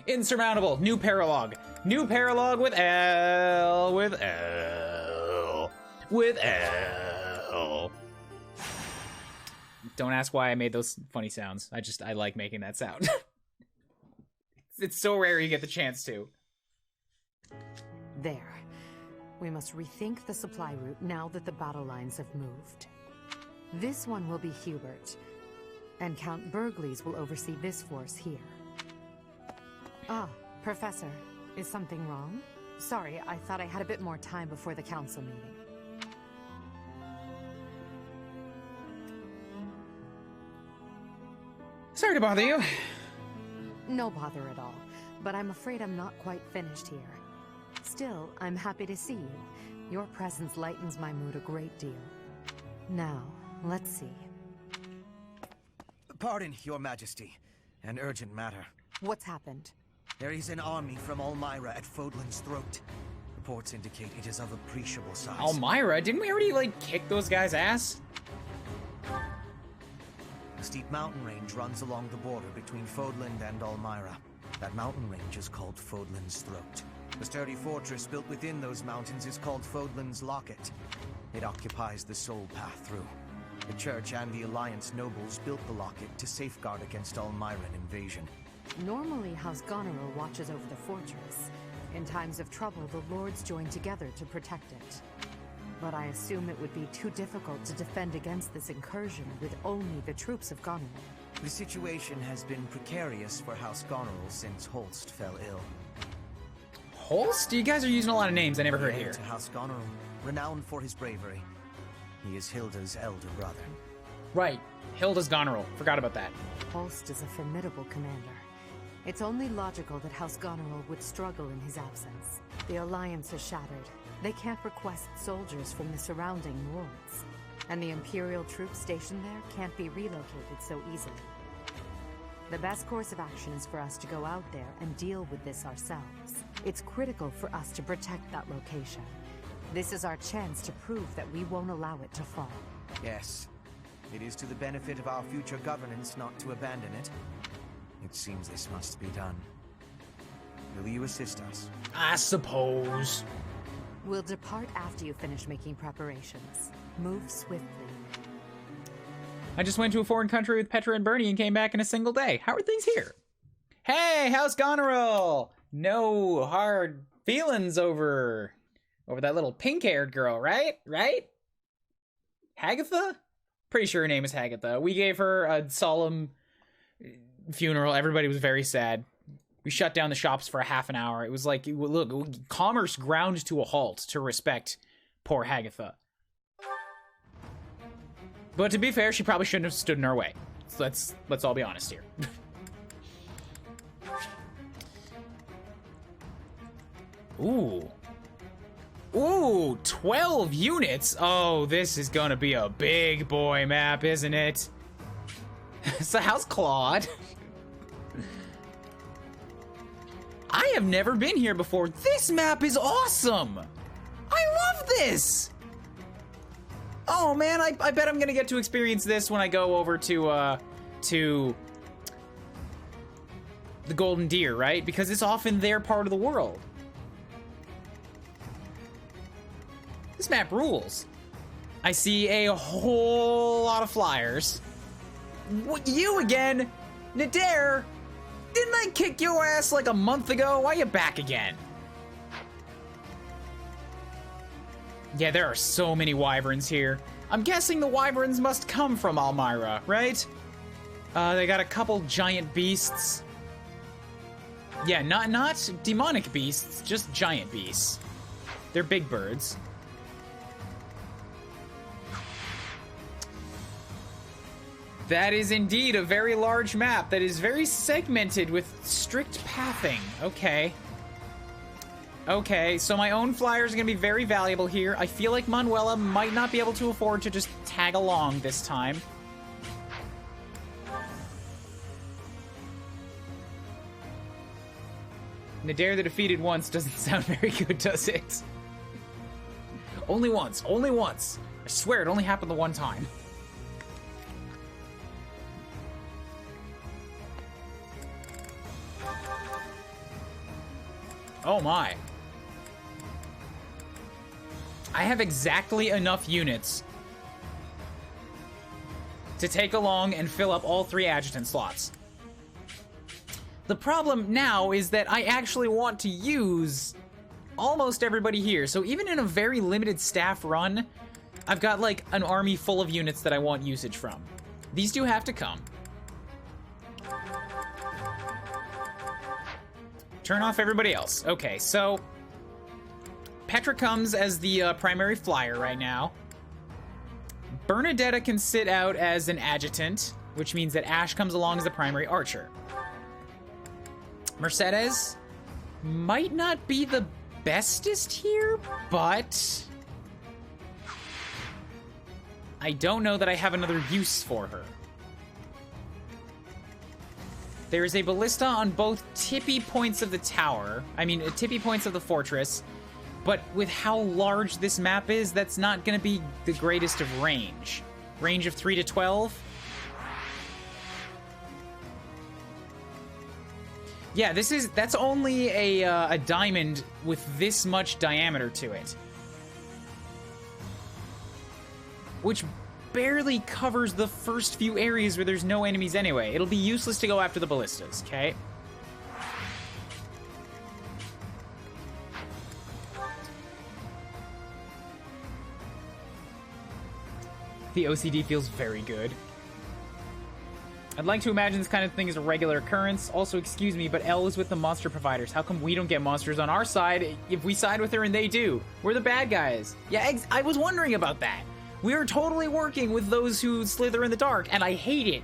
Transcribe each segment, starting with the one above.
Insurmountable. New paralogue. New paralogue with L. With L. With L. Don't ask why I made those funny sounds. I like making that sound. It's so rare you get the chance to. There. We must rethink the supply route now that the battle lines have moved. This one will be Hubert, and Count Burgleys will oversee this force here. Ah, Professor, is something wrong? Sorry, I thought I had a bit more time before the council meeting. Sorry to bother you. No bother at all, but I'm afraid I'm not quite finished here. Still, I'm happy to see you. Your presence lightens my mood a great deal. Now, let's see. Pardon, Your Majesty. An urgent matter. What's happened? There is an army from Elmira at Fodlan's throat. Reports indicate it is of appreciable size. Elmira? Didn't we already, like, kick those guys' ass? A steep mountain range runs along the border between Fodland and Elmira. That mountain range is called Fodlan's Throat. The sturdy fortress built within those mountains is called Fodlan's Locket. It occupies the sole path through. The Church and the Alliance nobles built the Locket to safeguard against Elmiran invasion. Normally, House Goneril watches over the fortress. In times of trouble, the lords join together to protect it. But I assume it would be too difficult to defend against this incursion with only the troops of Goneril. The situation has been precarious for House Goneril since Holst fell ill. Holst? You guys are using a lot of names I never heard Heir here. to House Goneril, renowned for his bravery. He is Hilda's elder brother. Right. Hilda's Goneril. Forgot about that. Holst is a formidable commander. It's only logical that House Goneril would struggle in his absence. The Alliance is shattered. They can't request soldiers from the surrounding lords. And the Imperial troops stationed there can't be relocated so easily. The best course of action is for us to go out there and deal with this ourselves. It's critical for us to protect that location. This is our chance to prove that we won't allow it to fall. Yes. It is to the benefit of our future governance not to abandon it. It seems this must be done. Will you assist us? I suppose. We'll depart after you finish making preparations. Move swiftly. I just went to a foreign country with Petra and Bernie and came back in a single day. How are things here? Hey, House Goneril! No hard feelings over that little pink-haired girl, right? Right? Hagatha? Pretty sure her name is Hagatha. We gave her a solemn funeral. Everybody was very sad. We shut down the shops for a half an hour. It was like, look, commerce ground to a halt to respect poor Hagatha. But to be fair, she probably shouldn't have stood in our way. So let's all be honest here. Ooh. Ooh, 12 units. Oh, this is gonna be a big boy map, isn't it? So how's Claude? I have never been here before. This map is awesome. I love this. Oh man, I bet I'm gonna get to experience this when I go over to the Golden Deer, right? Because it's off in their part of the world. This map rules. I see a whole lot of flyers. What, you again? Nadir? Didn't I kick your ass like a month ago? Why are you back again? Yeah, there are so many wyverns here. I'm guessing the wyverns must come from Elmira, right? They got a couple giant beasts. Yeah, not demonic beasts, just giant beasts. They're big birds. That is indeed a very large map that is very segmented with strict pathing. Okay. Okay, so my own flyers are going to be very valuable here. I feel like Manuela might not be able to afford to just tag along this time. Nadir the defeated once doesn't sound very good, does it? Only once, only once. I swear it only happened the one time. Oh my. I have exactly enough units to take along and fill up all 3 adjutant slots. The problem now is that I actually want to use almost everybody here. So even in a very limited staff run, I've got like an army full of units that I want usage from. These do have to come. Turn off everybody else. Okay, so Petra comes as the primary flyer right now. Bernadetta can sit out as an adjutant, which means that Ash comes along as the primary archer. Mercedes might not be the bestest here, but I don't know that I have another use for her. There is a ballista on both tippy points of the tower. Tippy points of the fortress. But with how large this map is, that's not going to be the greatest of range. Range of 3 to 12. Yeah, that's only a diamond with this much diameter to it. Which barely covers the first few areas where there's no enemies anyway. It'll be useless to go after the ballistas, okay? The OCD feels very good. I'd like to imagine this kind of thing is a regular occurrence. Also, excuse me, but Elle is with the monster providers. How come we don't get monsters on our side if we side with her and they do? We're the bad guys. Yeah, I was wondering about that. We are totally working with those who slither in the dark, and I hate it.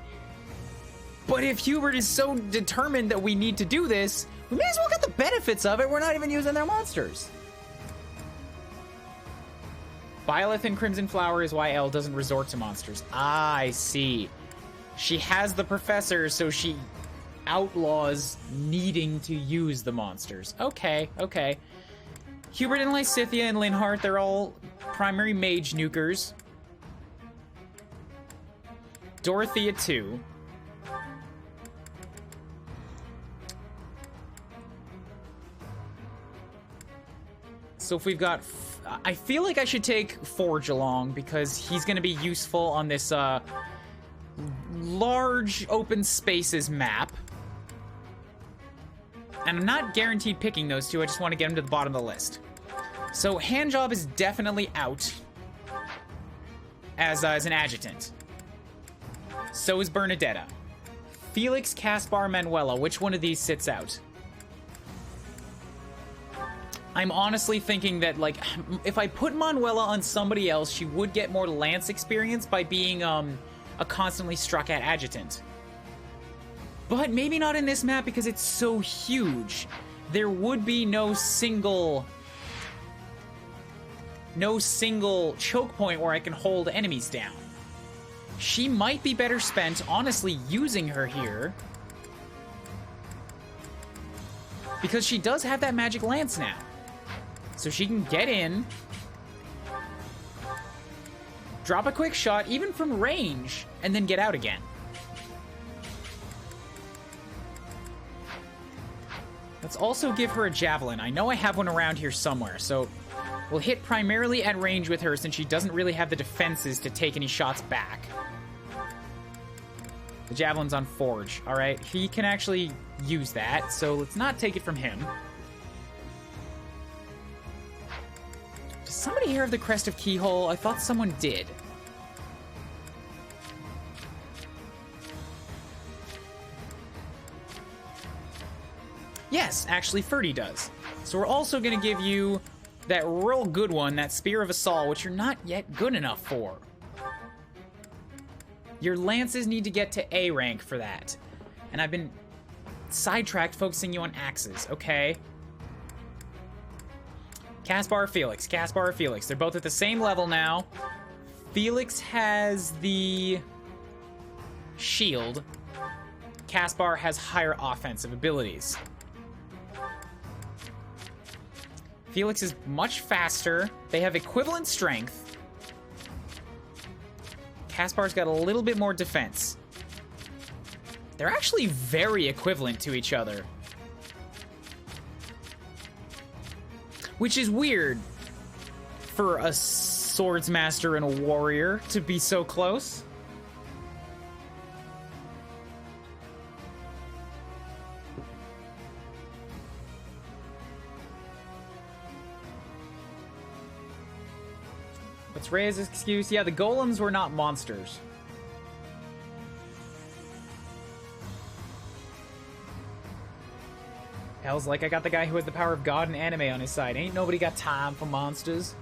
But if Hubert is so determined that we need to do this, we may as well get the benefits of it. We're not even using their monsters. Byleth and Crimson Flower is why Elle doesn't resort to monsters. Ah, I see. She has the professor, so she outlaws needing to use the monsters. Okay, okay. Hubert and Lysithia and Linhart, they're all primary mage nukers. Dorothea, too. So if we've got... I feel like I should take Forge along, because he's going to be useful on this large open spaces map. And I'm not guaranteed picking those two, I just want to get them to the bottom of the list. So Handjob is definitely out as an adjutant. So is Bernadetta. Felix, Caspar, Manuela, which one of these sits out? I'm honestly thinking that, like, if I put Manuela on somebody else, she would get more lance experience by being a constantly struck at adjutant. But maybe not in this map because it's so huge. There would be no single choke point where I can hold enemies down. She might be better spent, honestly, using her here. Because she does have that magic lance now. So she can get in, drop a quick shot, even from range, and then get out again. Let's also give her a javelin. I know I have one around here somewhere, so we'll hit primarily at range with her since she doesn't really have the defenses to take any shots back. The javelin's on Forge, alright? He can actually use that, so let's not take it from him. Does somebody here have the Crest of Keyhole? I thought someone did. Yes, actually Ferdy does. So we're also going to give you that real good one, that Spear of Assault, which you're not yet good enough for. Your lances need to get to A rank for that. And I've been sidetracked focusing you on axes, okay? Caspar, Felix. Caspar, Felix. They're both at the same level now. Felix has the shield. Caspar has higher offensive abilities. Felix is much faster. They have equivalent strength. Caspar's got a little bit more defense. They're actually very equivalent to each other. Which is weird for a swords master and a warrior to be so close. What's Reyes' excuse? Yeah, the golems were not monsters. Hell's like, I got the guy who has the power of God and anime on his side. Ain't nobody got time for monsters.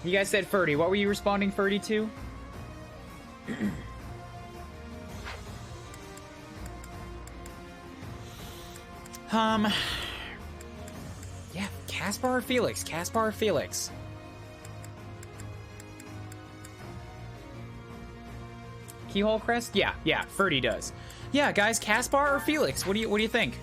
You guys said Ferdy. What were you responding Ferdy to? Yeah, Caspar or Felix? Caspar or Felix? Keyhole crest? Yeah, Ferdy does. Yeah, guys, Caspar or Felix? What do you think?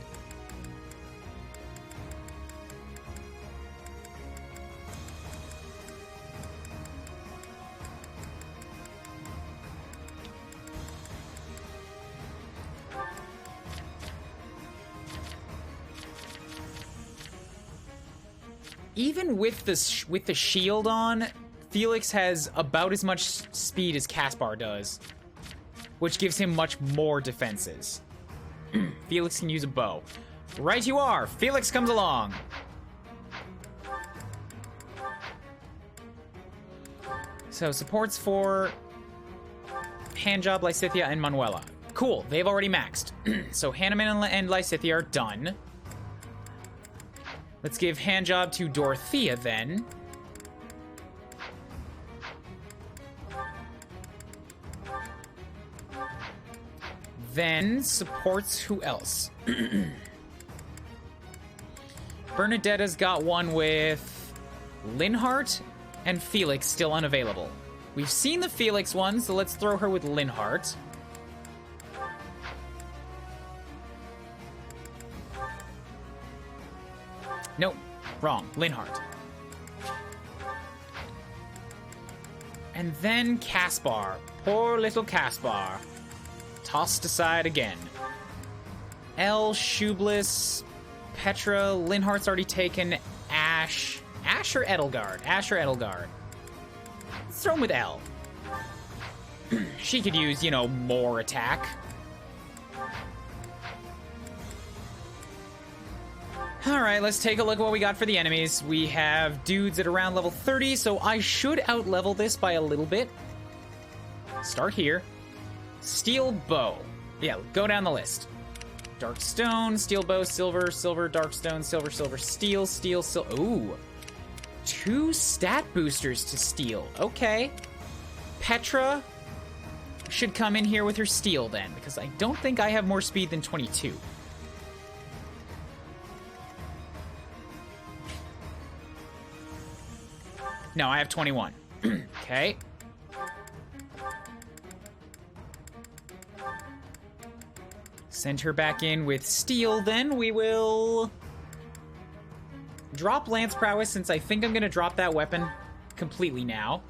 Even with the shield on, Felix has about as much speed as Caspar does, which gives him much more defenses. Felix can use a bow. Right you are! Felix comes along! So, supports for Handjob, Lysithea, and Manuela. Cool, they've already maxed. So, Hanneman and Lysithea are done. Let's give Handjob to Dorothea, then. Then, supports who else? Bernadetta's got one with Linhart and Felix still unavailable. We've seen the Felix one, so let's throw her with Linhart. Nope, wrong. Linhart. And then Caspar. Poor little Caspar. Tossed aside again. Elle, Shublis, Petra, Linhart's already taken. Ash. Ash or Edelgard? Ash or Edelgard? Let's throw him with Elle. She could use, you know, more attack. Alright, let's take a look at what we got for the enemies. We have dudes at around level 30, so I should out-level this by a little bit. Start here. Steel bow. Yeah, go down the list. Dark stone, steel bow, silver, silver, dark stone, silver, silver, steel, steel, ooh. 2 stat boosters to steel. Okay. Petra should come in here with her steel then, because I don't think I have more speed than 22. No, I have 21. Okay. Send her back in with steel, then we will drop Lance Prowess, since I think I'm going to drop that weapon completely now.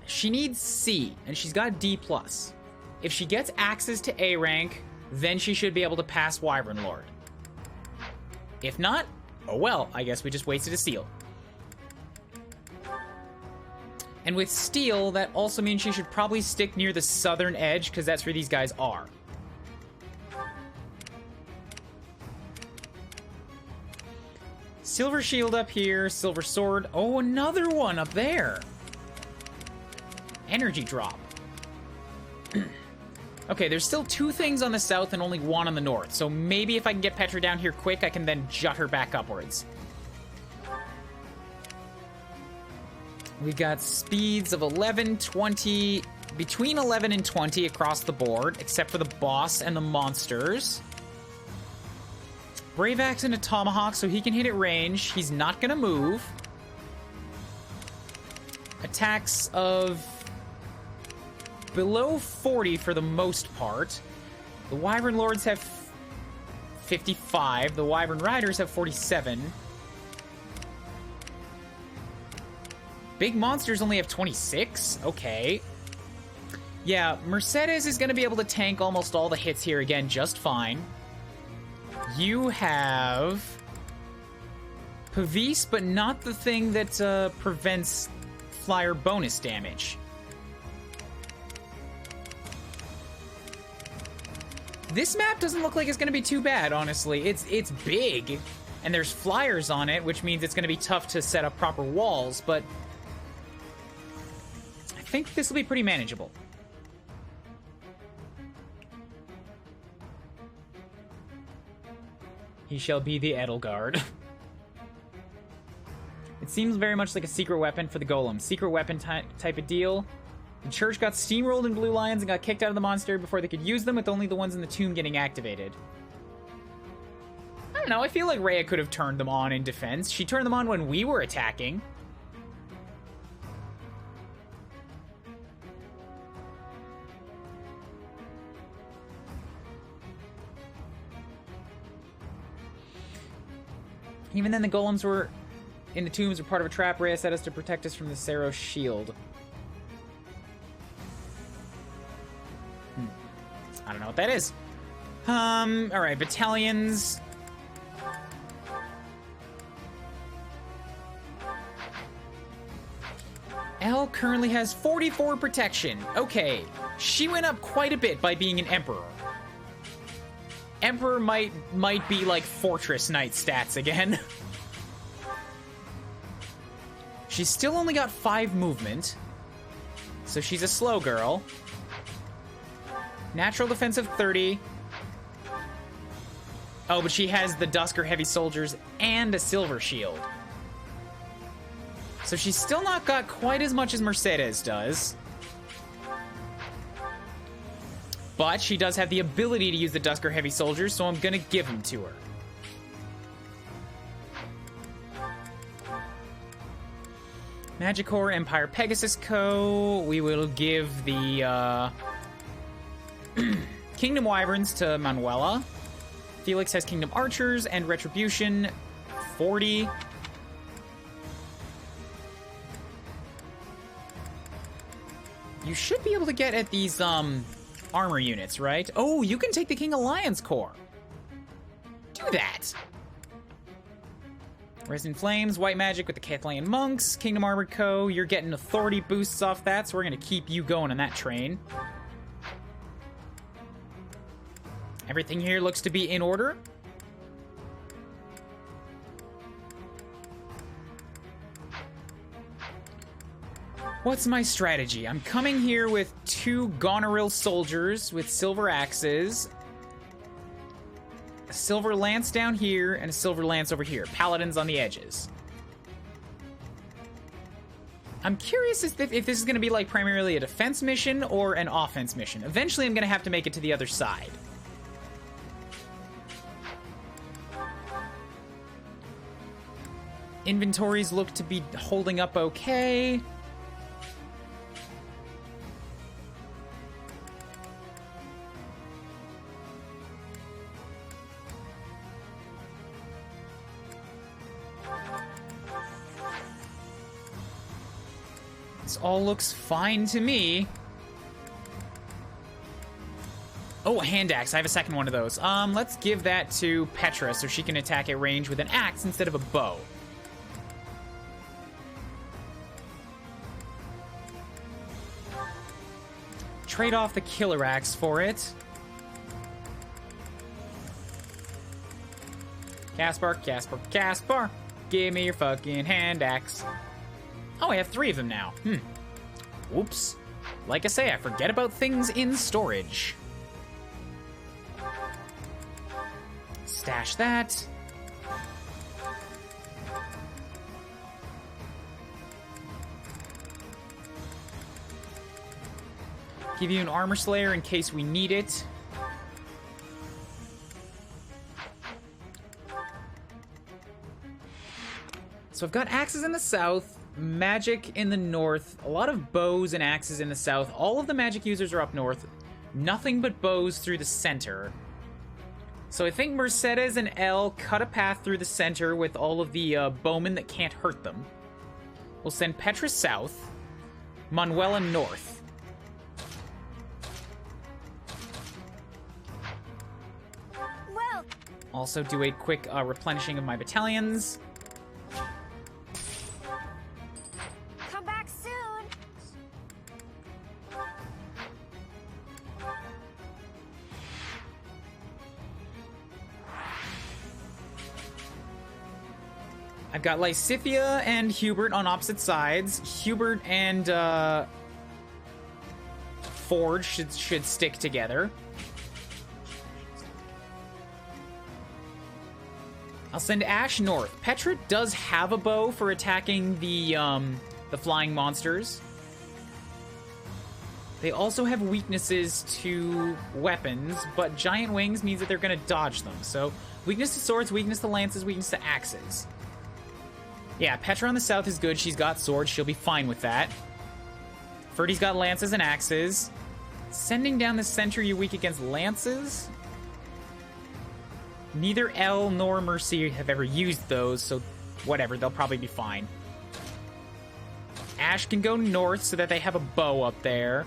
She needs C, and she's got D+. If she gets axes to A rank, then she should be able to pass Wyvern Lord. If not, oh well, I guess we just wasted a seal. And with steel, that also means she should probably stick near the southern edge, because that's where these guys are. Silver shield up here, silver sword. Oh, another one up there. Energy drop. Okay, there's still 2 things on the south and only 1 on the north. So maybe if I can get Petra down here quick, I can then jut her back upwards. We've got speeds of 11, 20, between 11 and 20 across the board, except for the boss and the monsters. Brave Axe and a Tomahawk, so he can hit at range. He's not gonna move. Attacks of below 40 for the most part. The Wyvern Lords have 55. The Wyvern Riders have 47. Big monsters only have 26? Okay. Yeah, Mercedes is going to be able to tank almost all the hits here again just fine. You have Pavis, but not the thing that prevents flyer bonus damage. This map doesn't look like it's going to be too bad, honestly. It's big, and there's flyers on it, which means it's going to be tough to set up proper walls, but I think this will be pretty manageable. He shall be the Edelgard. It seems very much like a secret weapon for the golem. Secret weapon type of deal. The church got steamrolled in blue lions and got kicked out of the monastery before they could use them, with only the ones in the tomb getting activated. I don't know, I feel like Rhea could have turned them on in defense. She turned them on when we were attacking. Even then, the golems were in the tombs were part of a trap Rhea set us to protect us from the Saros shield. I don't know what that is. Alright, battalions. Elle currently has 44 protection. Okay, she went up quite a bit by being an Emperor. Emperor might be like Fortress Knight stats again. She's still only got 5 movement, so she's a slow girl. Natural defense of 30. Oh, but she has the Dusker heavy soldiers and a silver shield. So she's still not got quite as much as Mercedes does. But she does have the ability to use the Dusker heavy soldiers, so I'm gonna give them to her. Magicor, Empire Pegasus Co. We will give the Kingdom Wyverns to Manuela. Felix has Kingdom Archers and Retribution 40. You should be able to get at these armor units, right? Oh, you can take the King Alliance Corps. Do that. Resin Flames, White Magic with the Kathleen Monks, Kingdom Armored Co. You're getting authority boosts off that, so we're going to keep you going on that train. Everything here looks to be in order. What's my strategy? I'm coming here with 2 Goneril soldiers with silver axes, a silver lance down here, and a silver lance over here. Paladins on the edges. I'm curious if this is going to be like primarily a defense mission or an offense mission. Eventually I'm going to have to make it to the other side. Inventories look to be holding up okay. This all looks fine to me. Oh, a hand axe. I have a second one of those. Let's give that to Petra so she can attack at range with an axe instead of a bow. Trade off the killer axe for it. Caspar, Caspar, Caspar. Give me your fucking hand axe. Oh, I have 3 of them now. Whoops. Like I say, I forget about things in storage. Stash that. Give you an Armor Slayer in case we need it. So I've got axes in the south, magic in the north, a lot of bows and axes in the south. All of the magic users are up north. Nothing but bows through the center. So I think Mercedes and Elle cut a path through the center with all of the bowmen that can't hurt them. We'll send Petra south, Manuela north. Well, Also do a quick replenishing of my battalions. Come back soon. I've got Lysithia and Hubert on opposite sides. Hubert and Forge should stick together. I'll send Ash north. Petra does have a bow for attacking the flying monsters. They also have weaknesses to weapons, but giant wings means that they're gonna dodge them. So weakness to swords, weakness to lances, weakness to axes. Yeah, Petra on the south is good. She's got swords. She'll be fine with that. Ferdy's got lances and axes. Sending down the center, you're weak against lances. Neither Elle nor Mercy have ever used those, so whatever, they'll probably be fine. Ash can go north so that they have a bow up there.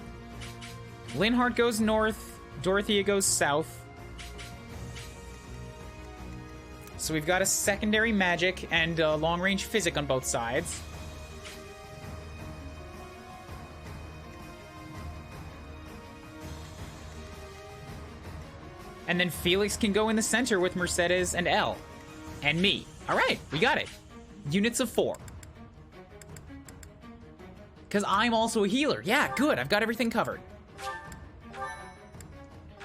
Linhardt goes north. Dorothea goes south. So we've got a secondary magic and long-range physic on both sides. And then Felix can go in the center with Mercedes and Elle. And me. All right, we got it. Units of 4. Because I'm also a healer. Yeah, good. I've got everything covered.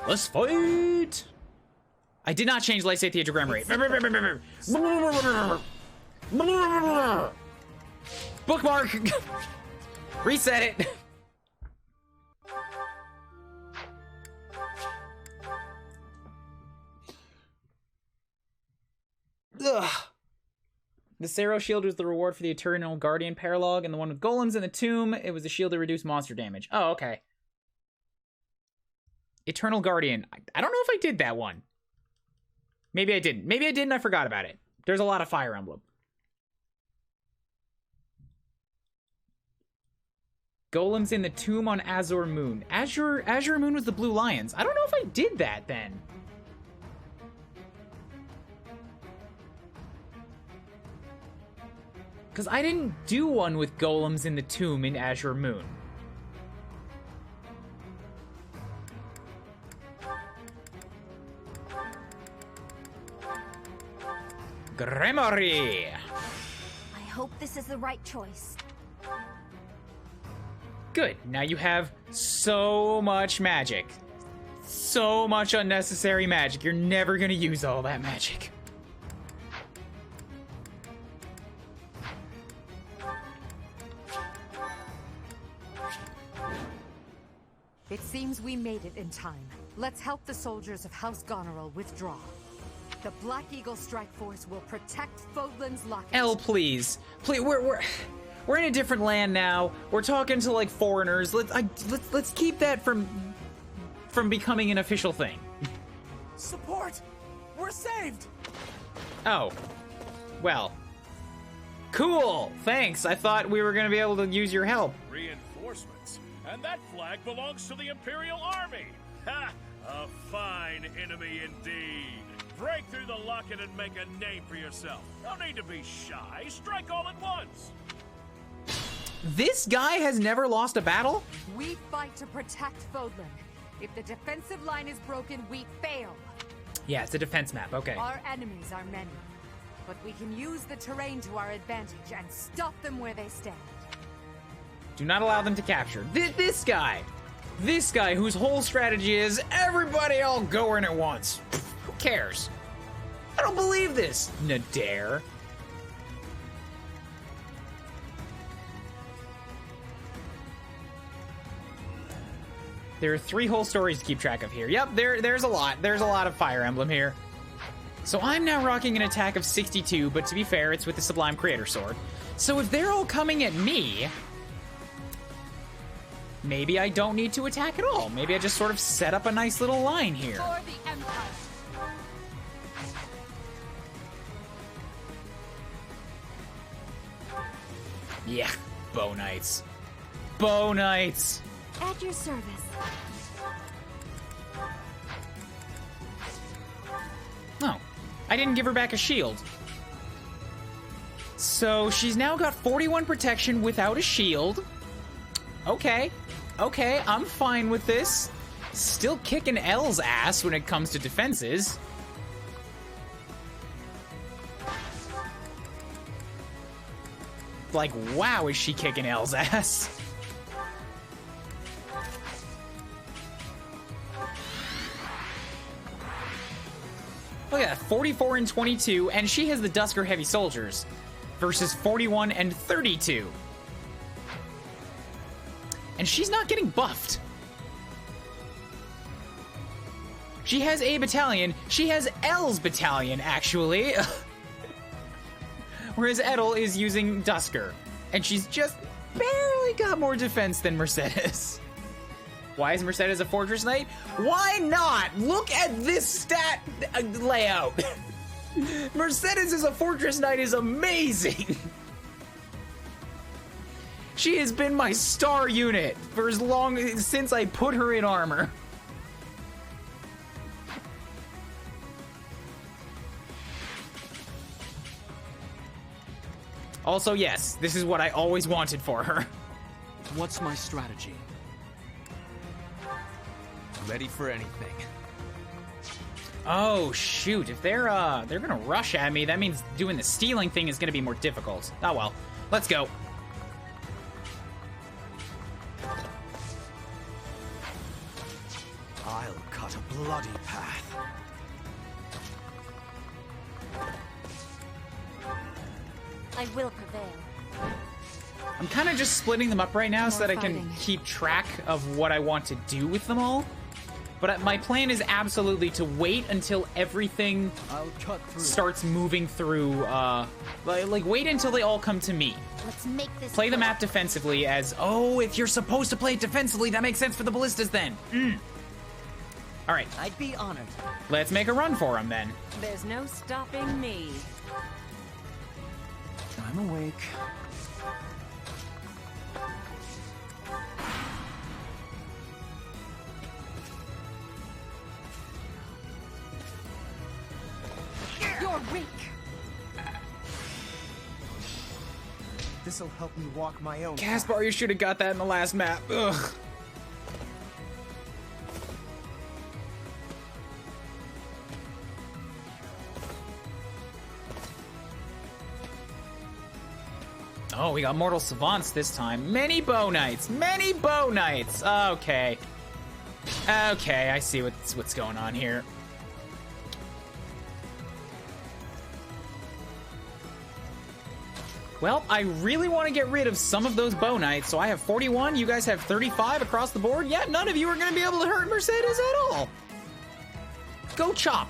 Let's fight! I did not change Lysithia to Grim Rate. Bookmark! Reset it! Ugh. The Sero shield was the reward for the Eternal Guardian paralogue, and the one with golems in the tomb, it was a shield to reduce monster damage. Oh, okay. Eternal Guardian. I don't know if I did that one. Maybe I didn't. Maybe I did and I forgot about it. There's a lot of Fire Emblem. Golems in the tomb on Azure Moon. Azure Moon was the Blue Lions. I don't know if I did that then. Because I didn't do one with golems in the tomb in Azure Moon. Gremory! I hope this is the right choice. Good. Now you have so much magic. So much unnecessary magic. You're never gonna use all that magic. It seems we made it in time. Let's help the soldiers of House Goneril withdraw. The Black Eagle Strike Force will protect Fodlan's Locket. Elle, please. Please, we're in a different land now. We're talking to like foreigners. Let's keep that from becoming an official thing. Support! We're saved! Oh. Well. Cool. Thanks. I thought we were going to be able to use your help. Reinforcements. And that flag belongs to the Imperial Army. Ha! A fine enemy indeed. Break through the locket and make a name for yourself. No need to be shy. Strike all at once. This guy has never lost a battle? We fight to protect Fodlan. If the defensive line is broken, we fail. Yeah, it's a defense map. Okay. Our enemies are many, but we can use the terrain to our advantage and stop them where they stand. Do not allow them to capture. This guy whose whole strategy is everybody all go in at once. Who cares? I don't believe this, Nadir. There are 3 whole stories to keep track of here. Yep, there's a lot. There's a lot of Fire Emblem here. So I'm now rocking an attack of 62, but to be fair, it's with the Sublime Creator Sword. So if they're all coming at me, maybe I don't need to attack at all. Maybe I just sort of set up a nice little line here. For the Empire. Yeah, Bow Knights. Bow Knights! At your service. Oh, I didn't give her back a shield. So she's now got 41 protection without a shield. Okay. Okay, I'm fine with this. Still kicking L's ass when it comes to defenses. Like, wow, is she kicking L's ass? Look at that, 44 and 22, and she has the Dusker Heavy Soldiers versus 41 and 32. And she's not getting buffed. She has a battalion. She has L's battalion, actually. Whereas Edel is using Dusker. And she's just barely got more defense than Mercedes. Why is Mercedes a Fortress Knight? Why not? Look at this stat layout. Mercedes as a Fortress Knight is amazing. She has been my star unit for as long since I put her in armor. Also, yes, this is what I always wanted for her. What's my strategy? Ready for anything. Oh shoot! If they're gonna rush at me, that means doing the stealing thing is gonna be more difficult. Oh well, let's go. I'll cut a bloody path. I will prevail. I'm kind of just splitting them up right now so More that I can fighting. keep track of what I want to do with them all. But my plan is absolutely to wait until everything I'll cut through. starts moving through, like wait until they all come to me. Let's make this Play the work. map defensively as, oh, if you're supposed to play it defensively, that makes sense for the ballistas then. All right, I'd be honored. let's make a run for them then. There's no stopping me. I'm awake. You're weak. This'll help me walk my own. Caspar, you should have got that in the last map. Ugh. Oh, we got Mortal Savants this time. Many Bow Knights. Many Bow Knights. Okay. Okay, I see what's going on here. Well, I really want to get rid of some of those Bow Knights, so I have 41, you guys have 35 across the board. Yeah, none of you are going to be able to hurt Mercedes at all. Go chop.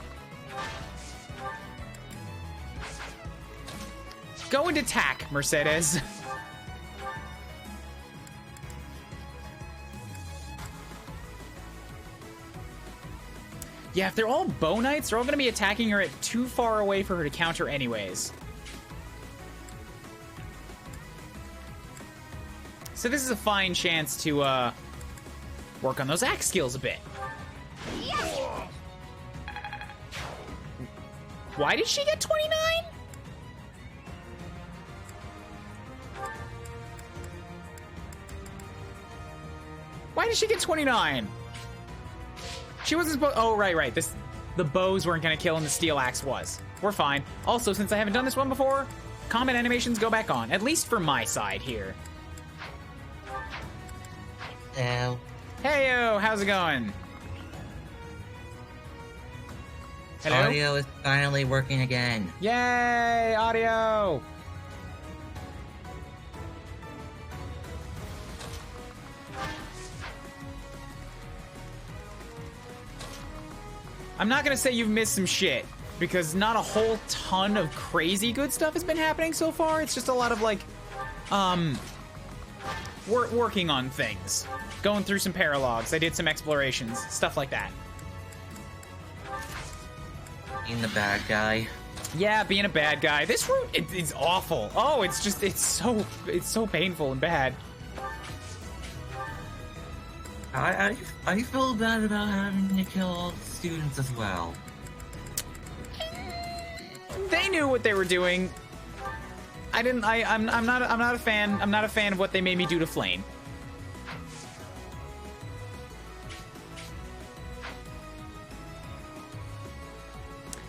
Go and attack, Mercedes. Yeah, if they're all Bow Knights, they're all going to be attacking her at too far away for her to counter anyways. So this is a fine chance to work on those axe skills a bit. Why did she get 29? Why did she get 29? She wasn't supposed. Oh, right. The bows weren't gonna kill, and the steel axe was. We're fine. Also, since I haven't done this one before, combat animations go back on, at least for my side here. Hello. Heyo, how's it going? Hello? Audio is finally working again. Yay, audio! I'm not gonna say you've missed some shit, because not a whole ton of crazy good stuff has been happening so far. It's just a lot of, like, working on things. Going through some paralogs. I did some explorations. Stuff like that. Being the bad guy. Yeah, being a bad guy. This route is awful. Oh, it's so painful and bad. I feel bad about having to kill all the students as well. They knew what they were doing. I'm not a fan. I'm not a fan of what they made me do to Flame.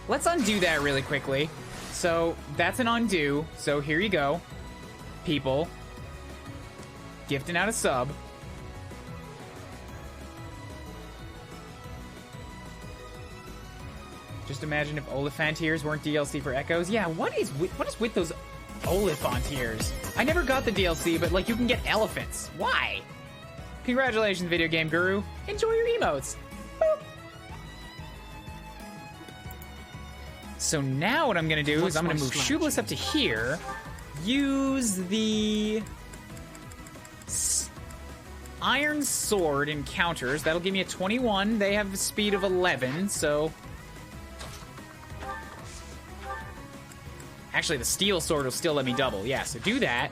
Let's undo that really quickly. So that's an undo. So here you go, people. Gifting out a sub. Just imagine if Olyphantiers weren't DLC for Echoes. Yeah, what is with those Olyphantiers? I never got the DLC, but like you can get elephants. Why? Congratulations, video game guru. Enjoy your emotes. Boop. So now what I'm gonna do is I'm gonna move Shoeless up to here. Use the Iron Sword encounters. That'll give me a 21. They have a speed of 11, so... Actually, the Steel Sword will still let me double. Yeah, so do that.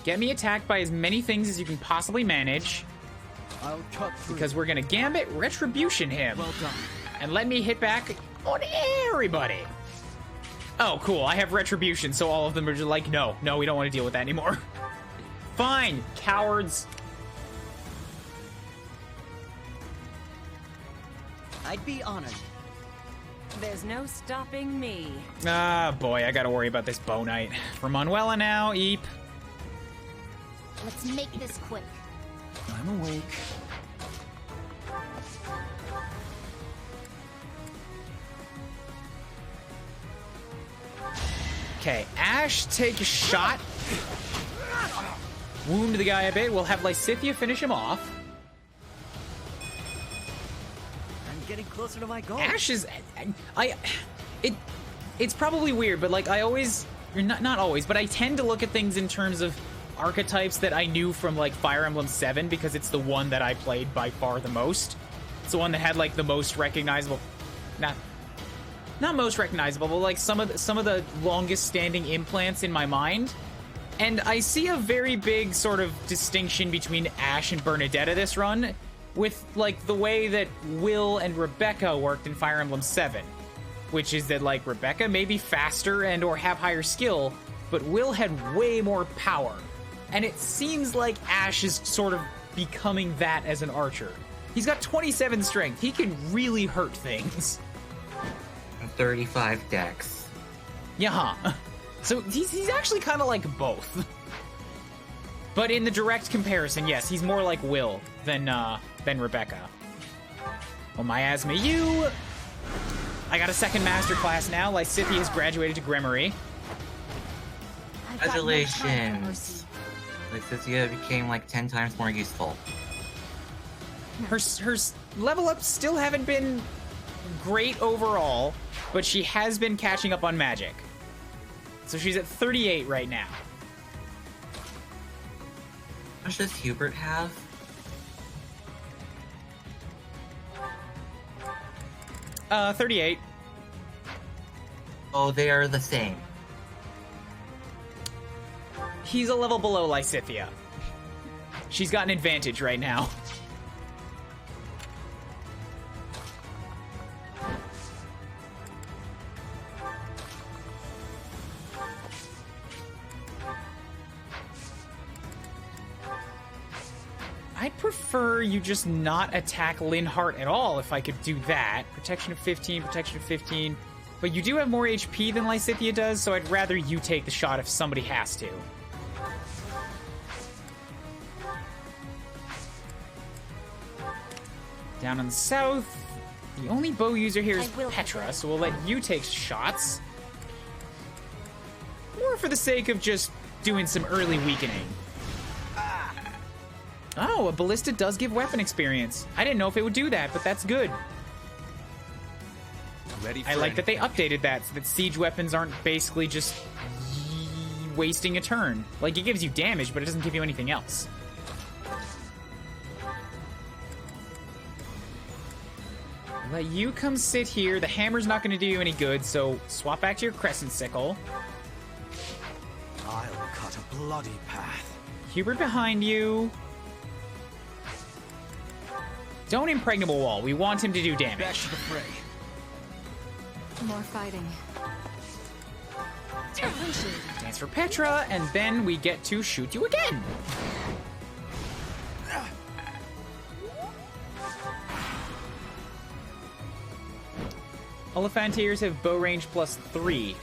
Get me attacked by as many things as you can possibly manage. I'll cut through. Because we're gonna Gambit Retribution him. Well done. And let me hit back on everybody. Oh, cool. I have Retribution, so all of them are just like, no, we don't want to deal with that anymore. Fine, cowards. I'd be honored. There's no stopping me. Ah, boy, I gotta worry about this Bow Knight. For Manuela now, Eep. Let's make this quick. I'm awake. Okay, Ash, take a shot. Wound the guy a bit. We'll have Lysithea finish him off. I'm getting closer to my goal. Ash is... It's probably weird, but like I always... Not always, but I tend to look at things in terms of archetypes that I knew from like Fire Emblem 7 because it's the one that I played by far the most. It's the one that had like the most recognizable... Not most recognizable, but like some of the longest standing implants in my mind. And I see a very big sort of distinction between Ash and Bernadetta this run, with like the way that Will and Rebecca worked in Fire Emblem 7. Which is that like Rebecca may be faster and or have higher skill, but Will had way more power. And it seems like Ash is sort of becoming that as an archer. He's got 27 strength. He can really hurt things. 35 dex. Yeah. So he's actually kind of like both. But in the direct comparison, yes, he's more like Will than Rebecca. Well, miasma you. I got a second master class now. Lysithea has graduated to Gremory. Congratulations. Lysithea became like 10 times more useful. Her level ups still haven't been great overall, but she has been catching up on magic. So she's at 38 right now. How much does Hubert have? Uh, 38. Oh, they are the same. He's a level below Lysithea. She's got an advantage right now. I'd prefer you just not attack Linhardt at all if I could do that. Protection of 15, protection of 15. But you do have more HP than Lysithea does, so I'd rather you take the shot if somebody has to. Down on the south, the only bow user here is Petra, so we'll let you take shots. More for the sake of just doing some early weakening. Oh, a ballista does give weapon experience. I didn't know if it would do that, but that's good. I like that they updated that so that siege weapons aren't basically just wasting a turn. Like, it gives you damage, but it doesn't give you anything else. Let you come sit here. The hammer's not going to do you any good, so swap back to your crescent sickle. I'll cut a bloody path. Hubert behind you. Don't impregnable wall. We want him to do Back damage. to the fray. More fighting. Appreciated. Dance for Petra, and then we get to shoot you again. Elephantiers have bow range +3.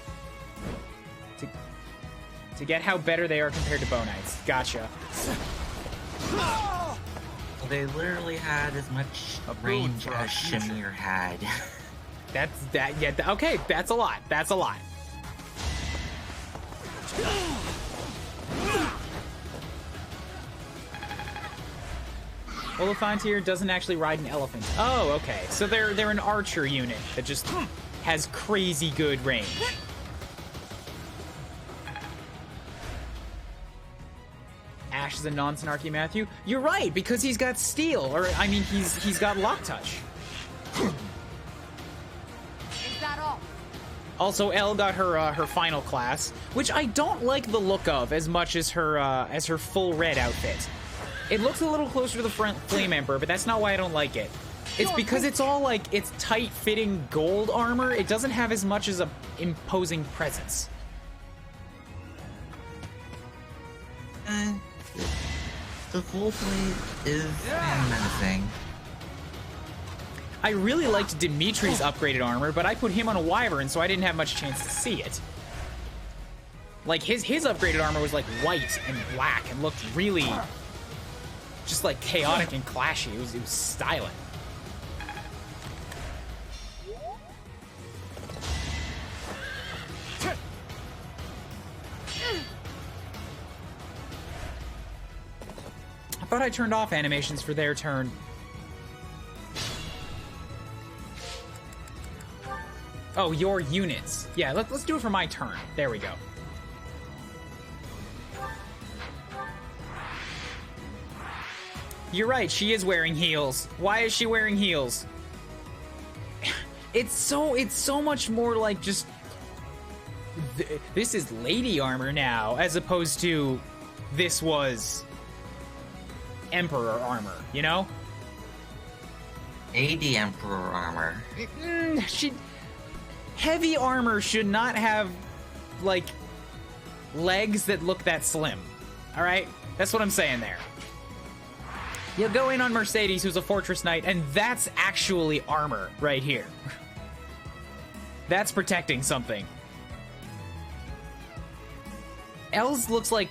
To get how better they are compared to bow knights. Gotcha. Well, they literally had as much range for our as future. Shamir had. Okay, that's a lot. That's a lot. Elephantier doesn't actually ride an elephant. Oh, okay. So they're an archer unit that just has crazy good range. Ash is a non-snarky Matthew. You're right, because he's got steel, or I mean, he's got lock touch. Is that all? Also, Elle got her final class, which I don't like the look of as much as her full red outfit. It looks a little closer to the front Flame Emperor, but that's not why I don't like it. It's because it's all like it's tight-fitting gold armor. It doesn't have as much as a imposing presence. The full plate is kind of menacing. I really liked Dimitri's upgraded armor, but I put him on a Wyvern, so I didn't have much chance to see it. Like, his upgraded armor was, like, white and black and looked really just, like, chaotic and clashy. It was styling. I thought I turned off animations for their turn. Oh, your units. Yeah, let's do it for my turn. There we go. You're right, she is wearing heels. Why is she wearing heels? It's so much more like just... This is lady armor now, as opposed to this was Emperor armor, you know? AD Emperor armor. Heavy armor should not have, like, legs that look that slim. Alright? That's what I'm saying there. You'll go in on Mercedes, who's a Fortress Knight, and that's actually armor right here. That's protecting something. Els looks like...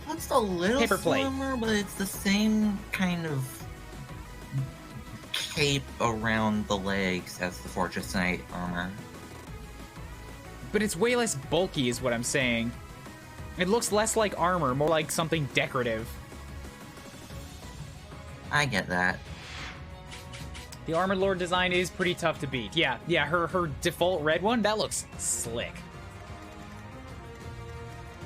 It's a little Paper plate. slimmer, but it's the same kind of cape around the legs as the Fortress Knight armor. But it's way less bulky, is what I'm saying. It looks less like armor, more like something decorative. I get that. The Armored Lord design is pretty tough to beat. Yeah, her default red one, that looks slick.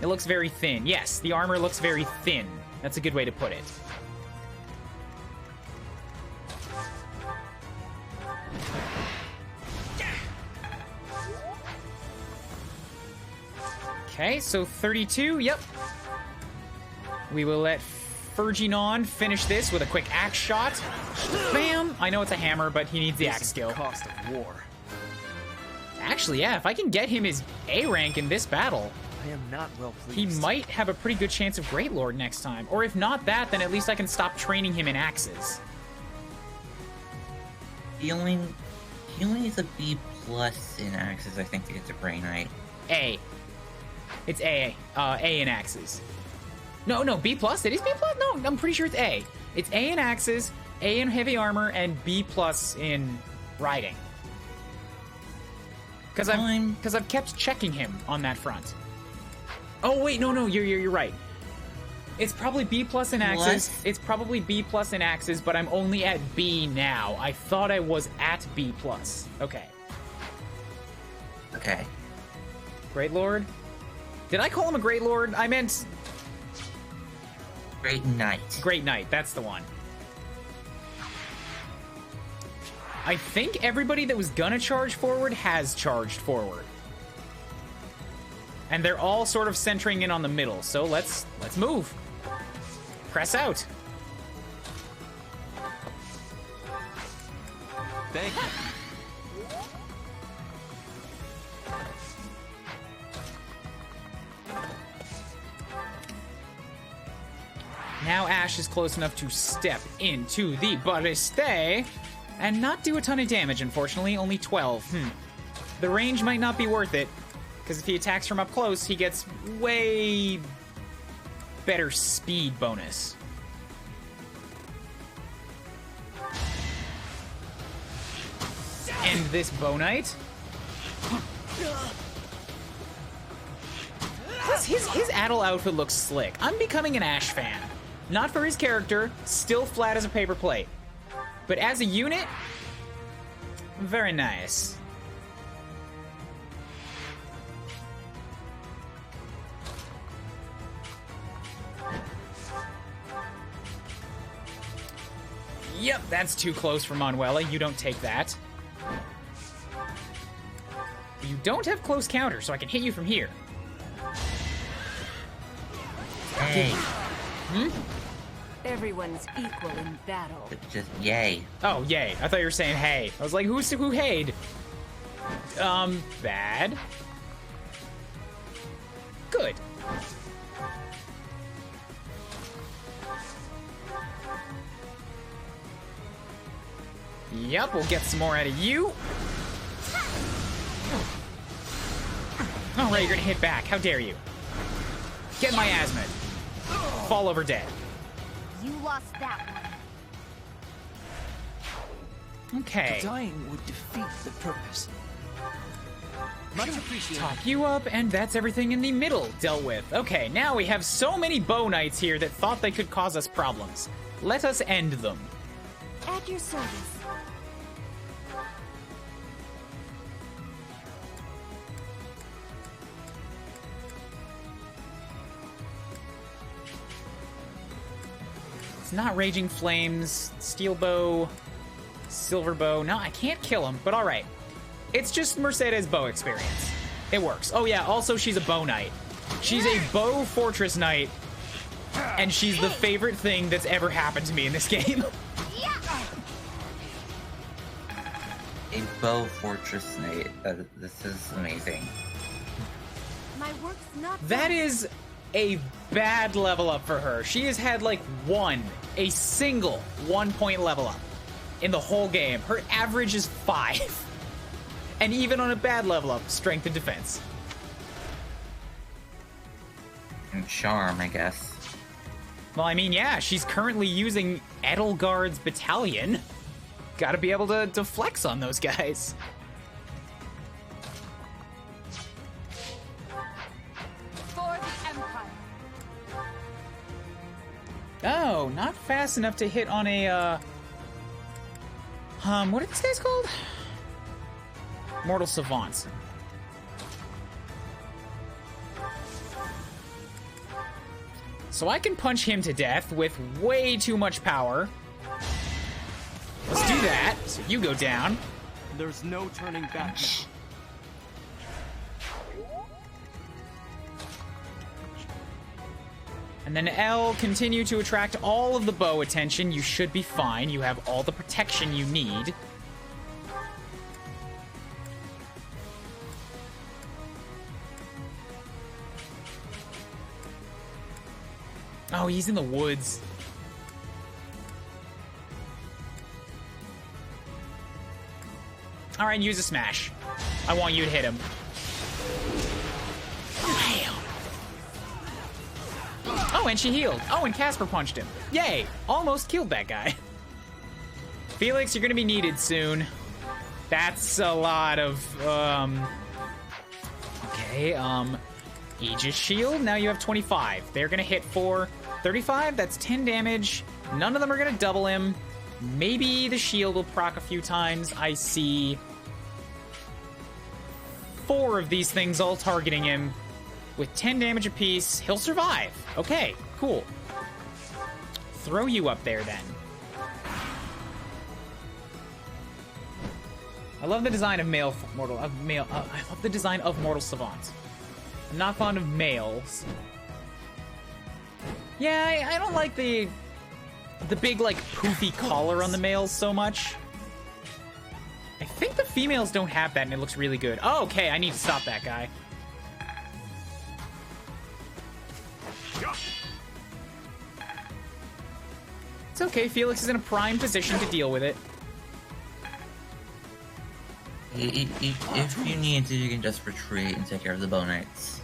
It looks very thin. Yes, the armor looks very thin. That's a good way to put it. Okay, so 32, yep. We will let Ferginon finish this with a quick axe shot. Bam! I know it's a hammer, but he needs the axe skill. Cost of war. Actually, yeah, if I can get him his A rank in this battle, I am not well he pleased. might have a pretty good chance of Great Lord next time. Or if not that, then at least I can stop training him in axes. He only needs a B+ in axes, I think, to get to Grey Knight. A. It's A. A in axes. No, B+? It is B+? No, I'm pretty sure it's A. It's A in axes, A in heavy armor, and B+ in riding. Because I've kept checking him on that front. Oh wait, no, you're right. It's probably B+ in axes. What? It's probably B+ in axes, but I'm only at B now. I thought I was at B+. Okay. Okay. Great Lord? Did I call him a Great Lord? I meant Great Knight. Great Knight. That's the one. I think everybody that was gonna charge forward has charged forward. And they're all sort of centering in on the middle, so let's move. Press out. Thank you. Now Ash is close enough to step into the balliste and not do a ton of damage, unfortunately. Only 12. The range might not be worth it, because if he attacks from up close, he gets way better speed bonus. End this Bow Knight. Plus, his Adel outfit looks slick. I'm becoming an Ash fan. Not for his character, still flat as a paper plate. But as a unit, very nice. Yep, that's too close for Manuela. You don't take that. You don't have close counter, so I can hit you from here. Hey. Everyone's equal in battle. It's just yay. Oh, yay. I thought you were saying hey. I was like, who hayed? Bad. Good. Yep, we'll get some more out of you. Oh, right, you're gonna hit back. How dare you? Get my Asmod. Fall over dead. You lost that one. Okay. The dying would defeat the purpose. Much appreciated. Top you up, and that's everything in the middle dealt with. Okay, now we have so many Bow Knights here that thought they could cause us problems. Let us end them. At your service. It's not Raging Flames, Steel Bow, Silver Bow. No, I can't kill him, but all right. It's just Mercedes bow experience. It works. Oh yeah, also she's a Bow Knight. She's a Bow Fortress Knight, and she's the favorite thing that's ever happened to me in this game. A Bow Fortress Knight. This is amazing. My work's not That done. is a bad level up for her. She has had like a single 1-point level up in the whole game. Her average is 5. And even on a bad level up, strength and defense. And charm, I guess. Well, I mean, yeah, she's currently using Edelgard's battalion. Gotta be able to flex on those guys. For the Empire. Oh, not fast enough to hit on a, what are these guys called? Mortal Savants. So I can punch him to death with way too much power. Let's do that. So you go down. There's no turning back now. And then L, continue to attract all of the bow attention. You should be fine. You have all the protection you need. Oh, he's in the woods. All right, use a smash. I want you to hit him. Bam. Oh, and she healed. Oh, and Casper punched him. Yay! Almost killed that guy. Felix, you're gonna be needed soon. That's a lot of, Okay, Aegis Shield, now you have 25. They're gonna hit for 35, that's 10 damage. None of them are gonna double him. Maybe the shield will proc a few times. I see 4 of these things all targeting him. With 10 damage apiece, he'll survive. Okay, cool. Throw you up there then. I love the design of I love the design of Mortal Savants. I'm not fond of males. Yeah, I don't like the big, like, poofy collar on the males so much. I think the females don't have that, and it looks really good. Oh, okay, I need to stop that guy. It's okay, Felix is in a prime position to deal with it. If you need to, you can just retreat and take care of the bow knights.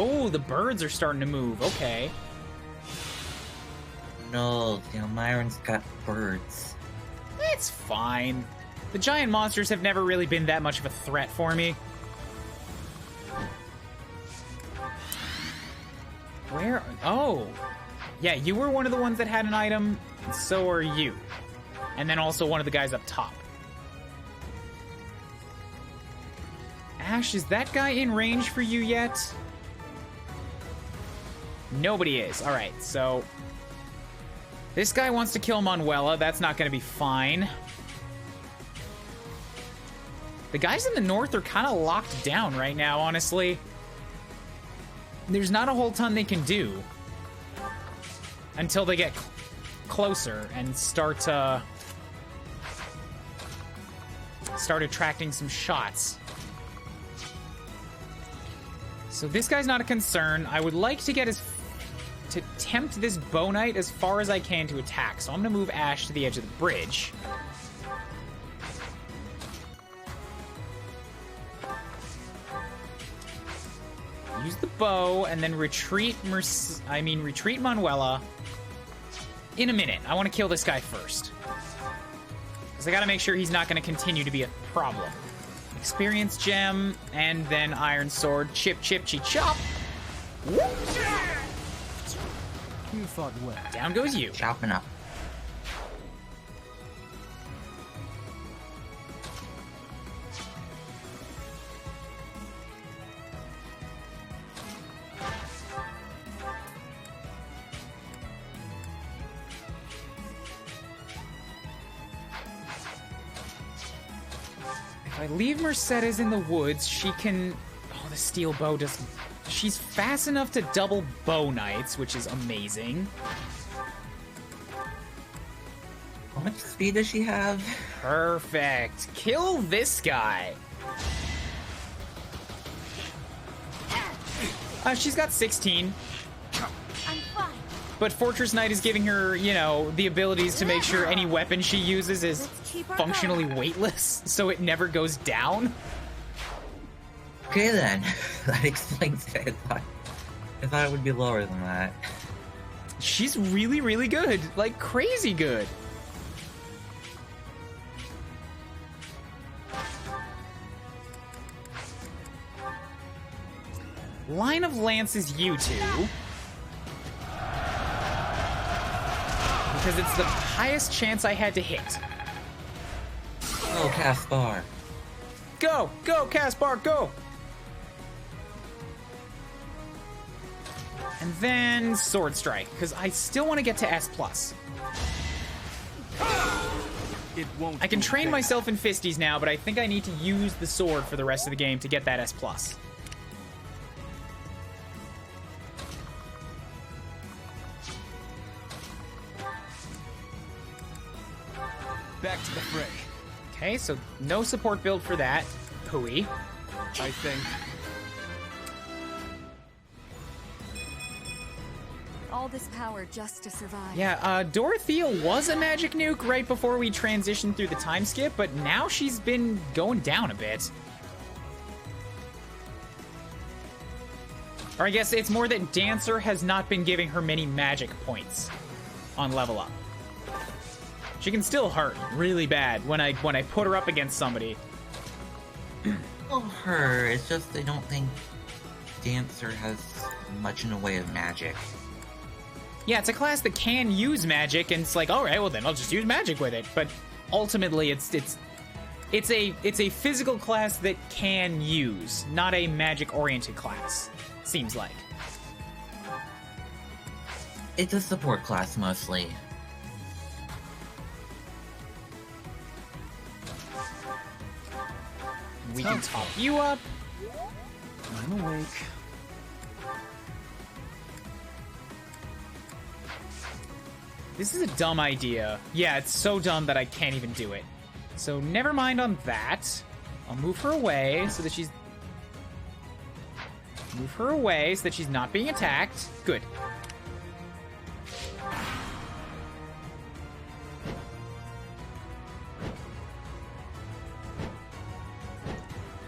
Oh, the birds are starting to move. Okay. No, the Almirans got birds. It's fine. The giant monsters have never really been that much of a threat for me. Where? Oh. Yeah, you were one of the ones that had an item, and so are you. And then also one of the guys up top. Ash, is that guy in range for you yet? Nobody is. Alright, so... this guy wants to kill Manuela. That's not going to be fine. The guys in the north are kind of locked down right now, honestly. There's not a whole ton they can do until they get closer and start attracting some shots. So this guy's not a concern. I would like to get to tempt this bow knight as far as I can to attack. So I'm gonna move Ash to the edge of the bridge. Use the bow and then retreat Manuela in a minute. I want to kill this guy first. Because I gotta make sure he's not gonna continue to be a problem. Experience gem, and then iron sword. Chip, chip, chi, chop. You fought well. Down goes you. Chopping up. If I leave Mercedes in the woods, she can... oh, the steel bow does... she's fast enough to double bow knights, which is amazing. How much speed does she have? Perfect. Kill this guy. She's got 16. I'm fine. But Fortress Knight is giving her, you know, the abilities to make sure any weapon she uses is Let's keep our functionally weightless, so it never goes down. Okay then, that explains it. I thought it would be lower than that. She's really, really good. Like, crazy good. Line of Lance is you two. Because it's the highest chance I had to hit. Oh, Caspar. Go! Go, Caspar, go! And then Sword Strike, because I still want to get to S+. It won't I can be train fair. myself in fisties now, but I think I need to use the sword for the rest of the game to get that S+. Back to the fray. Okay, so no support build for that. Pooey. I think. All this power just to survive. Yeah, Dorothea was a magic nuke right before we transitioned through the time skip, but now she's been going down a bit. Or I guess it's more that Dancer has not been giving her many magic points on level up. She can still hurt really bad when I put her up against somebody. Well, her. It's just I don't think Dancer has much in the way of magic. Yeah, it's a class that can use magic, and it's like, all right, well then I'll just use magic with it. But ultimately, it's a physical class that can use, not a magic-oriented class. Seems like. It's a support class mostly. We can top you up. I'm awake. This is a dumb idea. Yeah, it's so dumb that I can't even do it. So never mind on that. I'll move her away so that she's... Move her away so that she's not being attacked. Good.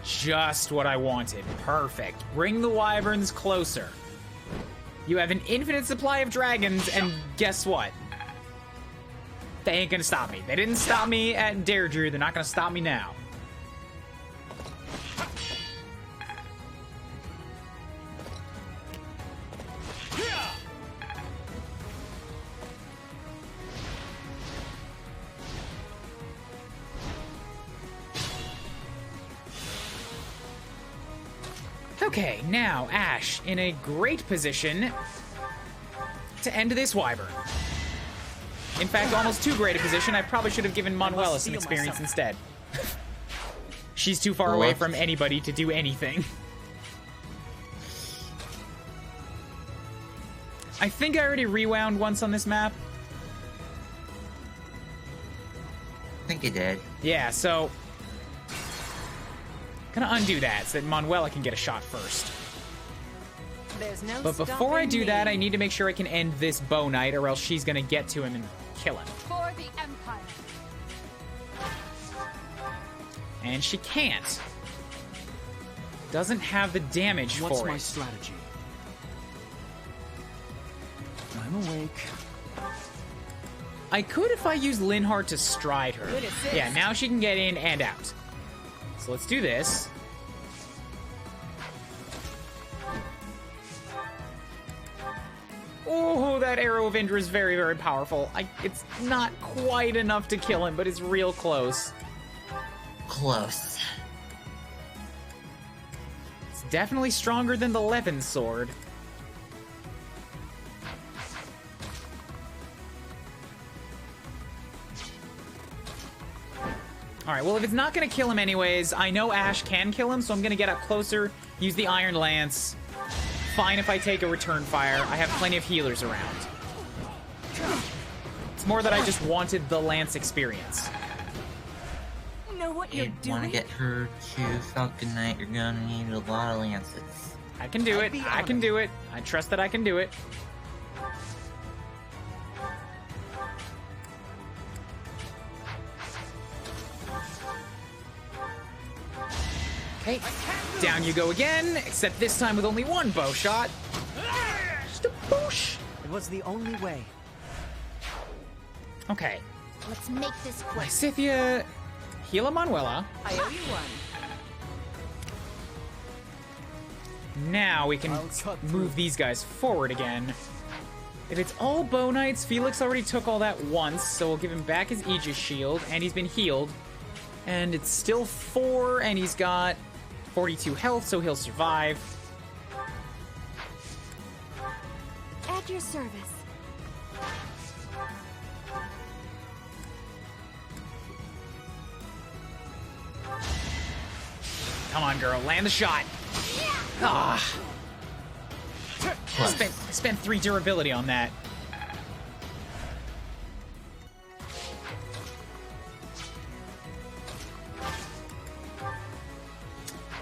Just what I wanted. Perfect. Bring the Wyverns closer. You have an infinite supply of dragons, and guess what? They ain't gonna stop me. They didn't stop me at DRYYYY. They're not gonna stop me now. Okay, now Ash in a great position to end this Wyvern. In fact, almost too great a position. I probably should have given Manuela some experience instead. She's too far away from anybody to do anything. I think I already rewound once on this map. I think you did. Yeah, so... Gonna undo that so that Manuela can get a shot first. There's no But before I stopping do that, me. I need to make sure I can end this Bow Knight, or else she's gonna get to him and kill him. For the Empire. And she can't. Doesn't have the damage What's for my it. strategy? I'm awake. I could if I use Linhardt to stride her. Good assist. Yeah, now she can get in and out. So let's do this. Oh, that arrow of Indra is very, very powerful. It's not quite enough to kill him, but it's real close. Close. It's definitely stronger than the Levin sword. Alright, well, if it's not going to kill him anyways, I know Ash can kill him, so I'm going to get up closer, use the Iron Lance. Fine if I take a return fire. I have plenty of healers around. It's more that I just wanted the Lance experience. You know what If you're you doing? want to get her to Falcon Knight, you're gonna need a lot of lances. I can do it. I can do it. I trust that I can do it. Okay, down you go again, except this time with only one bow shot. Just a boosh. It was the only way. Okay, Let's make this quick. Lysithia, heal a Manuela. I owe you one. Now we can I'll cut move these guys forward again. If it's all Bow Knights, Felix already took all that once, so we'll give him back his Aegis shield, and he's been healed. And it's still 4, and he's got 42 health, so he'll survive. At your service. Come on, girl, land the shot. Ah, spent 3 durability on that.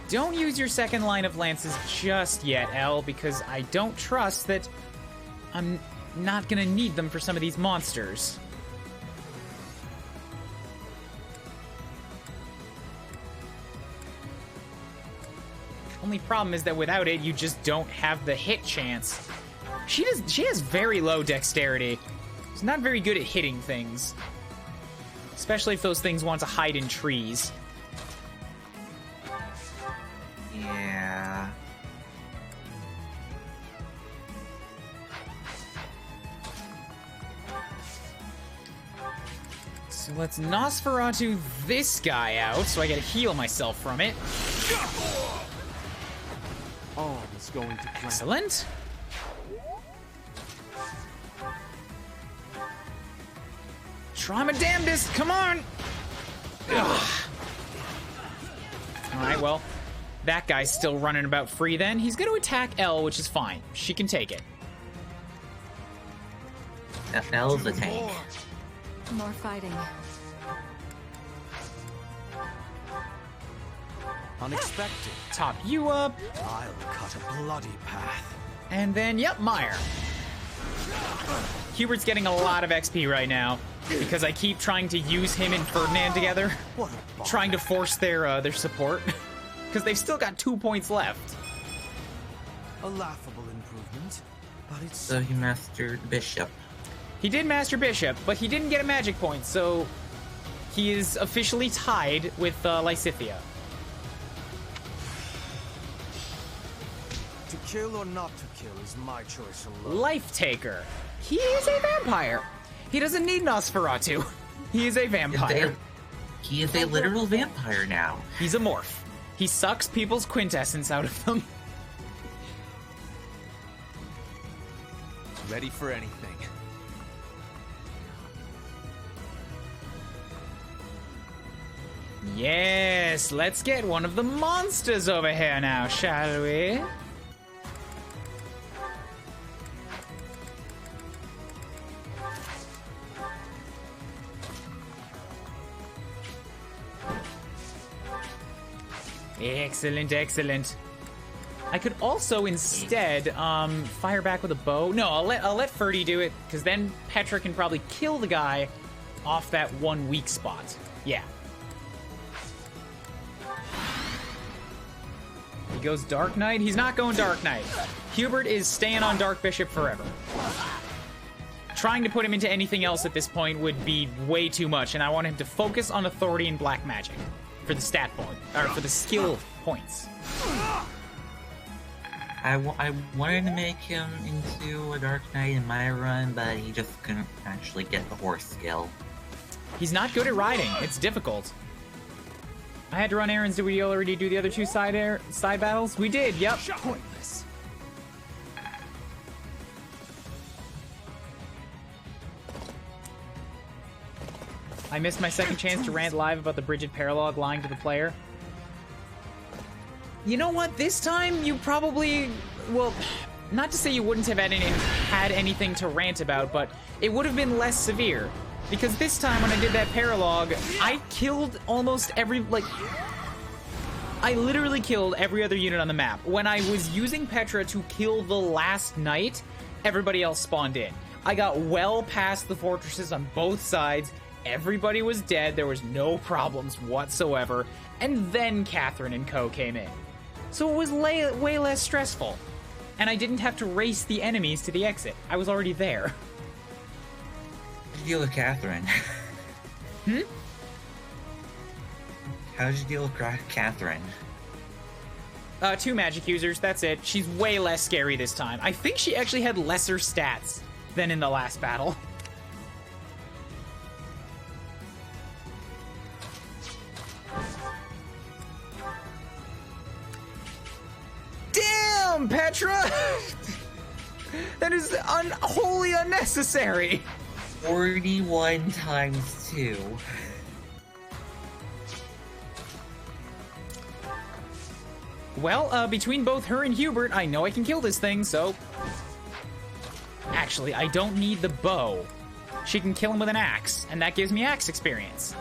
Don't use your second line of lances just yet, Elle, because I don't trust that I'm not gonna need them for some of these monsters. Only problem is that without it, you just don't have the hit chance. She has very low dexterity. She's not very good at hitting things. Especially if those things want to hide in trees. Yeah. So let's Nosferatu this guy out so I get to heal myself from it. All is going to plan. Excellent. Try my damnedest, come on! Ugh. Alright, Alright, well, that guy's still running about free then. He's going to attack L, which is fine. She can take it. L's a tank. More fighting. Unexpected. Top you up. I'll cut a bloody path. And then, yep, Meyer. Hubert's getting a lot of XP right now because I keep trying to use him and Ferdinand together, What a trying to force their support because they've still got 2 points left. A laughable improvement, but it's So he mastered Bishop. He did master Bishop, but he didn't get a magic point, so he is officially tied with Lysithea. to kill or not to kill is my choice alone. Life Taker. He is a vampire. He doesn't need Nosferatu. He is a vampire. He is a literal vampire now. He's a morph. He sucks people's quintessence out of them. Ready for anything. Yes, let's get one of the monsters over here now, shall we? Excellent, excellent. I could also instead fire back with a bow. No, I'll let Ferdy do it, because then Petra can probably kill the guy off that one weak spot. Yeah. He goes Dark Knight. He's not going Dark Knight. Hubert is staying on Dark Bishop forever. Trying to put him into anything else at this point would be way too much, and I want him to focus on Authority and Black Magic for the stat point, or for the skill points. I wanted to make him into a Dark Knight in my run, but he just couldn't actually get the horse skill. He's not good at riding. It's difficult. I had to run errands. Did we already do the other two side battles? We did, yep. Pointless. I missed my second chance to rant live about the Bridget paralogue lying to the player. You know what? This time you probably... Well, not to say you wouldn't have had anything to rant about, but it would have been less severe. Because this time when I did that paralogue, I killed almost every... I literally killed every other unit on the map. When I was using Petra to kill the last knight, everybody else spawned in. I got well past the fortresses on both sides. Everybody was dead. There was no problems whatsoever. And then Catherine and co came in. So it was way less stressful. And I didn't have to race the enemies to the exit. I was already there. How did you deal with Catherine? Hmm? How did you deal with Catherine? 2 magic users, that's it. She's way less scary this time. I think she actually had lesser stats than in the last battle. Damn, Petra! That is wholly unnecessary. 41 times 2. Well, between both her and Hubert, I know I can kill this thing, so... Actually, I don't need the bow. She can kill him with an axe, and that gives me axe experience.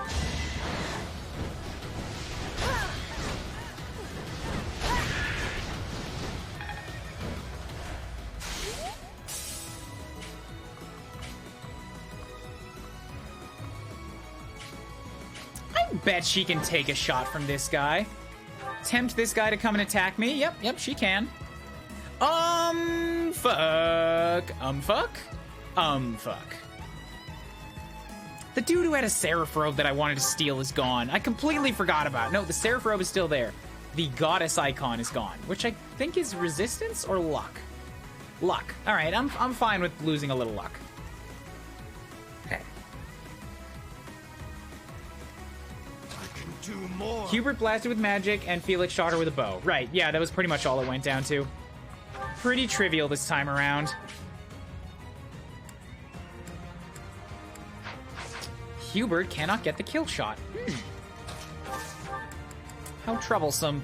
I bet she can take a shot from this guy. Tempt this guy to come and attack me. Yep, she can. Fuck. Fuck. The dude who had a Seraph robe that I wanted to steal is gone. I completely forgot about it. No, the Seraph robe is still there. The goddess icon is gone, which I think is resistance or luck. Luck. All right, I'm fine with losing a little luck. Okay. Do more. Hubert blasted with magic, and Felix shot her with a bow. Right, yeah, that was pretty much all it went down to. Pretty trivial this time around. Hubert cannot get the kill shot. How troublesome.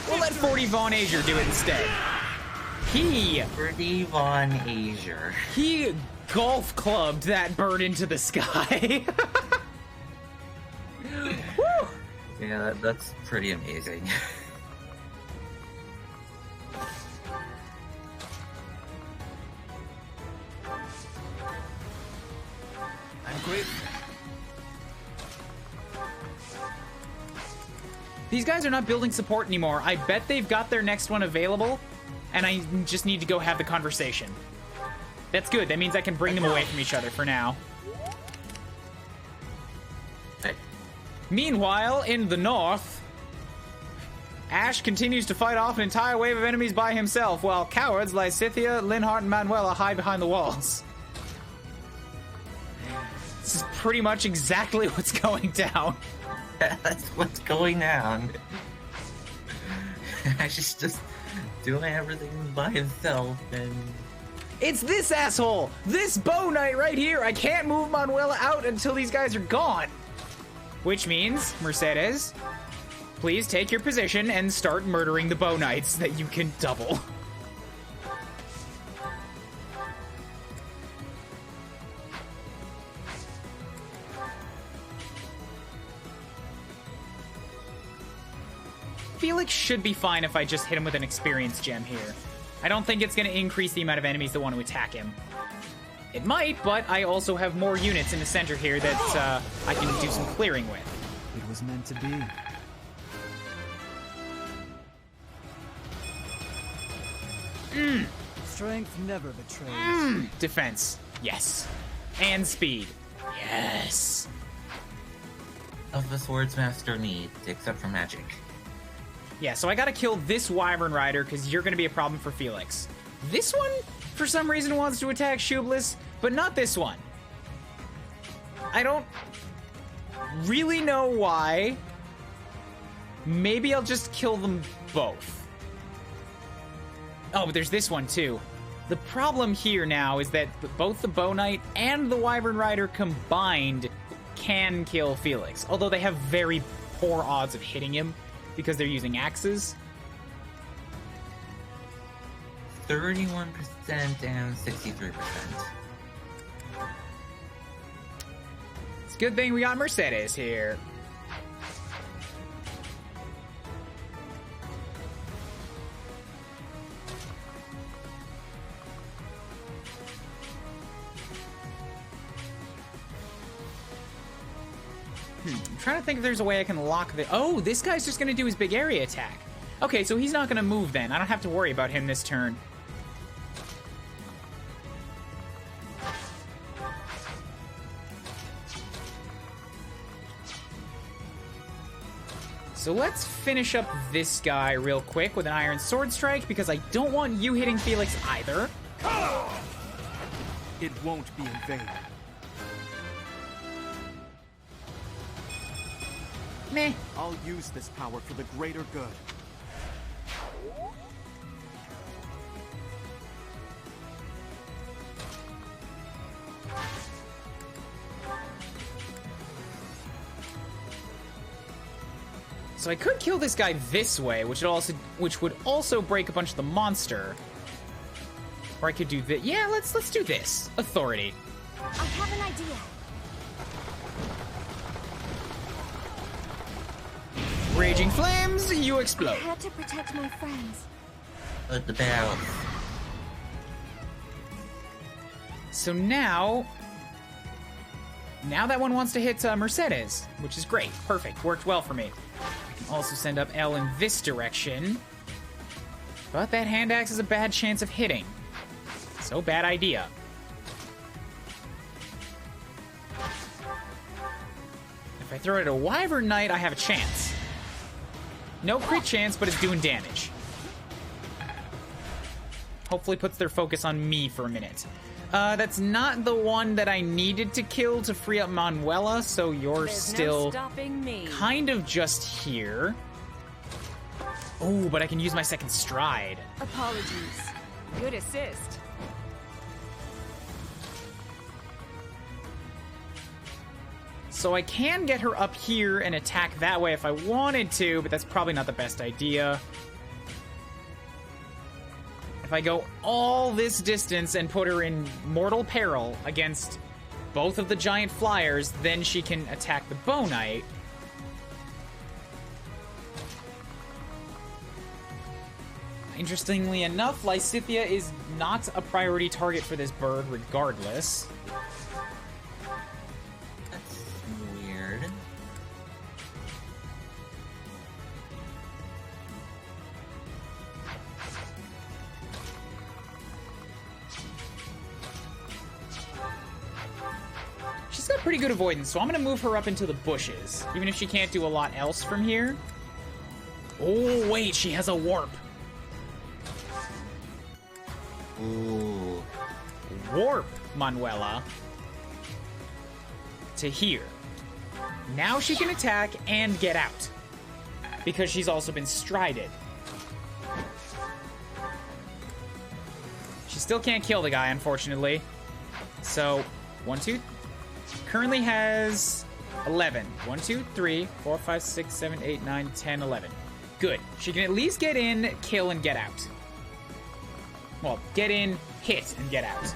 We'll let 40 Von Azier do it instead. He 40 Von Azier. He golf clubbed that bird into the sky. Woo! Yeah, that's pretty amazing. I'm grateful. These guys are not building support anymore. I bet they've got their next one available, and I just need to go have the conversation. That's good. That means I can bring them away from each other for now. Hey. Meanwhile, in the north, Ash continues to fight off an entire wave of enemies by himself, while cowards like Scythia, Linhardt, and Manuela hide behind the walls. This is pretty much exactly what's going down. That's what's going on. Ash is just doing everything by himself, and... It's this asshole! This Bow Knight right here! I can't move Manuela out until these guys are gone! Which means, Mercedes, please take your position and start murdering the Bow Knights that you can double. Felix should be fine if I just hit him with an experience gem here. I don't think it's going to increase the amount of enemies that want to attack him. It might, but I also have more units in the center here that I can do some clearing with. It was meant to be. Strength never betrays. Defense. Yes. And speed. Yes. Of the Swordsmaster need, except for magic. Yeah, so I gotta kill this Wyvern Rider because you're gonna be a problem for Felix. This one, for some reason, wants to attack Shublis, but not this one. I don't really know why. Maybe I'll just kill them both. Oh, but there's this one too. The problem here now is that both the Bow Knight and the Wyvern Rider combined can kill Felix, although they have very poor odds of hitting him because they're using axes. 31% and 63%. It's a good thing we got Mercedes here. I'm trying to think if there's a way I can lock the... Oh, this guy's just going to do his big area attack. Okay, so he's not going to move then. I don't have to worry about him this turn. So let's finish up this guy real quick with an Iron Sword Strike, because I don't want you hitting Felix either. It won't be in vain. Meh. I'll use this power for the greater good. So I could kill this guy this way, which would also break a bunch of the monster. Or I could do this. Yeah, let's do this. Authority. I have an idea. Raging flames, you I explode. had to protect my friends. But the barrels. So now that one wants to hit Mercedes, which is great. Perfect. Worked well for me. I can also send up L in this direction. But that hand axe has a bad chance of hitting. So bad idea. If I throw it at a Wyvern Knight, I have a chance. No crit chance, but it's doing damage. Hopefully puts their focus on me for a minute. That's not the one that I needed to kill to free up Manuela, so you're still kind of just here. Oh, but I can use my second stride. Apologies. Good assist. So I can get her up here and attack that way if I wanted to, but that's probably not the best idea. If I go all this distance and put her in mortal peril against both of the giant flyers, then she can attack the Bow Knight. Interestingly enough, Lysithea is not a priority target for this bird regardless. That's weird. She's got pretty good avoidance, so I'm gonna move her up into the bushes, even if she can't do a lot else from here. Oh, wait, she has a warp. Ooh. Warp Manuela to here. Now she can attack and get out, because she's also been strided. She still can't kill the guy, unfortunately. So, 1, 2... Currently has 11. 1, 2, 3, 4, 5, 6, 7, 8, 9, 10, 11. Good. She can at least get in, kill, and get out. Well, get in, hit, and get out.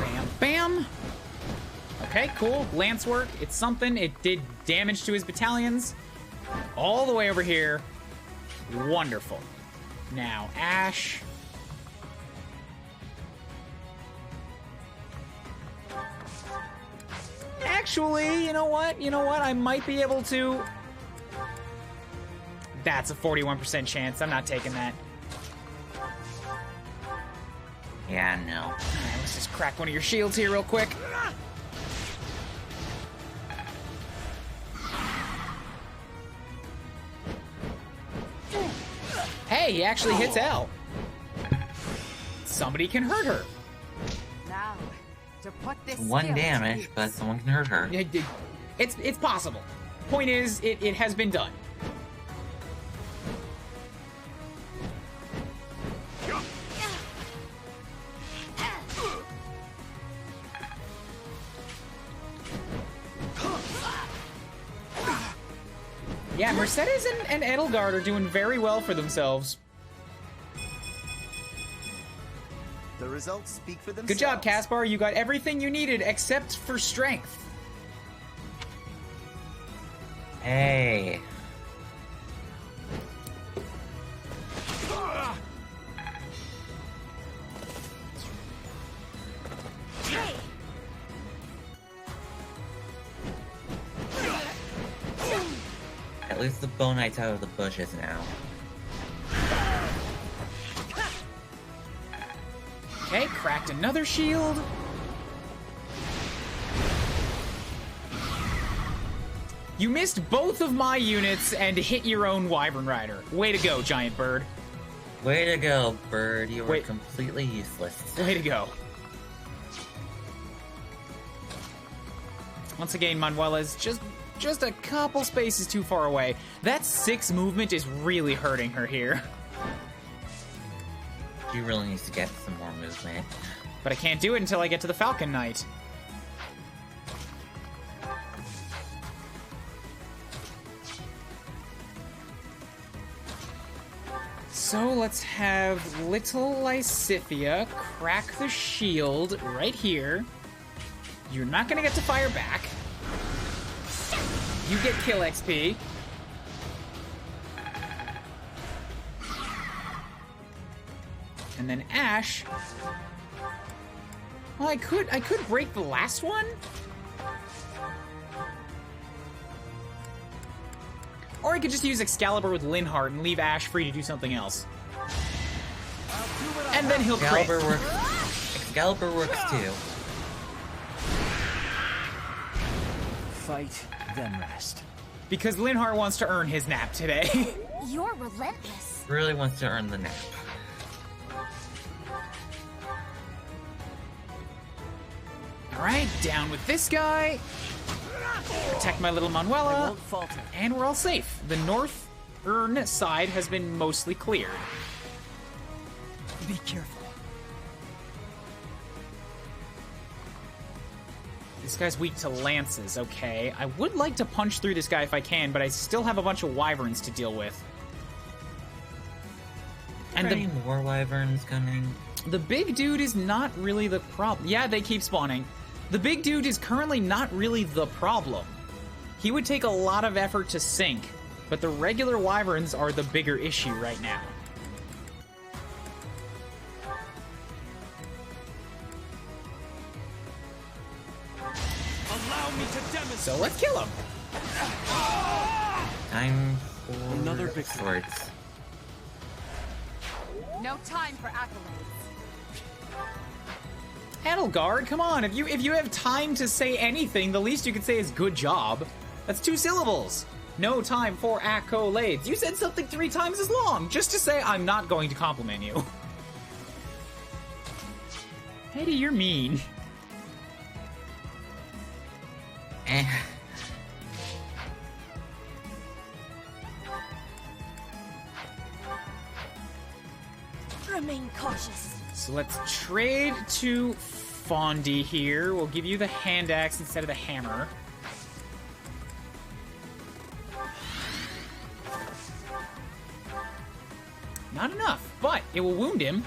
Bam, bam. Okay, cool. Lance work. It's something. It did damage to his battalions. All the way over here. Wonderful. Now, Ash. Actually, you know what? You know what? I might be able to... That's a 41% chance. I'm not taking that. Yeah, no. All right, let's just crack one of your shields here real quick. Hey, he actually hits L. Somebody can hurt her. Now, to put this One skill to damage, use. but someone can hurt her. It's possible. Point is, it has been done. Yeah, Mercedes and Edelgard are doing very well for themselves. The results speak for themselves. Good job, Caspar. You got everything you needed except for strength. Hey. At least the Bow Knight's out of the bushes now. Okay, cracked another shield. You missed both of my units and hit your own Wyvern Rider. Way to go, giant bird. Way to go, bird. You were Wait. completely useless. Way to go. Once again, Manuela's just a couple spaces too far away. That 6 movement is really hurting her here. She really needs to get some more movement. But I can't do it until I get to the Falcon Knight. So let's have little Lysithea crack the shield right here. You're not gonna get to fire back. You get kill XP. And then Ash. Well, I could break the last one. Or I could just use Excalibur with Linhardt and leave Ash free to do something else. And then he'll crit. Excalibur works. Excalibur works too. Fight, then rest. Because Linhardt wants to earn his nap today. You're relentless. Really wants to earn the nap. Alright, down with this guy. Protect my little I Manuela. won't falter. And we're all safe. The northern side has been mostly cleared. Be careful. This guy's weak to lances, okay. I would like to punch through this guy if I can, but I still have a bunch of wyverns to deal with. Are And there any more wyverns coming? the big dude is not really the problem. Yeah, they keep spawning. The big dude is currently not really the problem. He would take a lot of effort to sink, but the regular wyverns are the bigger issue right now. Allow me to demonstrate. So let's kill him. Time for Another big swords. No time for accolades. Edelgard, come on. If you have time to say anything, the least you could say is good job. That's 2 syllables. No time for accolades. You said something 3 times as long, just to say I'm not going to compliment you. Eddie, you're mean. Eh. Remain cautious. So let's trade to Fondi here. We'll give you the hand axe instead of the hammer. Not enough, but it will wound him.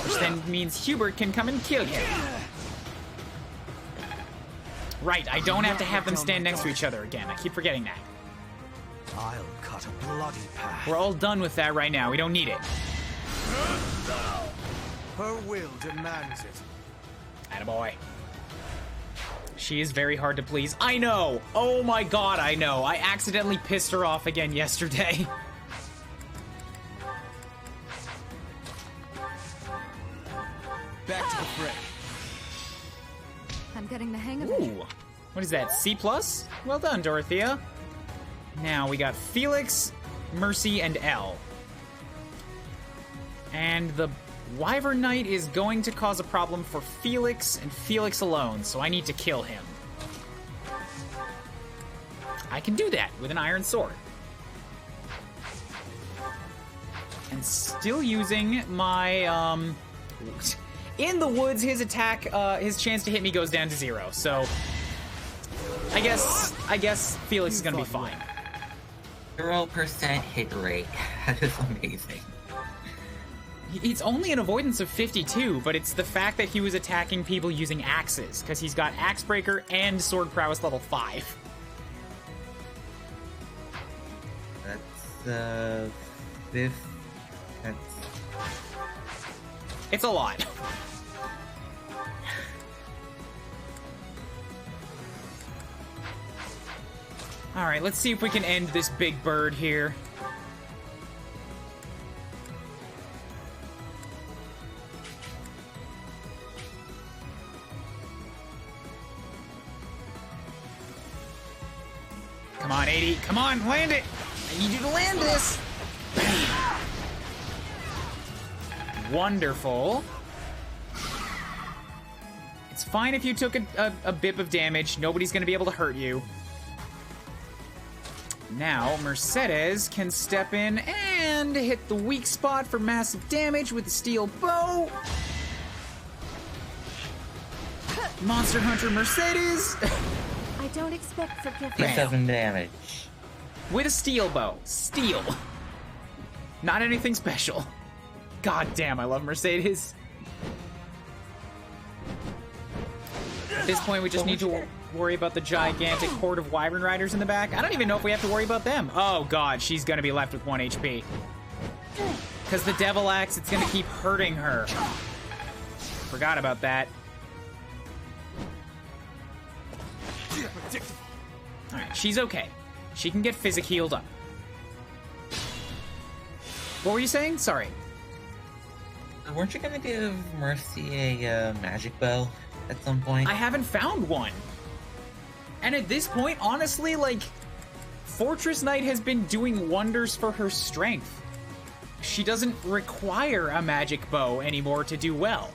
Which then means Hubert can come and kill you. Right, I don't have to have them stand next to each other again. I keep forgetting that. I'll cut a bloody path. We're all done with that right now. We don't need it. Her will demands it. Attaboy. She is very hard to please. I know! Oh my god, I know. I accidentally pissed her off again yesterday. Back to the fray. I'm getting the hang of it. Ooh. What is that, C+? Well done, Dorothea. Now we got Felix, Mercy, and Elle. And the Wyvern Knight is going to cause a problem for Felix and Felix alone, so I need to kill him. I can do that with an iron sword. And still using my, in the woods, his attack, his chance to hit me goes down to 0, so I guess Felix is gonna be fine. 0% hit rate. That is amazing. It's only an avoidance of 52, but it's the fact that he was attacking people using axes, because he's got Axe Breaker and Sword Prowess level 5. That's, 5th. That's... It's a lot. Alright, let's see if we can end this big bird here. Come on, 80. Come on, land it! I need you to land this! Wonderful. It's fine if you took a bip of damage. Nobody's gonna be able to hurt you. Now, Mercedes can step in and hit the weak spot for massive damage with the steel bow. Monster Hunter Mercedes I don't expect forgiveness. 7 damage. with a steel bow. Steel. Not anything special. God damn, I love Mercedes. At this point, we just need to worry about the gigantic horde of Wyvern Riders in the back. I don't even know if we have to worry about them. Oh god, she's gonna be left with 1 HP. Because the Devil Axe, it's gonna keep hurting her. Forgot about that. Alright, she's okay. She can get physic healed up. What were you saying? Sorry. Weren't you gonna give Mercy a magic bow at some point? I haven't found one. And at this point, honestly, like, Fortress Knight has been doing wonders for her strength. She doesn't require a magic bow anymore to do well.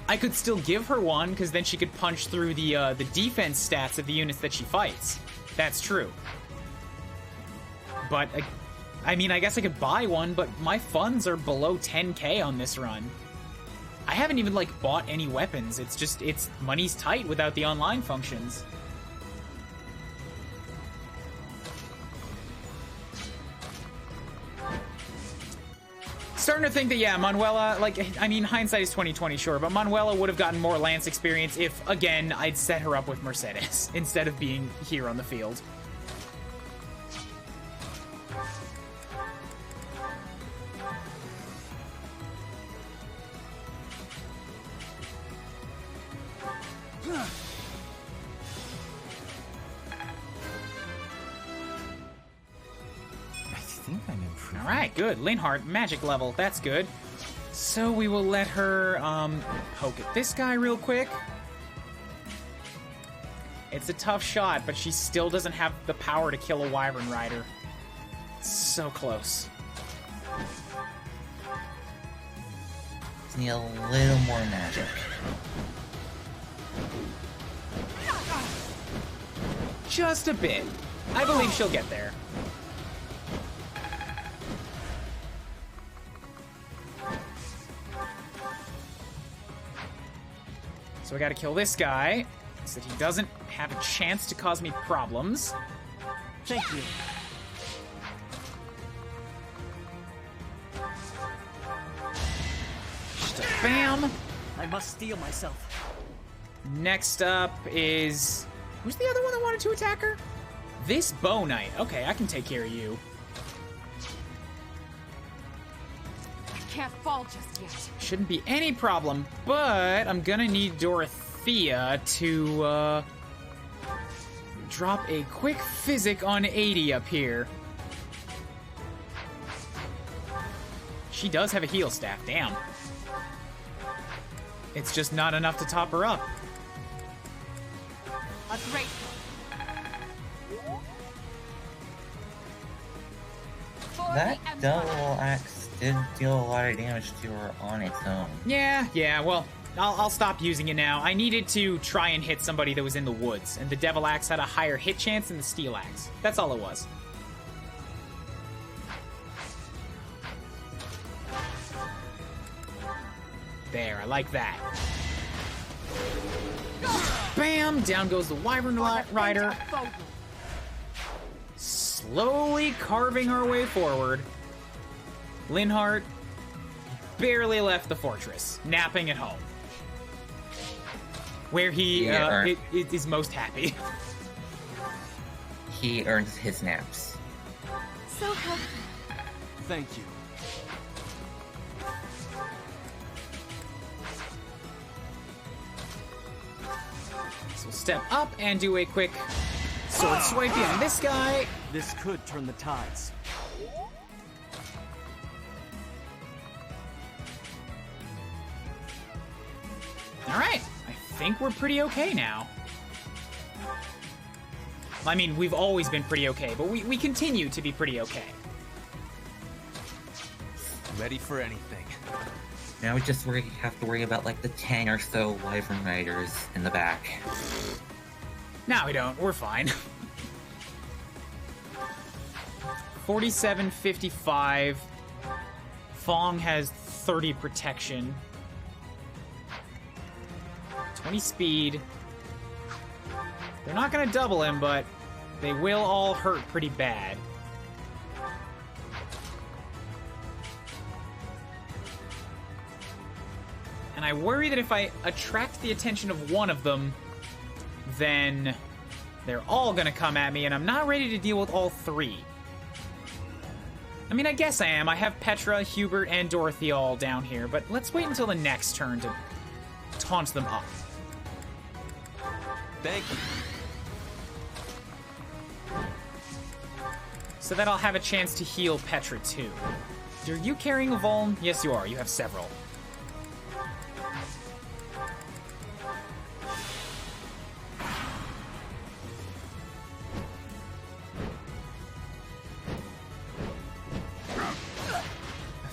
I could still give her one, because then she could punch through the defense stats of the units that she fights. That's true. But, I mean, I guess I could buy one, but my funds are below 10k on this run. I haven't even, like, bought any weapons. It's just, money's tight without the online functions. Starting to think that, yeah, Manuela, like, I mean, hindsight is 20/20, sure, but Manuela would have gotten more Lance experience if, again, I'd set her up with Mercedes instead of being here on the field. I think I'm improving. Alright, good. Linhardt, magic level. That's good. So we will let her, poke at this guy real quick. It's a tough shot, but she still doesn't have the power to kill a Wyvern Rider. So close. Just need a little more magic. Just a bit. I believe she'll get there. So I gotta kill this guy, so that he doesn't have a chance to cause me problems. Thank you. Just a bam. I must steel myself. Next up is... Who's the other one that wanted to attack her? This Bow Knight. Okay, I can take care of you. I can't fall just yet. Shouldn't be any problem, but I'm gonna need Dorothea to, drop a quick physic on 80 up here. She does have a heal staff, damn. It's just not enough to top her up. A great That double axe did deal a lot of damage to her on its own. Yeah, well, I'll stop using it now. I needed to try and hit somebody that was in the woods, and the Devil Axe had a higher hit chance than the Steel Axe. That's all it was. There, I like that. Bam! Down goes the Wyvern Rider. Slowly carving our way forward. Linhardt barely left the fortress, napping at home. Where he is most happy. He earns his naps. So helpful. Thank you. So we'll step up and do a quick sword swipe on this guy. This could turn the tides. Alright, I think we're pretty okay now. I mean, we've always been pretty okay, but we continue to be pretty okay. Ready for anything. Now we just have to worry about like the 10 or so Wyvern Riders in the back. No, we don't. We're fine. 47-55. Fong has 30 protection. 20 speed. They're not going to double him, but they will all hurt pretty bad. And I worry that if I attract the attention of one of them, then they're all gonna come at me, and I'm not ready to deal with all three. I mean, I guess I am. I have Petra, Hubert, and Dorothy all down here, but let's wait until the next turn to taunt them up. Thank you. So that I'll have a chance to heal Petra, too. Are you carrying a Vuln? Yes, you are. You have several.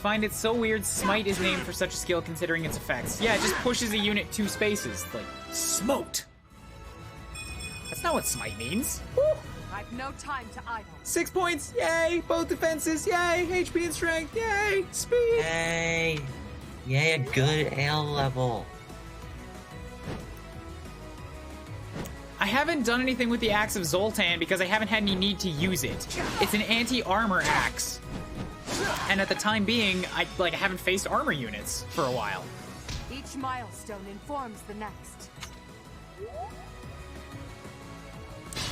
find it so weird Smite is named for such a skill considering its effects. Yeah, it just pushes a unit 2 spaces. Like, smoked. That's not what Smite means. Woo! I've no time to idle. 6 points, yay! Both defenses, yay! HP and strength, yay! Speed! Yay! Yay, a good ale level. I haven't done anything with the Axe of Zoltan because I haven't had any need to use it. It's an anti-armor axe. And at the time being, I haven't faced armor units for a while. Each milestone informs the next.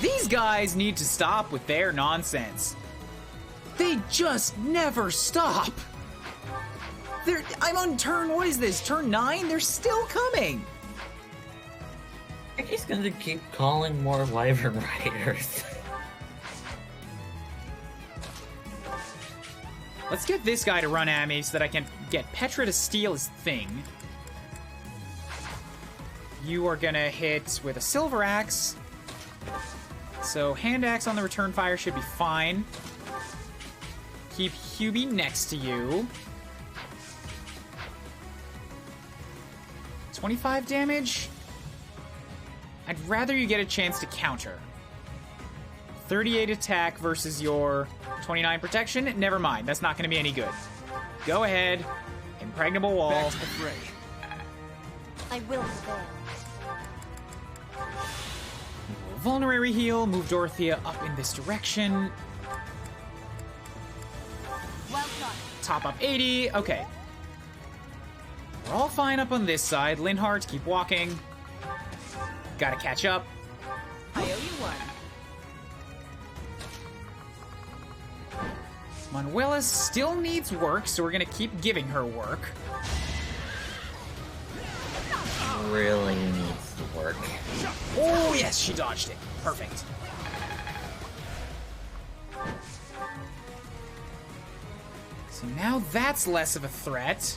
These guys need to stop with their nonsense. They just never stop. I'm on turn, what is this, turn 9? They're still coming. I think he's gonna keep calling more Wyvern Riders. Let's get this guy to run at me so that I can get Petra to steal his thing. You are gonna hit with a Silver Axe. So Hand Axe on the return fire should be fine. Keep Hubie next to you. 25 damage? I'd rather you get a chance to counter. 38 attack versus your 29 protection? Never mind, that's not going to be any good. Go ahead. Impregnable wall. Back to the fray. I will prevail. Vulnerary heal. Move Dorothea up in this direction. Well done. Top up 80. Okay. We're all fine up on this side. Linhardt, keep walking. Gotta catch up. I owe you one. Manuela still needs work, so we're gonna keep giving her work. Really needs to work. Oh, yes, she dodged it. Perfect. So now that's less of a threat.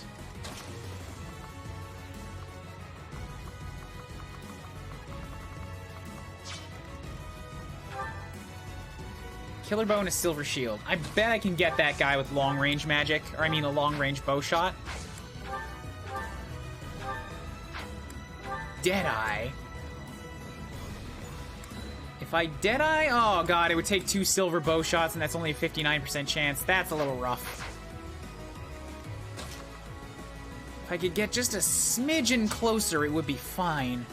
Killer bow and a silver shield. I bet I can get that guy with long range magic, or I mean a long range bow shot. Deadeye. If I Deadeye, oh god, it would take 2 silver bow shots, and that's only a 59% chance. That's a little rough. If I could get just a smidgen closer, it would be fine.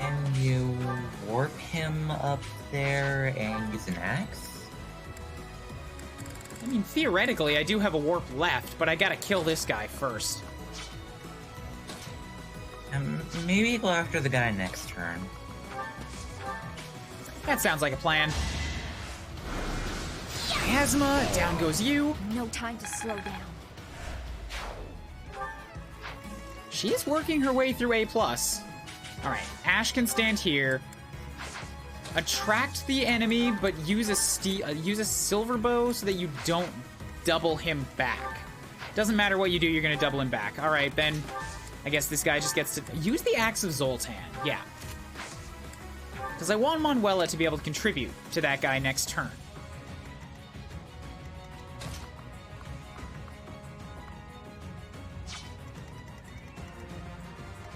Can you warp him up there and use an axe? I mean, theoretically, I do have a warp left, but I gotta kill this guy first. Maybe go after the guy next turn. That sounds like a plan. Miasma, down goes you. No time to slow down. She's working her way through A+. Alright, Ash can stand here. Attract the enemy, but use a silver bow so that you don't double him back. Doesn't matter what you do, you're gonna double him back. Alright, then I guess this guy just gets to use the Axe of Zoltan. Yeah. Because I want Manuela to be able to contribute to that guy next turn.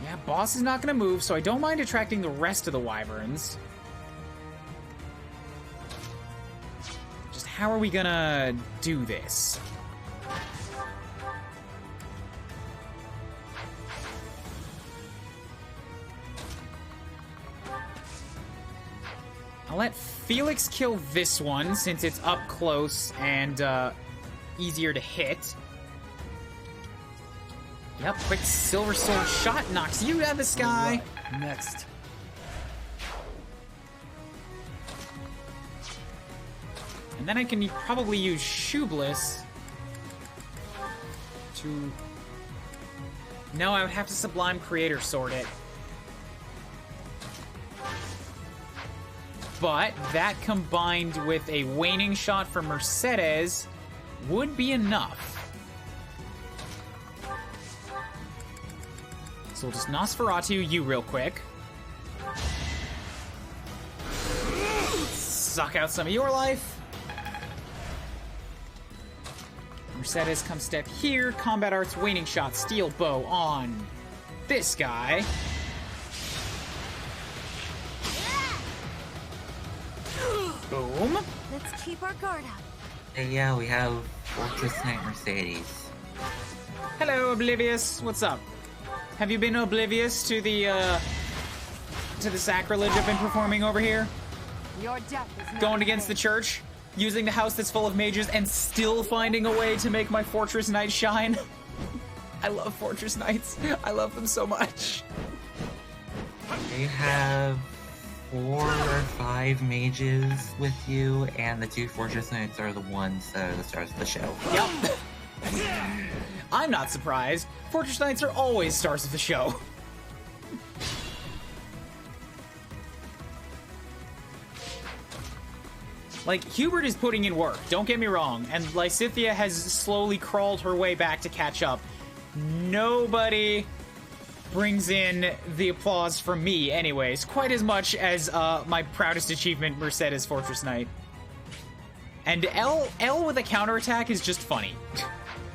Yeah, boss is not going to move, so I don't mind attracting the rest of the Wyverns. Just how are we going to do this? I'll let Felix kill this one, since it's up close and easier to hit. Yep, quick silver sword shot knocks you out of the sky. Right, next. And then I can probably use Shoebliss to... No, I would have to Sublime Creator Sword it. But that combined with a Waning Shot for Mercedes would be enough. So we'll just Nosferatu you real quick. Suck out some of your life. Mercedes, come step here. Combat Arts, Waning Shot, Steel Bow on this guy. Boom. Let's keep our guard up. And yeah, we have Fortress Knight Mercedes. Hello, Oblivious. What's up? Have you been oblivious to the sacrilege I've been performing over here? Your death is Going against the church, using the house that's full of mages, and still finding a way to make my Fortress Knight shine. I love Fortress Knights. I love them so much. They have 4 or 5 mages with you, and the 2 Fortress Knights are the ones that are the stars of the show. Yep. I'm not surprised. Fortress Knights are always stars of the show. Like, Hubert is putting in work, don't get me wrong, and Lysithea has slowly crawled her way back to catch up. Nobody brings in the applause from me, anyways, quite as much as my proudest achievement, Mercedes Fortress Knight. And L with a counterattack is just funny.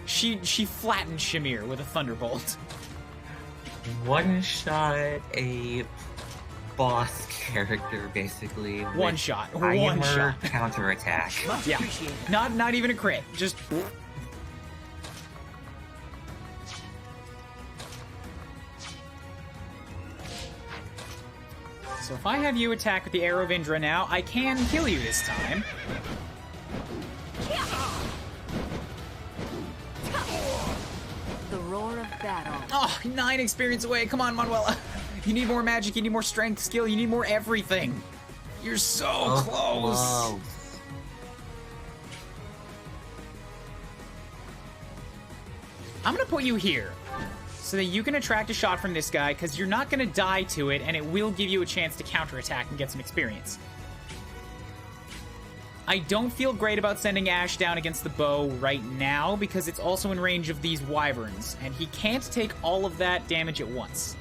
She flattened Shamir with a thunderbolt. One shot a boss character, basically. One shot. Counterattack. Yeah. Not even a crit. Just. So if I have you attack with the Arrow of Indra now, I can kill you this time. The roar of battle. Oh, 9 experience away. Come on, Manuela. You need more magic, you need more strength, skill, you need more everything. You're so close. I'm gonna put you here so that you can attract a shot from this guy, because you're not gonna die to it, and it will give you a chance to counterattack and get some experience. I don't feel great about sending Ash down against the bow right now, because it's also in range of these Wyverns, and he can't take all of that damage at once.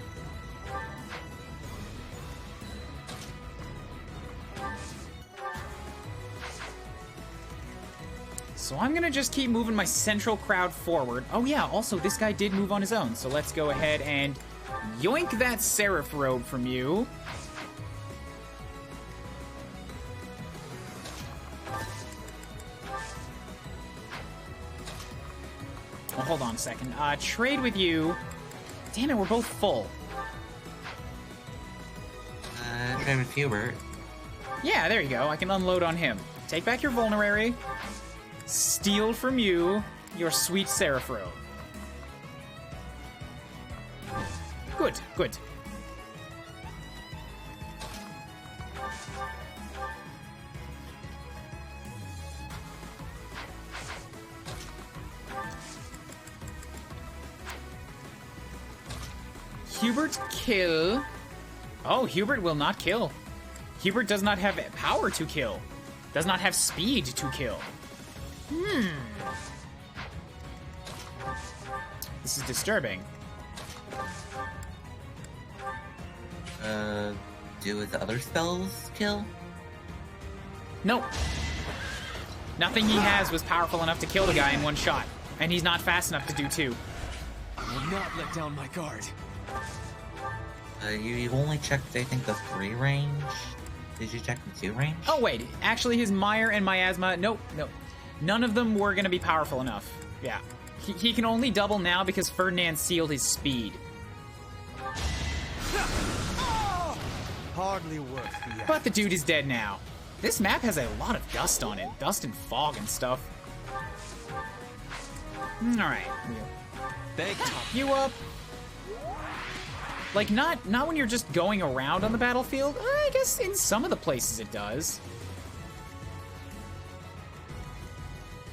So I'm gonna just keep moving my central crowd forward. Oh yeah, also this guy did move on his own, so let's go ahead and yoink that Seraph robe from you. Oh, hold on a second. Trade with you. Damn it, we're both full. Trade with Hubert. Yeah, there you go. I can unload on him. Take back your vulnerary. Steal from you your sweet Seraph robe. Good, good. Hubert kill. Oh, Hubert will not kill. Hubert does not have power to kill. Does not have speed to kill. This is disturbing. Do his other spells kill? Nope. Nothing he has was powerful enough to kill the guy in one shot. And he's not fast enough to do 2. I will not let down my guard. You only checked, I think, the 3 range. Did you check the 2 range? Oh, wait. Actually, his Mire and Miasma... Nope, nope. None of them were going to be powerful enough. Yeah. He can only double now because Ferdinand sealed his speed. Hardly worth the effort. But the dude is dead now. This map has a lot of dust on it. Dust and fog and stuff. Alright. Top you up. Like, not when you're just going around on the battlefield. I guess in some of the places it does.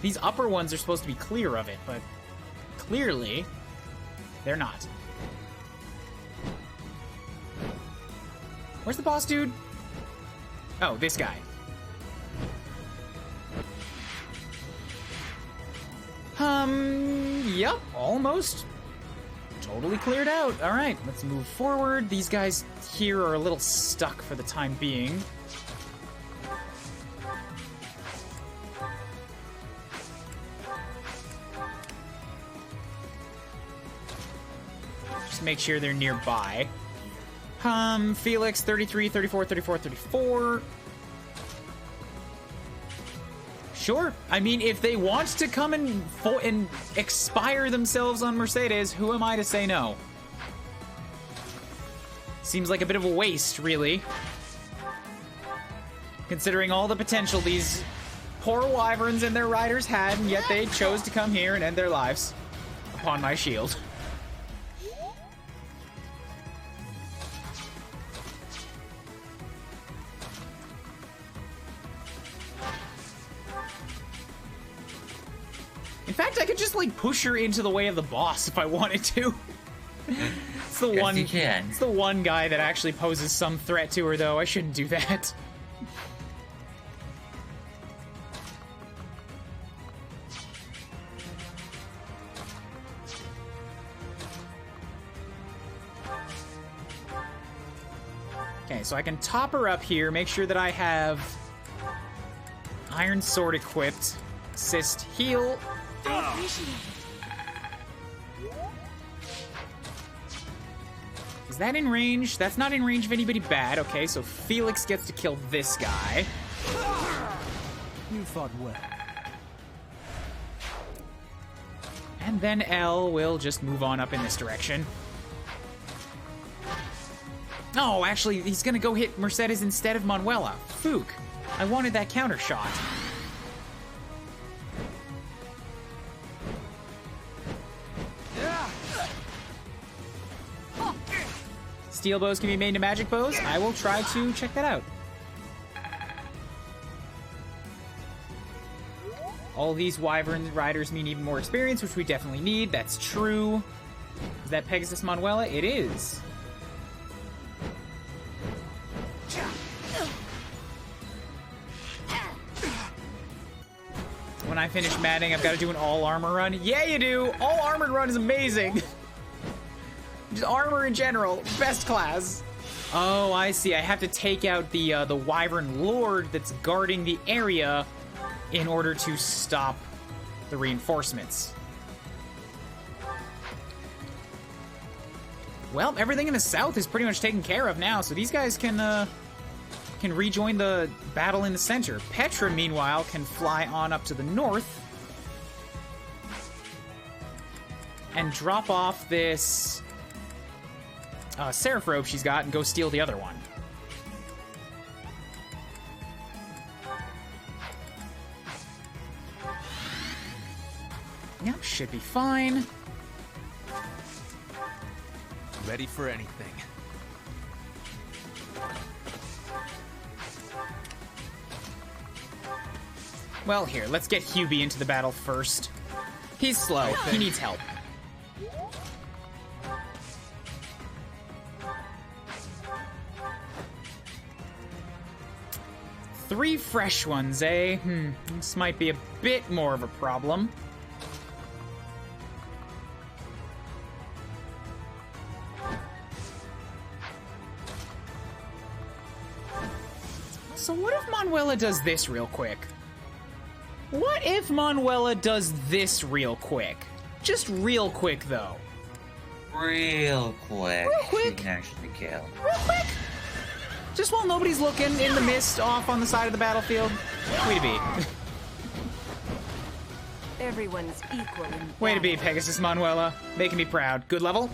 These upper ones are supposed to be clear of it, but clearly they're not. Where's the boss dude? Oh, this guy. Yep, almost. Totally cleared out. All right, let's move forward. These guys here are a little stuck for the time being. to make sure they're nearby. Felix, 33, 34, 34, 34. Sure. I mean, if they want to come and expire themselves on Mercedes, who am I to say no? Seems like a bit of a waste, really. Considering all the potential these poor wyverns and their riders had, and yet they chose to come here and end their lives upon my shield. In fact, I could just, like, push her into the way of the boss if I wanted to. It's the one. You can. It's the one guy that actually poses some threat to her, though. I shouldn't do that. Okay, so I can top her up here, make sure that I have Iron Sword equipped, assist, heal. I appreciate it. Is that in range? That's not in range of anybody bad. Okay, so Felix gets to kill this guy. You fought well. And then L will just move on up in this direction. Oh, actually, he's gonna go hit Mercedes instead of Manuela. Fook. I wanted that counter shot. Steel bows can be made into magic bows. I will try to check that out. All these Wyvern riders mean even more experience, which we definitely need. That's true. Is that Pegasus Manuela? It is. When I finish matting, I've got to do an all armor run. Yeah, you do. All armored run is amazing. Just armor in general, best class. Oh, I see. I have to take out the Wyvern Lord that's guarding the area in order to stop the reinforcements. Well, everything in the south is pretty much taken care of now, so these guys can rejoin the battle in the center. Petra, meanwhile, can fly on up to the north and drop off this Seraph robe she's got and go steal the other one. Yep, should be fine. Ready for anything. Well, here, let's get Hubie into the battle first. He's slow. He needs help. Three fresh ones, eh? This might be a bit more of a problem. So what if Manuela does this real quick? What if Manuela does this real quick? Just real quick, though. Real quick. Real quick. You can actually kill. Real quick. Just while nobody's looking, in the mist, off on the side of the battlefield. Way to be. Everyone's equal in Way to be, battle. Pegasus Manuela. Making me proud. Good level.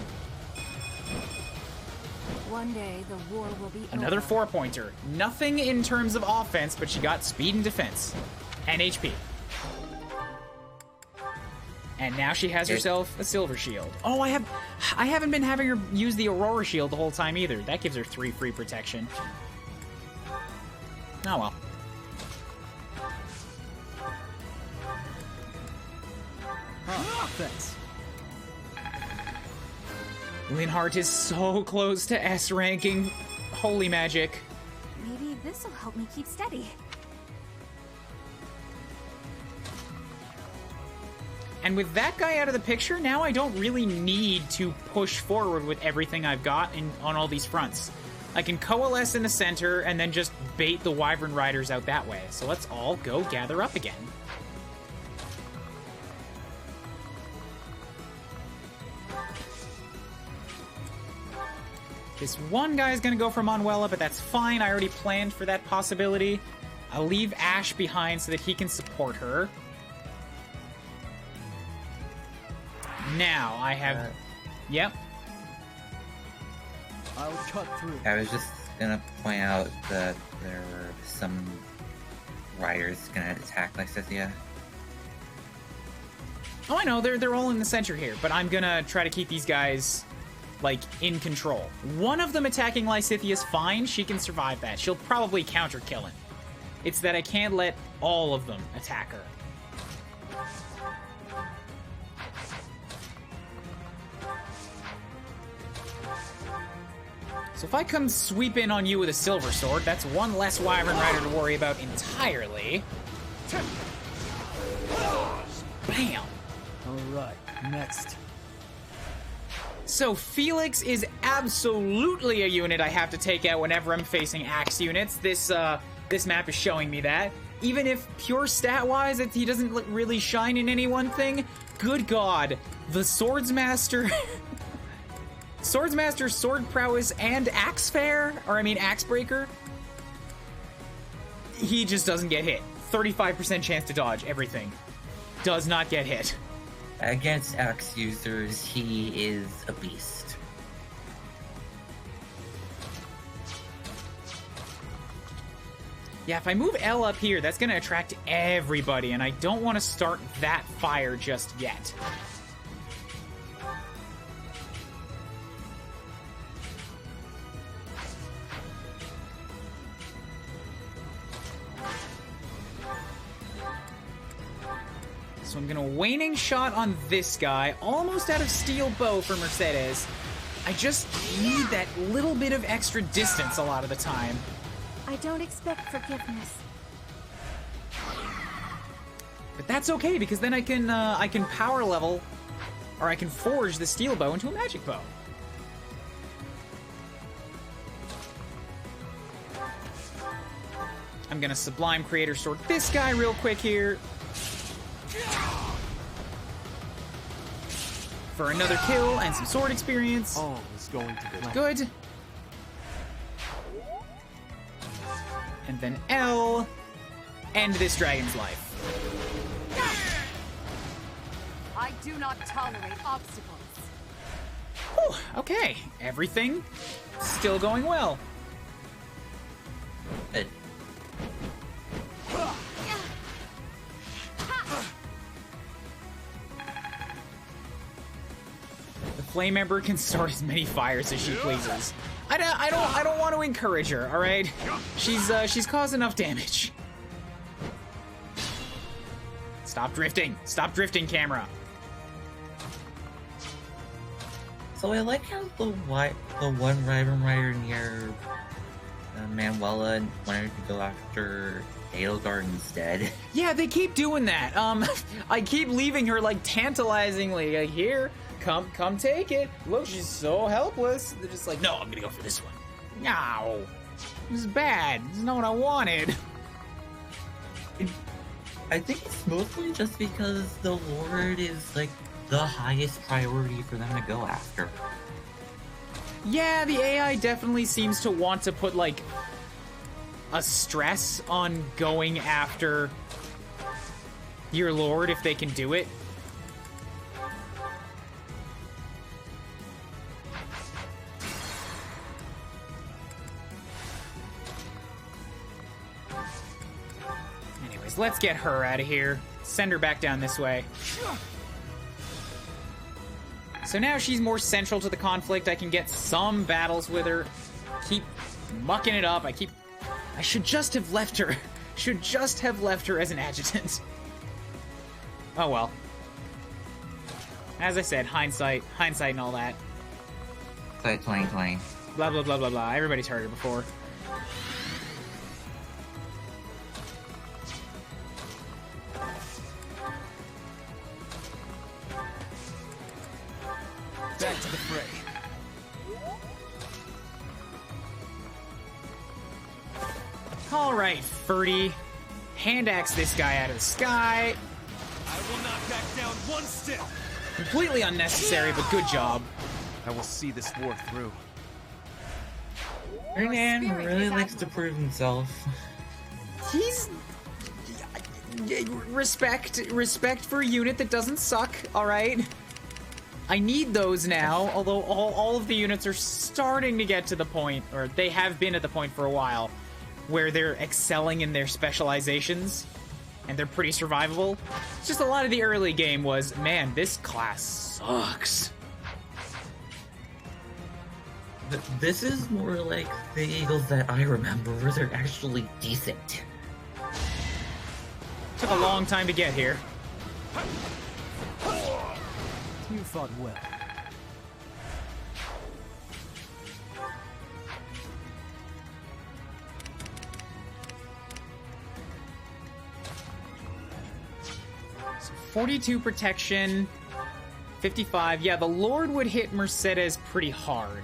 One day the war will be Another over. 4-pointer. Nothing in terms of offense, but she got speed and defense. And HP. And now she has herself a silver shield. Oh, I haven't been having her use the Aurora shield the whole time either. That gives her 3 free protection. Oh well. Thanks. Linhardt is so close to S ranking. Holy magic. Maybe this'll help me keep steady. And with that guy out of the picture, now I don't really need to push forward with everything I've got on all these fronts. I can coalesce in the center and then just bait the Wyvern Riders out that way. So let's all go gather up again. This one guy's gonna go for Manuela, but that's fine. I already planned for that possibility. I'll leave Ash behind so that he can support her. Now, I have... Yep. I'll cut through. I was just gonna point out that there were some riders gonna attack Lysithea. Oh, I know, they're all in the center here, but I'm gonna try to keep these guys, like, in control. One of them attacking Lysithea is fine. She can survive that. She'll probably counter-kill it. It's that I can't let all of them attack her. So if I come sweep in on you with a silver sword, that's one less Wyvern Rider to worry about entirely. Bam! Alright, next. So Felix is absolutely a unit I have to take out whenever I'm facing axe units. This map is showing me that. Even if pure stat-wise he doesn't really shine in any one thing, good God, the Swordsmaster... Swordsmaster, Sword Prowess, and Axe Fair, or I mean Axe Breaker, he just doesn't get hit. 35% chance to dodge everything. Does not get hit. Against axe users, he is a beast. Yeah, if I move L up here, that's going to attract everybody, and I don't want to start that fire just yet. So I'm gonna waning shot on this guy, almost out of steel bow for Mercedes. I just need that little bit of extra distance a lot of the time. I don't expect forgiveness. But that's okay, because then I can power level, or I can forge the steel bow into a magic bow. I'm gonna Sublime Creator Sword this guy real quick here. For another kill and some sword experience. All is going to be good. And then L. End this dragon's life. I do not tolerate obstacles. Whew, okay, everything still going well. Good. Flame Ember can start as many fires as she pleases. I don't want to encourage her, all right? She's caused enough damage. Stop drifting. Stop drifting, camera. So I like how the one Wyvern Rider near Manuela wanted to go after Edelgard instead. Yeah, they keep doing that. I keep leaving her like tantalizingly. Like, here, come take it. Look, she's so helpless. They're just like, no, I'm gonna go for this one. No, this is bad. This is not what I wanted. I think it's mostly just because the Lord is like the highest priority for them to go after. Yeah, the AI definitely seems to want to put like a stress on going after your Lord if they can do it. Anyways, let's get her out of here. Send her back down this way. So now she's more central to the conflict. I can get some battles with her. Keep mucking it up. I should just have left her. Should just have left her as an adjutant. Oh well. As I said, hindsight and all that. It's like 2020. Blah, blah, blah, blah, blah. Everybody's heard it before. Back to the fray. Alright, Ferdy. Hand axe this guy out of the sky. I will not back down one step. Completely unnecessary, but good job. I will see this war through. Hernan really likes to prove himself. He's... Respect for a unit that doesn't suck, alright? I need those now, although all of the units are starting to get to the point, or they have been at the point for a while, where they're excelling in their specializations, and they're pretty survivable. It's just a lot of the early game was, man, this class sucks. This is more like the Eagles that I remember, where they're actually decent. Took a long time to get here. You fought well. So 42 protection, 55. Yeah, the Lord would hit Mercedes pretty hard.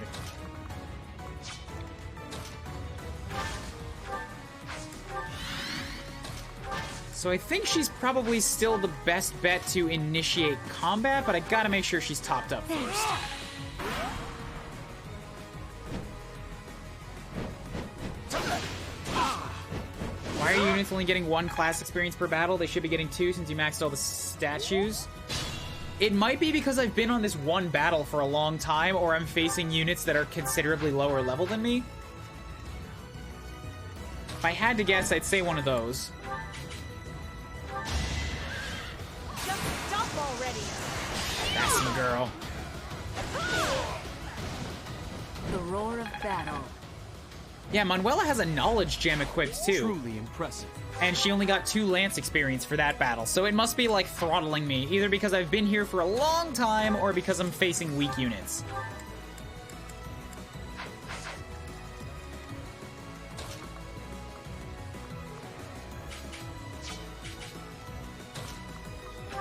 So I think she's probably still the best bet to initiate combat, but I gotta make sure she's topped up first. Why are units only getting 1 class experience per battle? They should be getting 2 since you maxed all the statues. It might be because I've been on this one battle for a long time, or I'm facing units that are considerably lower level than me. If I had to guess, I'd say one of those. That's my girl. The roar of battle. Yeah, Manuela has a knowledge gem equipped too. Truly impressive. And she only got 2 lance experience for that battle, so it must be like throttling me, either because I've been here for a long time or because I'm facing weak units.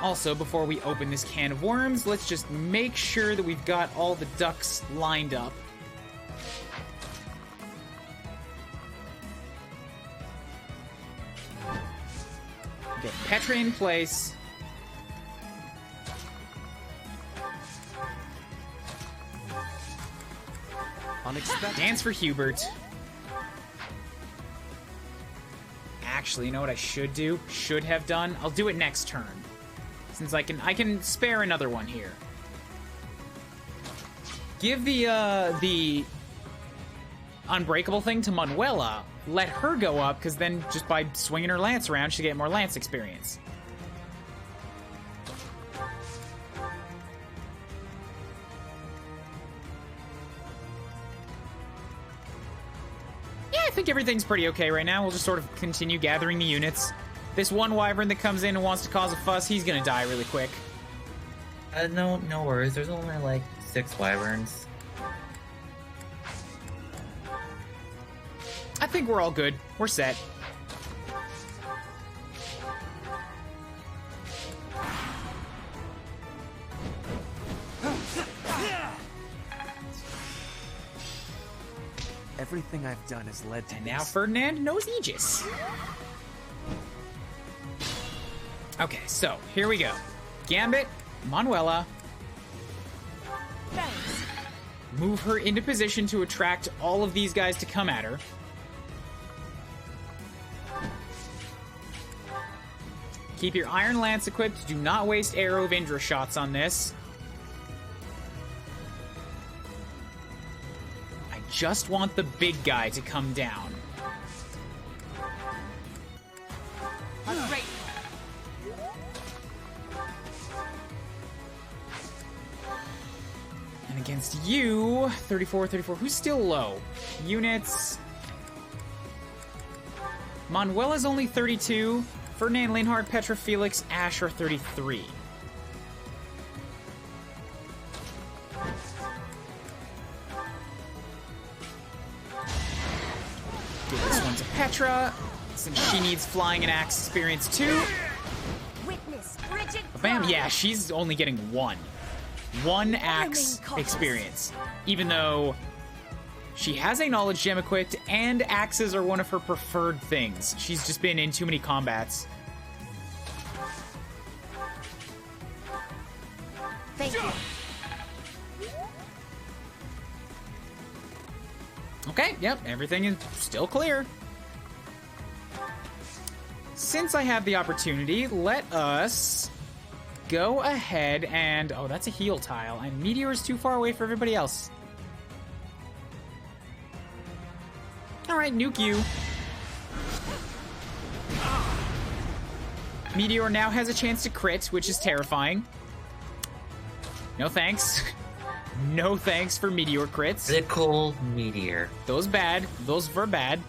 Also, before we open this can of worms, let's just make sure that we've got all the ducks lined up. Get Petra in place. Unexpected. Dance for Hubert. Actually, you know what I should do? Should have done? I'll do it next turn. Since I can spare another one here. Give the unbreakable thing to Manuela. Let her go up, because then just by swinging her lance around, she'll get more lance experience. Yeah, I think everything's pretty okay right now. We'll just sort of continue gathering the units. This one wyvern that comes in and wants to cause a fuss, he's gonna die really quick. No worries. There's only like 6 wyverns. I think we're all good. We're set. Everything I've done has led to And now this. Ferdinand knows Aegis. Okay, so here we go. Gambit, Manuela. Thanks. Move her into position to attract all of these guys to come at her. Keep your Iron Lance equipped. Do not waste Arrow of Indra shots on this. I just want the big guy to come down. Great. And against you, 34. Who's still low? Units. Manuela's only 32. Ferdinand, Linhardt, Petra, Felix, Ash are 33. Give this one to Petra, since she needs flying and axe experience too. Witness frigid Bam, pride. yeah, she's only getting 1. 1 axe experience. Even though she has a knowledge gem equipped and axes are one of her preferred things. She's just been in too many combats. Thank you. Okay, yep, everything is still clear. Since I have the opportunity, let us go ahead and... Oh, that's a heal tile, and Meteor is too far away for everybody else. Alright, nuke you. Meteor now has a chance to crit, which is terrifying. No thanks. No thanks for Meteor crits. Critical Meteor. Those bad. Those were bad.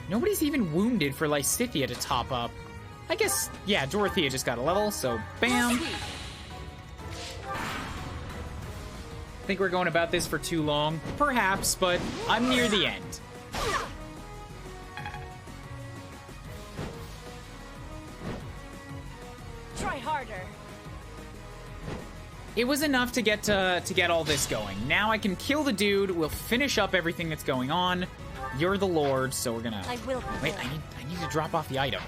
Nobody's even wounded for Lysithea to top up. I guess, yeah, Dorothea just got a level, so bam. Think we're going about this for too long? Perhaps, but I'm near the end. Try harder. It was enough to get all this going. Now I can kill the dude. We'll finish up everything that's going on. You're the Lord, so we're gonna... I will. Wait, I need to drop off the item.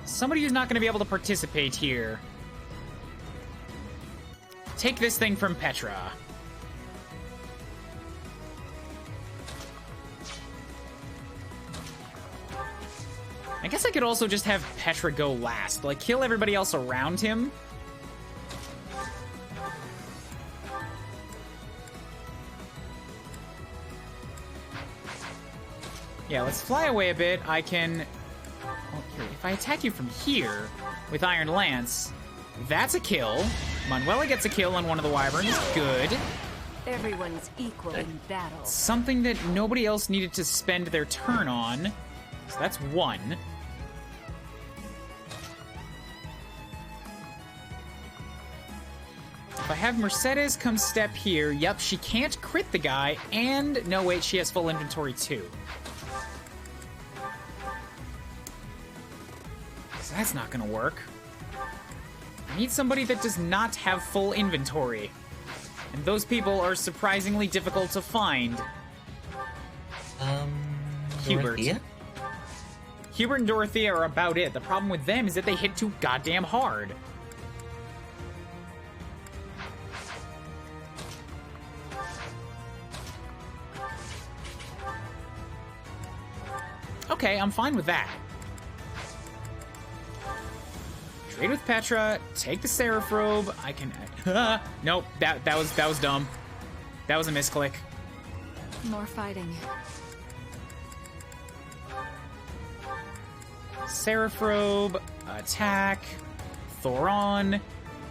Somebody who's not going to be able to participate here. Take this thing from Petra. I guess I could also just have Petra go last. Like, kill everybody else around him. Yeah, let's fly away a bit. I can... Oh, here, if I attack you from here with Iron Lance, that's a kill. Manuela gets a kill on one of the Wyverns. Good. Everyone's equal in battle. Something that nobody else needed to spend their turn on. So that's one. If I have Mercedes come step here, yep, she can't crit the guy, and no, wait, she has full inventory too. So that's not gonna work. I need somebody that does not have full inventory. And those people are surprisingly difficult to find. Hubert. Dorothea? Hubert and Dorothea are about it. The problem with them is that they hit too goddamn hard. Okay, I'm fine with that. Trade with Petra, take the Seraph Robe. I can... nope, that was dumb. That was a misclick. More fighting. Seraph Robe, attack, Thoron,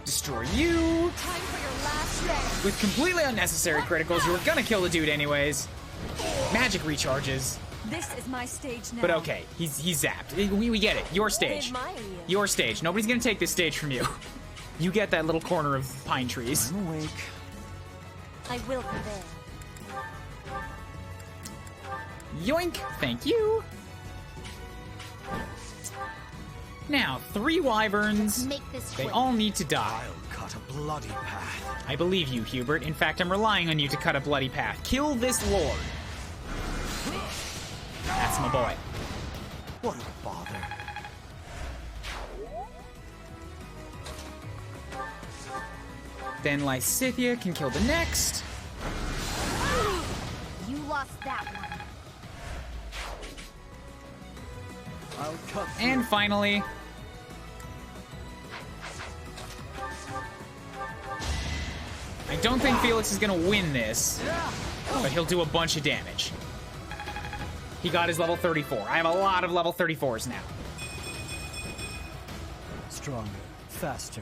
destroy you. Time for your last stand. With completely unnecessary criticals, you were gonna kill the dude anyways. Magic recharges. This is my stage now. But okay, he's zapped. We get it. Your stage. Your stage. Nobody's gonna take this stage from you. You get that little corner of pine trees. I'm awake. I will prevail. Yoink! Thank you! Now, 3 Wyverns. Make this They quick. all need to die. I'll cut a bloody path. I believe you, Hubert. In fact, I'm relying on you to cut a bloody path. Kill this lord. That's my boy. What a bother. Then Lysithea can kill the next. You lost that one. I'll cut And finally... I don't think Felix is gonna win this, but he'll do a bunch of damage. He got his level 34. I have a lot of level 34s now. Stronger, faster.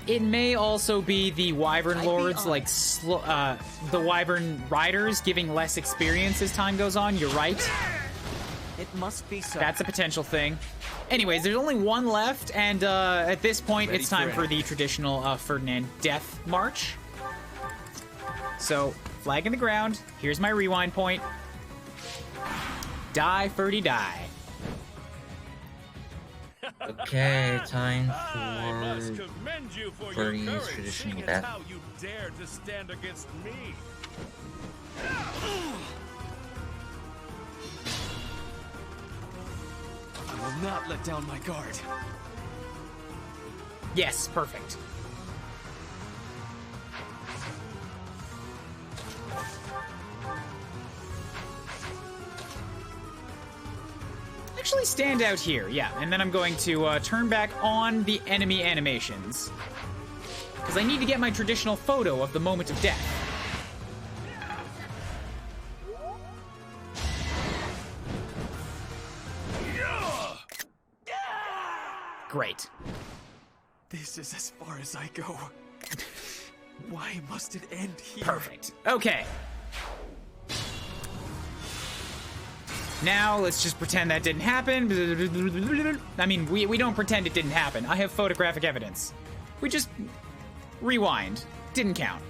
It may also be the Wyvern Lords, like, the Wyvern Riders giving less experience as time goes on. You're right. It must be so. That's a potential thing. Anyways, there's only one left, and at this point, it's time for the traditional Ferdinand Death March. So, flag in the ground. Here's my rewind point. Die, Ferdy, die. Okay, time I must for commend you for your Birdie's courage, traditional seeing as death. how you dared to stand against me. I will not let down my guard. Yes, perfect. Actually stand out here, yeah, and then I'm going to turn back on the enemy animations. Because I need to get my traditional photo of the moment of death. Great. This is as far as I go. Why must it end here? Perfect. Okay. Now, let's just pretend that didn't happen. I mean, we don't pretend it didn't happen. I have photographic evidence. We just rewind. Didn't count.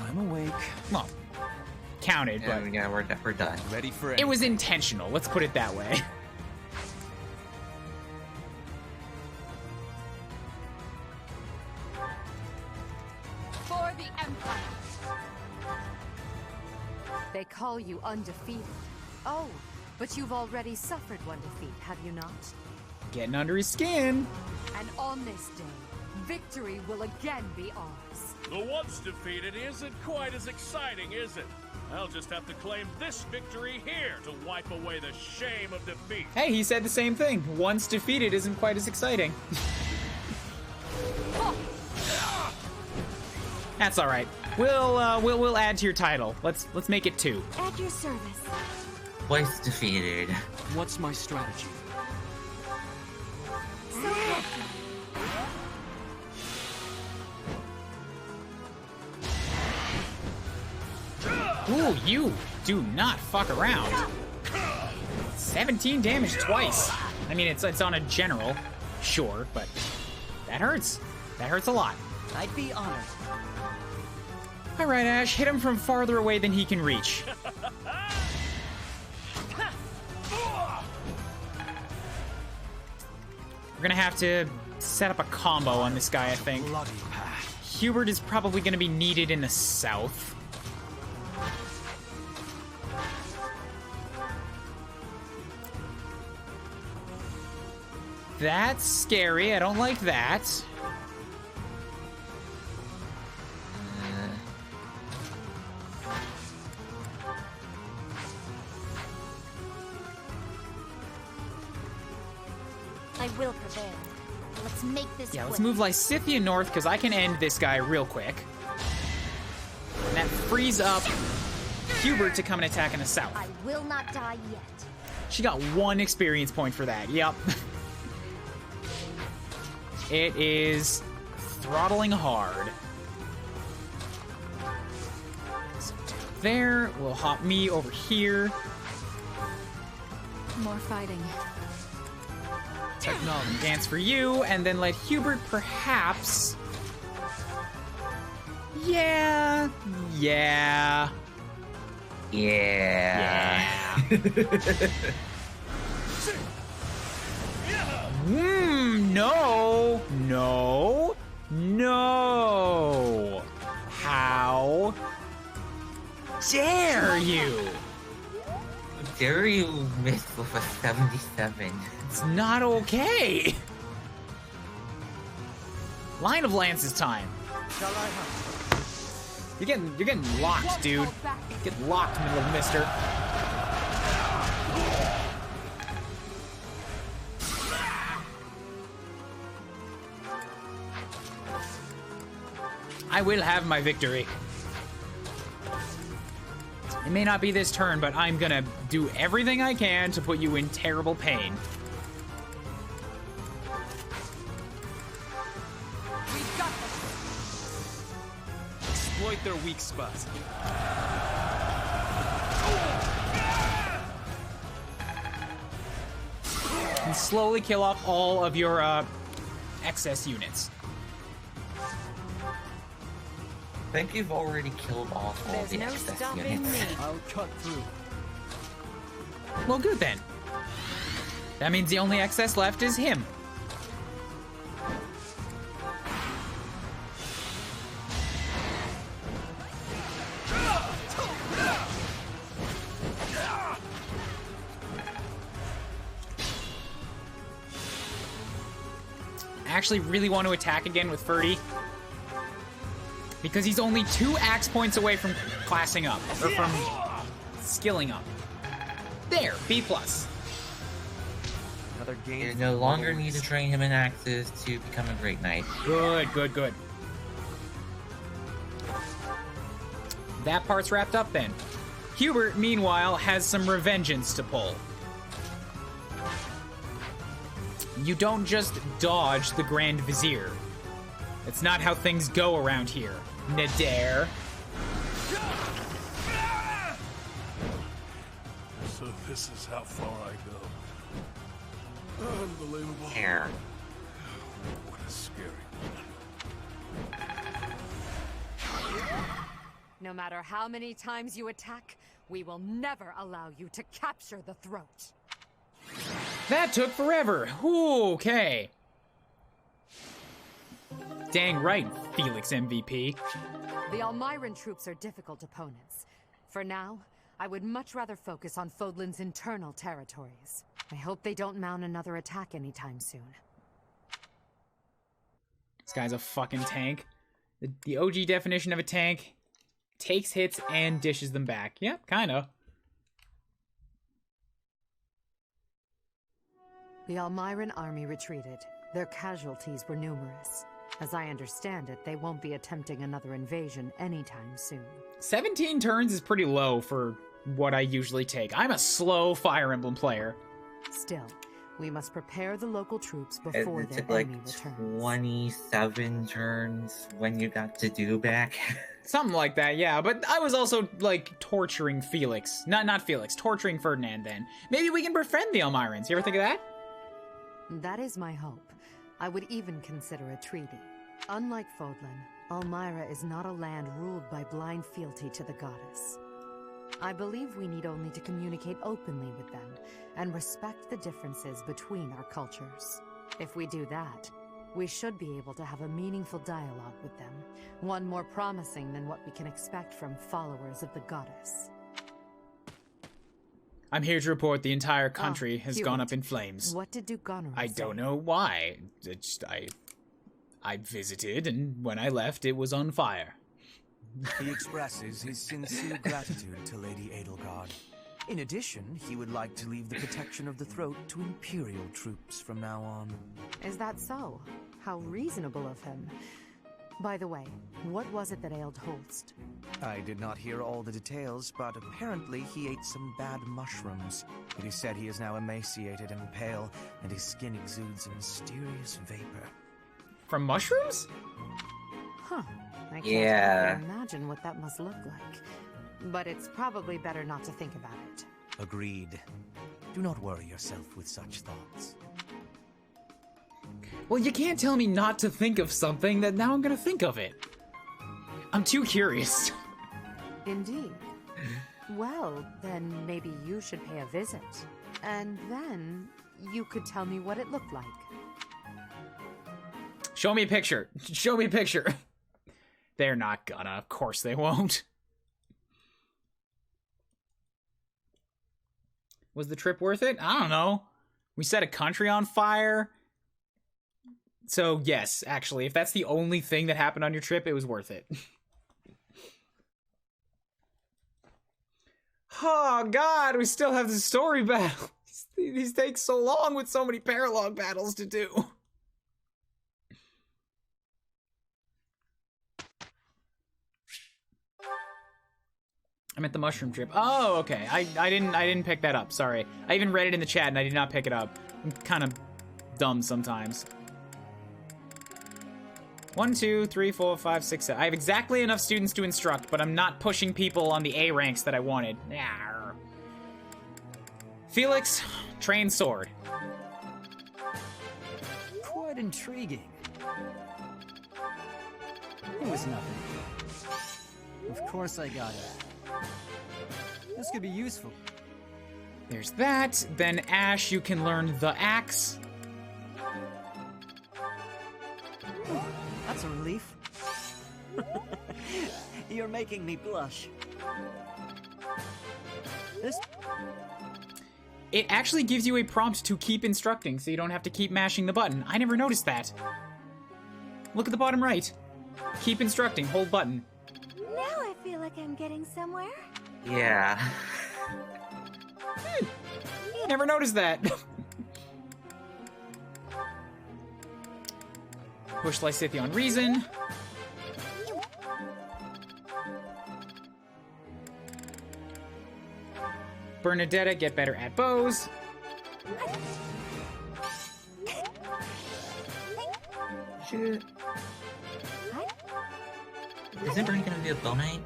I'm awake. Well, counted, Yeah, but yeah, we're done. Ready for it. it was intentional. Let's put it that way. For the Empire. They call you undefeated. Oh, but you've already suffered one defeat, have you not? Getting under his skin. And on this day, victory will again be ours. The once defeated isn't quite as exciting, is it? I'll just have to claim this victory here to wipe away the shame of defeat. Hey, he said the same thing. Once defeated isn't quite as exciting. That's all right. We'll add to your title. Let's make it 2. At your service. Twice defeated. What's my strategy? So lucky. Ooh, you do not fuck around. 17 damage twice. I mean, it's on a general, sure, but that hurts. That hurts a lot. I'd be honored. All right, Ash, hit him from farther away than he can reach. We're gonna have to set up a combo on this guy, I think. Bloody path. Hubert is probably gonna be needed in the south. That's scary. I don't like that. I will prevail. Let's make this Yeah, let's quick. move Lysithia north, because I can end this guy real quick. And that frees up Hubert to come and attack in the south. I will not die yet. She got 1 experience point for that. Yep. It is throttling hard. So down there, we'll hop me over here. More fighting. Technology. Dance for you, and then let Hubert perhaps... Yeah. Yeah. No. No. No. How dare you? Dare you miss with a 77? It's not okay. Line of Lance's time. Shall I hunt? You're getting locked, dude. Get locked, middle of mister. I will have my victory. It may not be this turn, but I'm gonna do everything I can to put you in terrible pain. We've got this. Exploit their weak spots. And slowly kill off all of your excess units. I think you've already killed off all There's the no excess stopping units. me. I'll cut through. Well, good then. That means the only excess left is him. actually really want to attack again with Ferdy. Because he's only 2 axe points away from classing up, or from skilling up. There, B+. Another game. You no longer need to train him in axes to become a great knight. Good, good, good. That part's wrapped up then. Hubert, meanwhile, has some revengeance to pull. You don't just dodge the Grand Vizier. It's not how things go around here, Nadir. So this is how far I go. Unbelievable. Hair. What a scary No matter how many times you attack, we will never allow you to capture the throat. That took forever. Okay. Dang right, Felix MVP. The Almiran troops are difficult opponents. For now, I would much rather focus on Fodlan's internal territories. I hope they don't mount another attack anytime soon. This guy's a fucking tank. The OG definition of a tank: takes hits and dishes them back. Yep, kinda. The Almiran army retreated. Their casualties were numerous. As I understand it, they won't be attempting another invasion anytime soon. 17 turns is pretty low for what I usually take. I'm a slow Fire Emblem player. Still, we must prepare the local troops before It their took like enemy returns. 27 turns when you got to do back. Something like that, yeah. But I was also, like, torturing Felix. Not Felix, torturing Ferdinand then. Maybe we can befriend the Almirans. You ever think of that? That is my hope. I would even consider a treaty. Unlike Fodlan, Almira is not a land ruled by blind fealty to the goddess. I believe we need only to communicate openly with them and respect the differences between our cultures. If we do that, we should be able to have a meaningful dialogue with them, one more promising than what we can expect from followers of the goddess. I'm here to report the entire country has gone up in flames. What did Goneril I say? don't know why. I visited, and when I left, it was on fire. He expresses his sincere gratitude to Lady Edelgard. In addition, he would like to leave the protection of the throat to Imperial troops from now on. Is that so? How reasonable of him. By the way, what was it that ailed Holst? I did not hear all the details, but apparently he ate some bad mushrooms. It is said he is now emaciated and pale, and his skin exudes a mysterious vapor. From mushrooms? Huh. I can't Yeah. even imagine what that must look like. But it's probably better not to think about it. Agreed. Do not worry yourself with such thoughts. Well, you can't tell me not to think of something that now I'm gonna think of it. I'm too curious. Indeed. Well, then maybe you should pay a visit. And then you could tell me what it looked like. Show me a picture. Show me a picture. They're not gonna. Of course they won't. Was the trip worth it? I don't know. We set a country on fire. So, yes, actually, if that's the only thing that happened on your trip, it was worth it. Oh, God, we still have the story battle. These take so long with so many paralogue battles to do. I'm at the mushroom trip. Oh, okay. I didn't pick that up. Sorry. I even read it in the chat and I did not pick it up. I'm kind of dumb sometimes. 1, 2, 3, 4, 5, 6, 7. I have exactly enough students to instruct, but I'm not pushing people on the A ranks that I wanted. Yarr. Felix, train sword. Quite intriguing. It was nothing. Of course I got it. This could be useful. There's that. Then Ash, you can learn the axe. That's a relief. You're making me blush. This... It actually gives you a prompt to keep instructing, so you don't have to keep mashing the button. I never noticed that. Look at the bottom right. Keep instructing, hold button. Now I feel like I'm getting somewhere. Yeah. Never noticed that. Push Lysithia reason. Bernadetta, get better at bows. Shoot. Isn't Bernie gonna be a bow knight?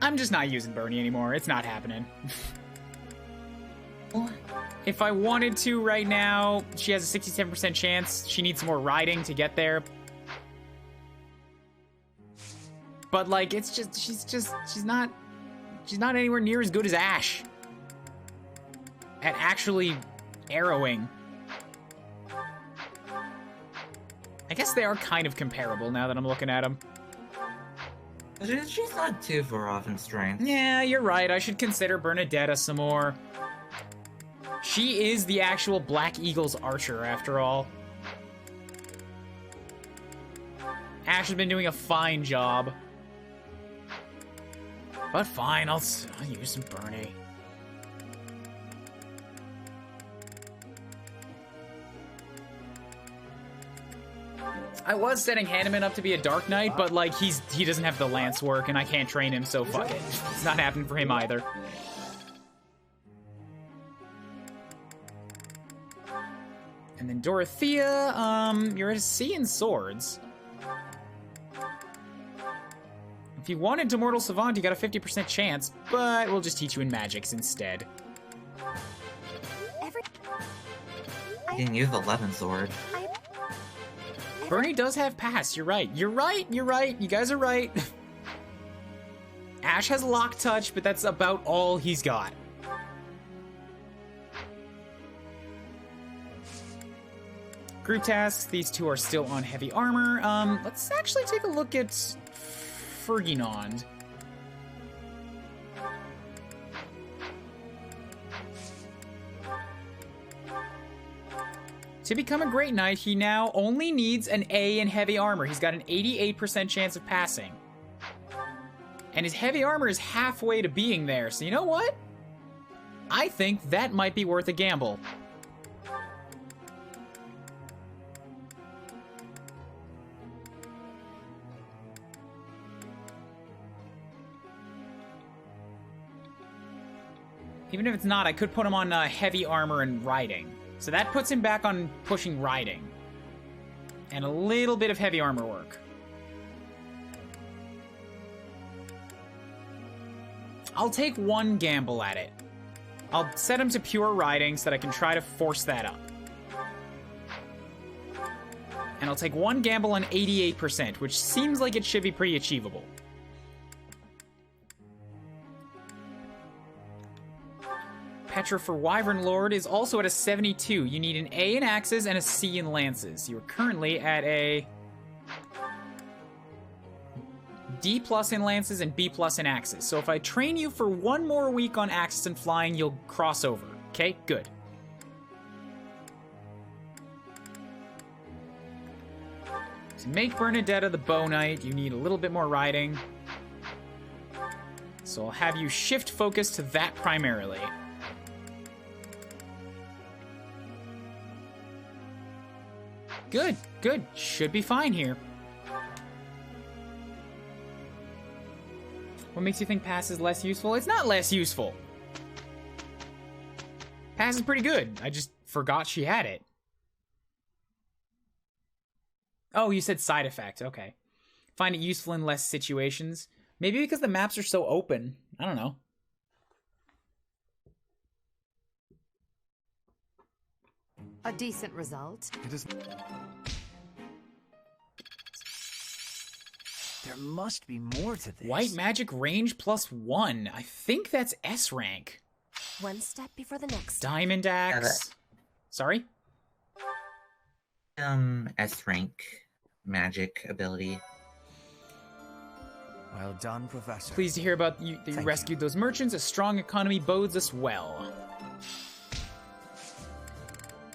I'm just not using Bernie anymore. It's not happening. What? If I wanted to right now, she has a 67% chance. She needs some more riding to get there. But like, it's just, she's not anywhere near as good as Ash at actually arrowing. I guess they are kind of comparable now that I'm looking at them. She's not too far off in strength. Yeah, you're right. I should consider Bernadetta some more. She is the actual Black Eagle's archer, after all. Ash has been doing a fine job. But fine, I'll use some Bernie. I was setting Hanneman up to be a Dark Knight, but like he doesn't have the lance work, and I can't train him, so fuck it. It's not happening for him either. And then Dorothea, you're a C in swords. If you wanted to Mortal Savant, you got a 50% chance, but we'll just teach you in magics instead. You can use the 11 sword. Bernie does have pass, you're right. You're right, you guys are right. Ash has lock touch, but that's about all he's got. Group tasks, these two are still on heavy armor. Let's actually take a look at Ferginond. To become a Great Knight, he now only needs an A in heavy armor. He's got an 88% chance of passing. And his heavy armor is halfway to being there, so you know what? I think that might be worth a gamble. Even if it's not, I could put him on heavy armor and riding. So that puts him back on pushing riding. And a little bit of heavy armor work. I'll take one gamble at it. I'll set him to pure riding so that I can try to force that up. And I'll take one gamble on 88%, which seems like it should be pretty achievable. Petra for Wyvern Lord is also at a 72. You need an A in axes and a C in lances. You're currently at a D+ in lances and B+ in axes. So if I train you for one more week on axes and flying, you'll cross over. Okay, good. To make Bernadetta the Bow Knight, you need a little bit more riding. So I'll have you shift focus to that primarily. Good, good. Should be fine here. What makes you think pass is less useful? It's not less useful. Pass is pretty good. I just forgot she had it. Oh, you said side effect. Okay. Find it useful in less situations. Maybe because the maps are so open. I don't know. A decent result. It is. There must be more to this. White magic range +1. I think that's S rank. One step before the next. Diamond axe. Sorry? S rank magic ability. Well done, Professor. Pleased to hear about you that you rescued those merchants. A strong economy bodes us well.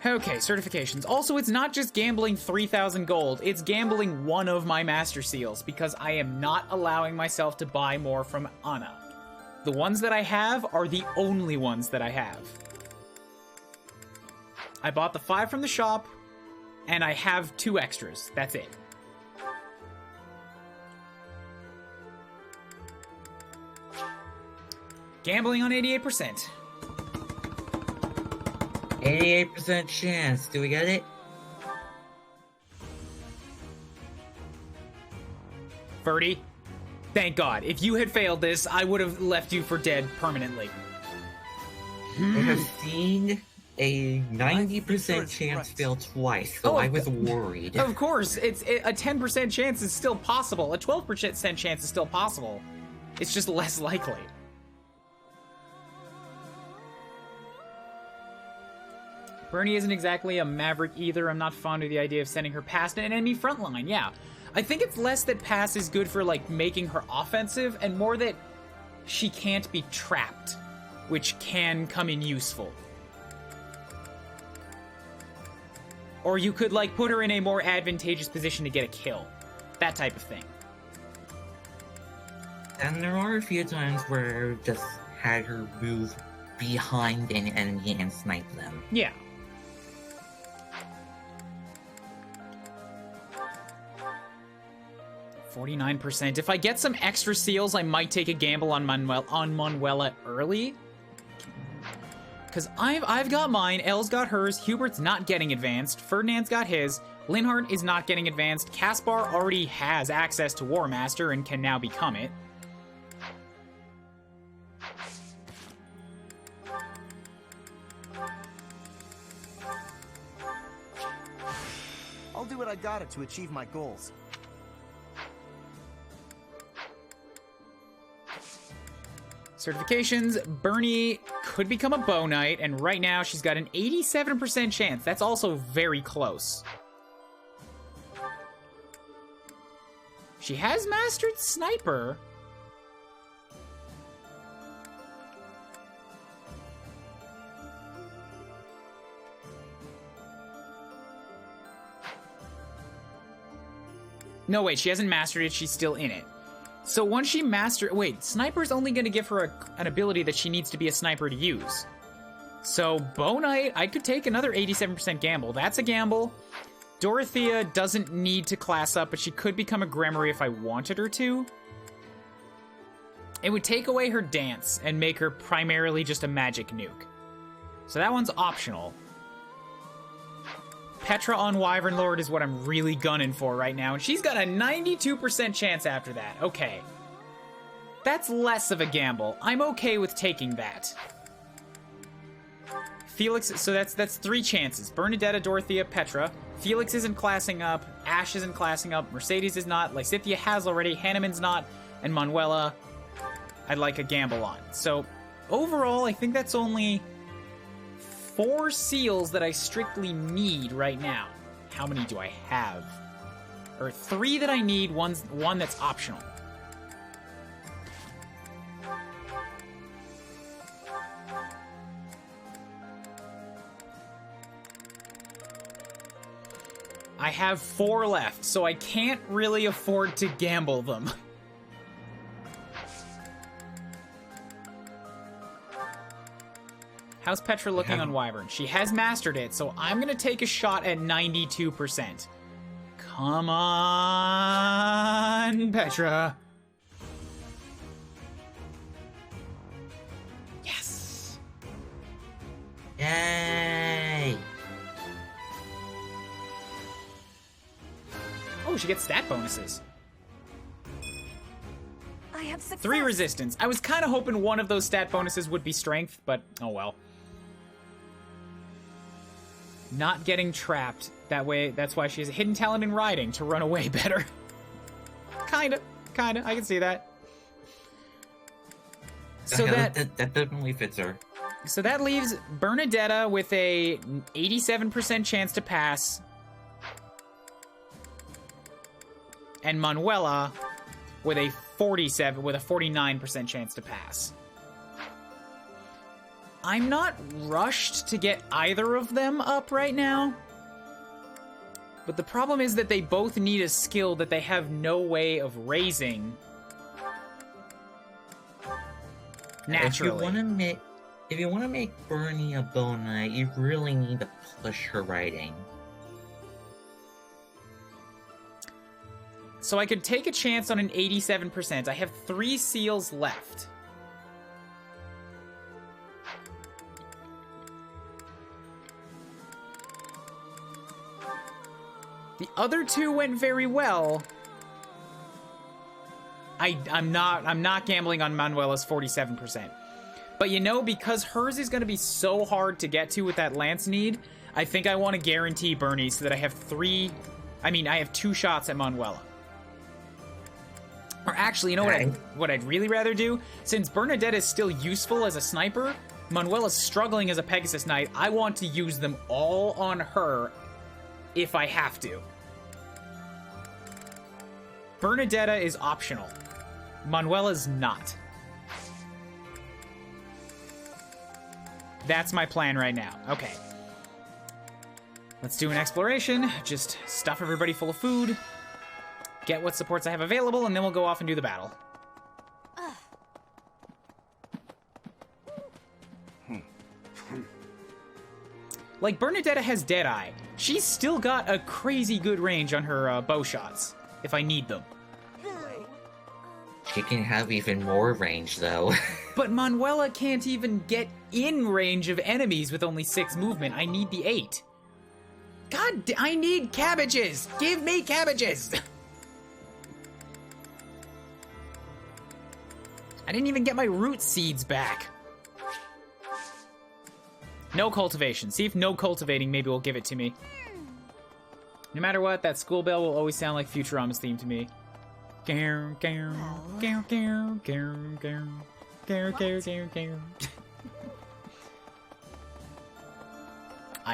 Okay, certifications. Also, it's not just gambling 3,000 gold, it's gambling one of my Master Seals, because I am not allowing myself to buy more from Anna. The ones that I have are the only ones that I have. I bought the 5 from the shop, and I have 2 extras. That's it. Gambling on 88%. 88% chance. Do we get it? Ferdy, thank God. If you had failed this, I would have left you for dead permanently. I have seen a 90% chance fail twice, so I was worried. Of course, a 10% chance is still possible. A 12% chance is still possible. It's just less likely. Bernie isn't exactly a maverick either. I'm not fond of the idea of sending her past an enemy front line. Yeah, I think it's less that pass is good for, like, making her offensive, and more that she can't be trapped, which can come in useful. Or you could, like, put her in a more advantageous position to get a kill. That type of thing. And there are a few times where I've just had her move behind an enemy and snipe them. Yeah. %49%. If I get some extra seals, I might take a gamble on Manuela early. Because I've got mine, Elle's got hers, Hubert's not getting advanced, Ferdinand's got his, Linhardt is not getting advanced, Caspar already has access to War Master and can now become it. I'll do what I gotta to achieve my goals. Certifications, Bernie could become a Bow Knight, and right now she's got an 87% chance. That's also very close. She has mastered Sniper. No, wait, she hasn't mastered it. She's still in it. So once she wait, Sniper's only going to give her an ability that she needs to be a sniper to use. So Bow Knight, I could take another 87% gamble. That's a gamble. Dorothea doesn't need to class up, but she could become a Gremory if I wanted her to. It would take away her dance and make her primarily just a magic nuke. So that one's optional. Petra on Wyvern Lord is what I'm really gunning for right now, and she's got a 92% chance after that. Okay. That's less of a gamble. I'm okay with taking that. Felix, so that's 3 chances. Bernadetta, Dorothea, Petra. Felix isn't classing up, Ash isn't classing up, Mercedes is not, Lysithea has already, Hanneman's not, and Manuela, I'd like a gamble on. So, overall, I think that's only 4 seals that I strictly need right now. How many do I have? Or 3 that I need, one that's optional. I have 4 left, so I can't really afford to gamble them. How's Petra looking on Wyvern? She has mastered it, so I'm going to take a shot at 92%. Come on, Petra. Yes. Yay! Oh, she gets stat bonuses. I have success. 3 resistance. I was kind of hoping one of those stat bonuses would be strength, but oh well. Not getting trapped. That way, that's why she has a hidden talent in riding, to run away better. Kinda. I can see that. So that definitely fits her. So that leaves Bernadetta with a 87% chance to pass. And Manuela with a 49% chance to pass. I'm not rushed to get either of them up right now. But the problem is that they both need a skill that they have no way of raising. Naturally. If you want to make Bernie a Bone Knight, you really need to push her writing. So I could take a chance on an 87%. I have 3 seals left. The other 2 went very well. I'm not gambling on Manuela's 47%. But you know, because hers is going to be so hard to get to with that lance need, I think I want to guarantee Bernie so that I have 2 shots at Manuela. Or actually, you know what I'd really rather do? Since Bernadette is still useful as a sniper, Manuela's struggling as a Pegasus Knight, I want to use them all on her if I have to. Bernadetta is optional. Manuela's not. That's my plan right now. Okay. Let's do an exploration. Just stuff everybody full of food. Get what supports I have available, and then we'll go off and do the battle. Like, Bernadetta has Deadeye. She's still got a crazy good range on her bow shots, if I need them. She can have even more range, though. But Manuela can't even get in range of enemies with only 6 movement. I need the 8. God, I need cabbages! Give me cabbages! I didn't even get my root seeds back. No cultivation. See if no cultivating maybe will give it to me. No matter what, that school bell will always sound like Futurama's theme to me. I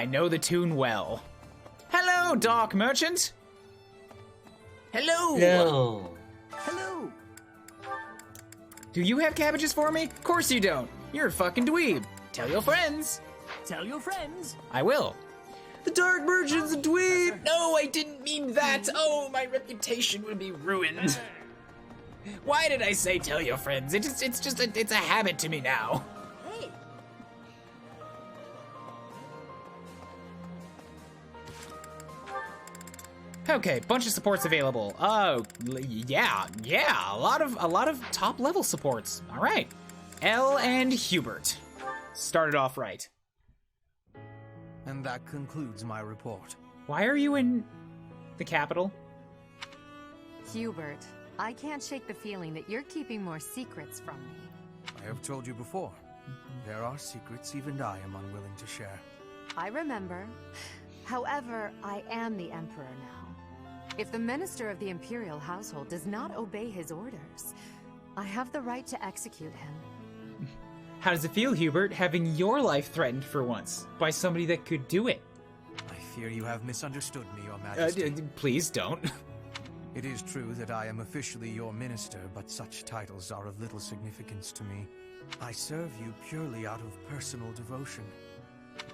know the tune well. Hello, Dark Merchant! Hello! No. Hello! Do you have cabbages for me? Of course you don't. You're a fucking dweeb. Tell your friends. Tell your friends. I will. The Dark Merchant's a dweeb! No, I didn't mean that! Oh, my reputation would be ruined. Why did I say tell your friends? It's a habit to me now. Hey, Okay, bunch of supports available. Oh, yeah, a lot of top level supports. All right, Elle and Hubert started off right. And that concludes my report. Why are you in the capital? Hubert, I can't shake the feeling that you're keeping more secrets from me. I have told you before, there are secrets even I am unwilling to share. I remember. However, I am the Emperor now. If the Minister of the Imperial Household does not obey his orders, I have the right to execute him. How does it feel, Hubert, having your life threatened for once by somebody that could do it? I fear you have misunderstood me, Your Majesty. Please don't. It is true that I am officially your minister, but such titles are of little significance to me. I serve you purely out of personal devotion.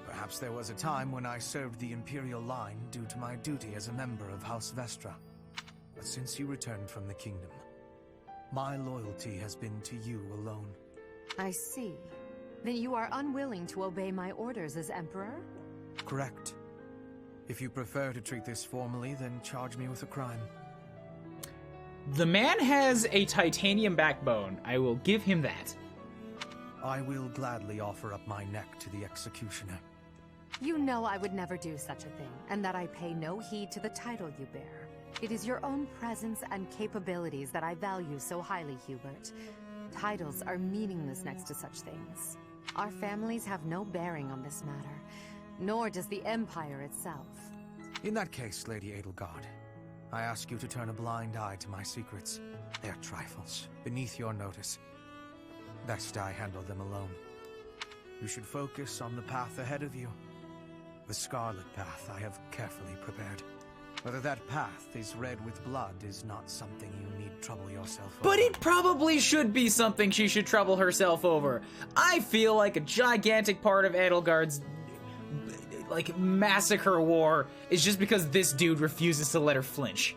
Perhaps there was a time when I served the Imperial line due to my duty as a member of House Vestra. But since you returned from the kingdom, my loyalty has been to you alone. I see. Then you are unwilling to obey my orders as Emperor? Correct. If you prefer to treat this formally, then charge me with a crime. The man has a titanium backbone. I will give him that. I will gladly offer up my neck to the executioner. You know I would never do such a thing, and that I pay no heed to the title you bear. It is your own presence and capabilities that I value so highly, Hubert. Titles are meaningless next to such things. Our families have no bearing on this matter, nor does the Empire itself. In that case, Lady Edelgard, I ask you to turn a blind eye to my secrets. They are trifles, beneath your notice. Best I handle them alone. You should focus on the path ahead of you. The Scarlet Path I have carefully prepared. Whether that path is red with blood is not something you need trouble yourself over. But it probably should be something she should trouble herself over. I feel like a gigantic part of Edelgard's like massacre war is just because this dude refuses to let her flinch.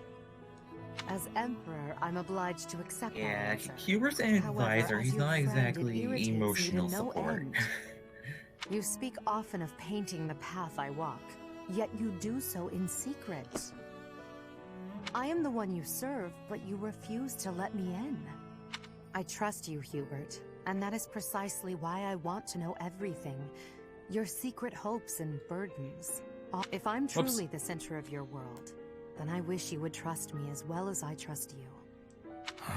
As Emperor, I'm obliged to accept that Yeah, answer. Hubert's an However, advisor. as He's your not friend, it exactly irritates me to emotional no support. end. You speak often of painting the path I walk, yet you do so in secret. I am the one you serve, but you refuse to let me in. I trust you, Hubert, and that is precisely why I want to know everything. Your secret hopes and burdens. If I'm truly the center of your world, then I wish you would trust me as well as I trust you.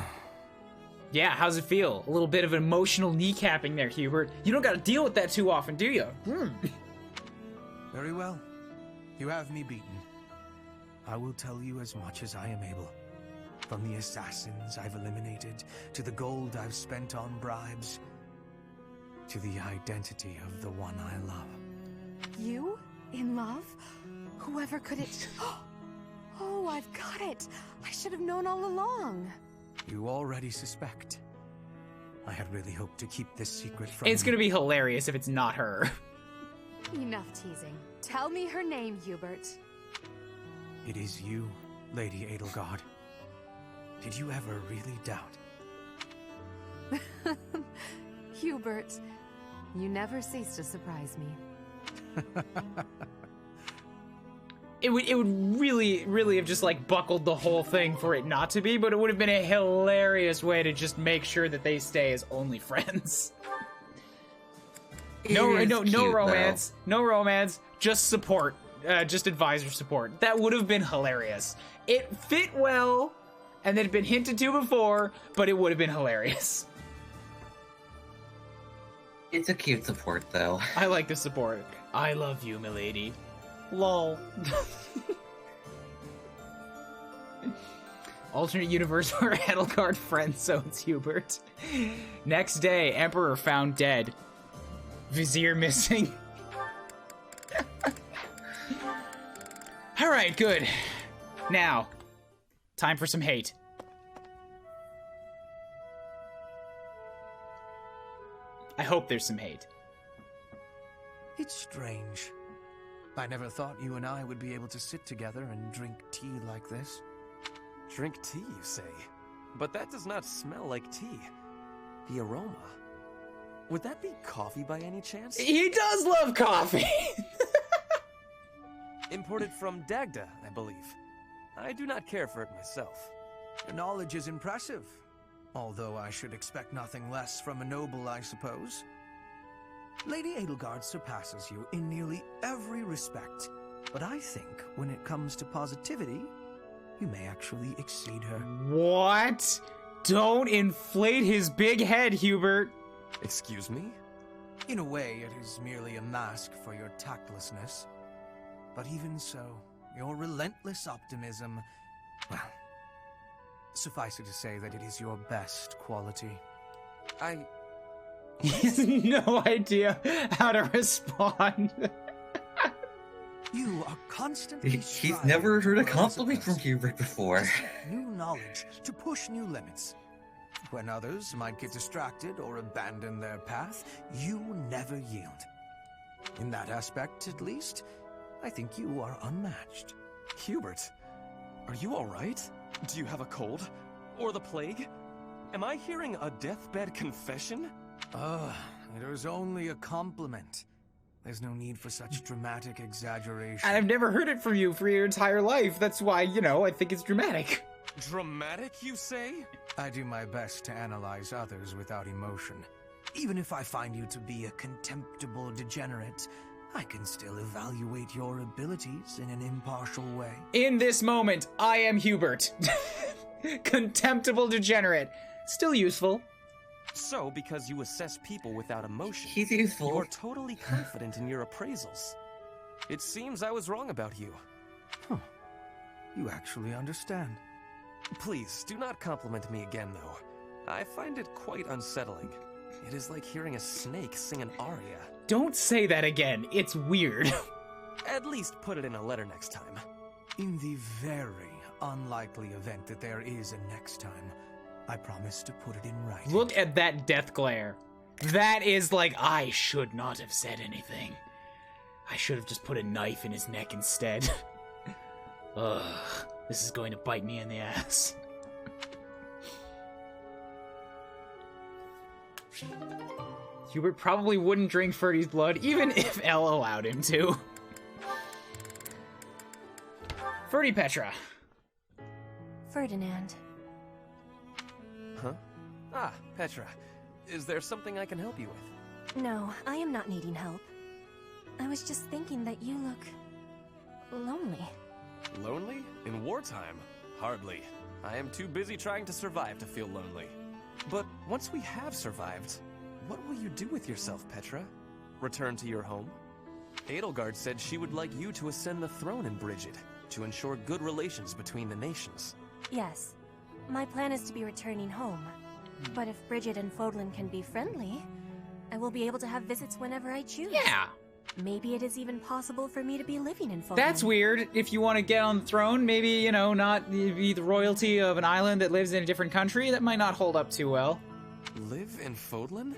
Yeah, how's it feel? A little bit of emotional kneecapping there, Hubert. You don't gotta deal with that too often, do you? Very well. You have me beaten. I will tell you as much as I am able. From the assassins I've eliminated, to the gold I've spent on bribes, to the identity of the one I love. You? In love? Whoever could it... Oh, I've got it! I should have known all along! You already suspect. I had really hoped to keep this secret from you. It's gonna be hilarious if it's not her. Enough teasing. Tell me her name, Hubert. It is you, Lady Edelgard. Did you ever really doubt? Hubert, you never cease to surprise me. It would really have just like buckled the whole thing for it not to be, but it would have been a hilarious way to just make sure that they stay as only friends. No romance, no romance, just support, just advisor support. That would have been hilarious. It fit well, and it had been hinted to before, but it would have been hilarious. It's a cute support, though. I like the support. I love you, milady. Lol. Alternate universe where Edelgard friend zones Hubert. Next day, Emperor found dead. Vizier missing. Alright, good. Now, time for some hate. I hope there's some hate. It's strange. I never thought you and I would be able to sit together and drink tea like this. Drink tea, you say? But that does not smell like tea. The aroma. Would that be coffee by any chance? He does love coffee! Imported from Dagda, I believe. I do not care for it myself. Your knowledge is impressive. Although I should expect nothing less from a noble, I suppose. Lady Edelgard surpasses you in nearly every respect. But I think when it comes to positivity, you may actually exceed her. What? Don't inflate his big head, Hubert. Excuse me? In a way, it is merely a mask for your tactlessness. But even so, your relentless optimism, well, suffice it to say that it is your best quality. He has no idea how to respond. You are constantly He's never heard a compliment from Hubert before. New knowledge to push new limits. When others might get distracted or abandon their path, you never yield. In that aspect, at least, I think you are unmatched. Hubert, are you alright? Do you have a cold? Or the plague? Am I hearing a deathbed confession? It was only a compliment. There's no need for such dramatic exaggeration. And I've never heard it from you for your entire life. That's why, you know, I think it's dramatic. Dramatic, you say? I do my best to analyze others without emotion. Even if I find you to be a contemptible degenerate, I can still evaluate your abilities in an impartial way. In this moment, I am Hubert. Contemptible degenerate. Still useful. So, because you assess people without emotion, He's useful. you're totally confident in your appraisals. It seems I was wrong about you. You actually understand. Please, do not compliment me again, though. I find it quite unsettling. It is like hearing a snake sing an aria. Don't say that again. It's weird. At least put it in a letter next time. In the very unlikely event that there is a next time, I promise to put it in writing. Look at that death glare. That is like, I should not have said anything. I should have just put a knife in his neck instead. Ugh, this is going to bite me in the ass. Hubert probably wouldn't drink Ferdy's blood, even if Elle allowed him to. Ferdy Petra. Ferdinand. Huh? Ah, Petra. Is there something I can help you with? No, I am not needing help. I was just thinking that you look... lonely. Lonely? In wartime? Hardly. I am too busy trying to survive to feel lonely. But once we have survived, what will you do with yourself, Petra? Return to your home? Edelgard said she would like you to ascend the throne in Brigid, to ensure good relations between the nations. Yes. My plan is to be returning home. But if Brigid and Fodlan can be friendly, I will be able to have visits whenever I choose. Yeah. Maybe it is even possible for me to be living in Fodlan. That's weird. If you want to get on the throne, maybe, you know, not be the royalty of an island that lives in a different country. That might not hold up too well. Live in Fodlan?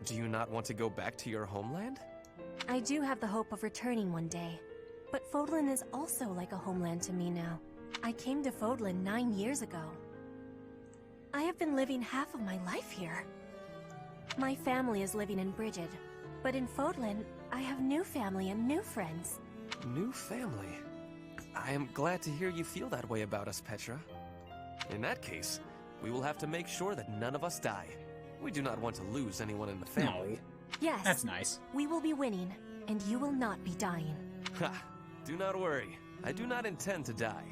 Do you not want to go back to your homeland? I do have the hope of returning one day. But Fodlan is also like a homeland to me now. I came to Fodlan 9 years ago. I have been living half of my life here. My family is living in Brigid, but in Fodlan, I have new family and new friends. New family? I am glad to hear you feel that way about us, Petra. In that case, we will have to make sure that none of us die. We do not want to lose anyone in the family. No. Yes. That's nice. We will be winning, and you will not be dying. Ha! Do not worry. I do not intend to die.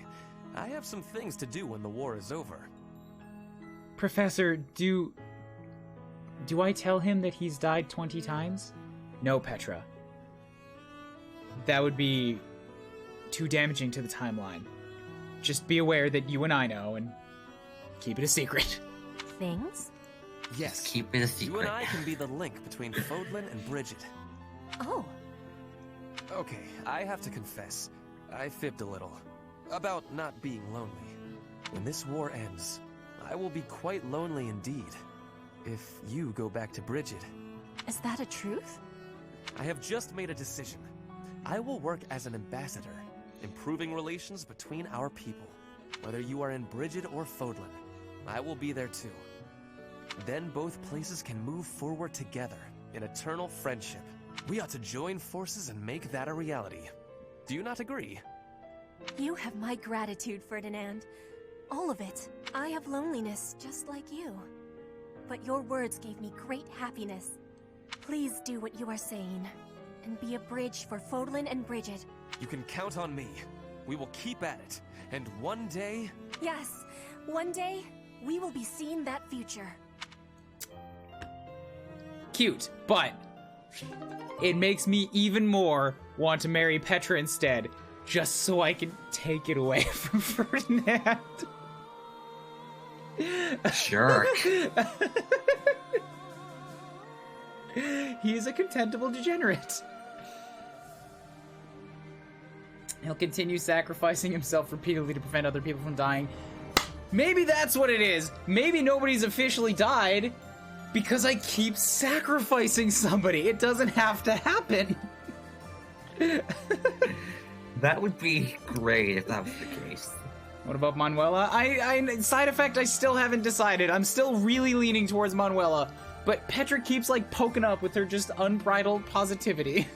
I have some things to do when the war is over. Professor, do I tell him that he's died 20 times? No, Petra. That would be too damaging to the timeline. Just be aware that you and I know, and keep it a secret. Things? Yes. Keep it a secret. You and I can be the link between Fodlan and Brigid. Oh. Okay, I have to confess. I fibbed a little. About not being lonely. When this war ends, I will be quite lonely indeed. If you go back to Brigid. Is that a truth? I have just made a decision. I will work as an ambassador, improving relations between our people. Whether you are in Brigid or Fodlan, I will be there too. Then both places can move forward together in eternal friendship. We ought to join forces and make that a reality. Do you not agree? You have my gratitude, Ferdinand. All of it. I have loneliness just like you. But your words gave me great happiness. Please do what you are saying, and be a bridge for Fodlan and Brigid. You can count on me. We will keep at it, and one day... Yes, one day, we will be seeing that future. Cute, but it makes me even more want to marry Petra instead, just so I can take it away from Ferdinand. Sure. He is a contemptible degenerate. He'll continue sacrificing himself repeatedly to prevent other people from dying. Maybe that's what it is. Maybe nobody's officially died because I keep sacrificing somebody. It doesn't have to happen. That would be great if that was the case. What about Manuela? Side effect, I still haven't decided. I'm still really leaning towards Manuela, but Petra keeps like poking up with her just unbridled positivity.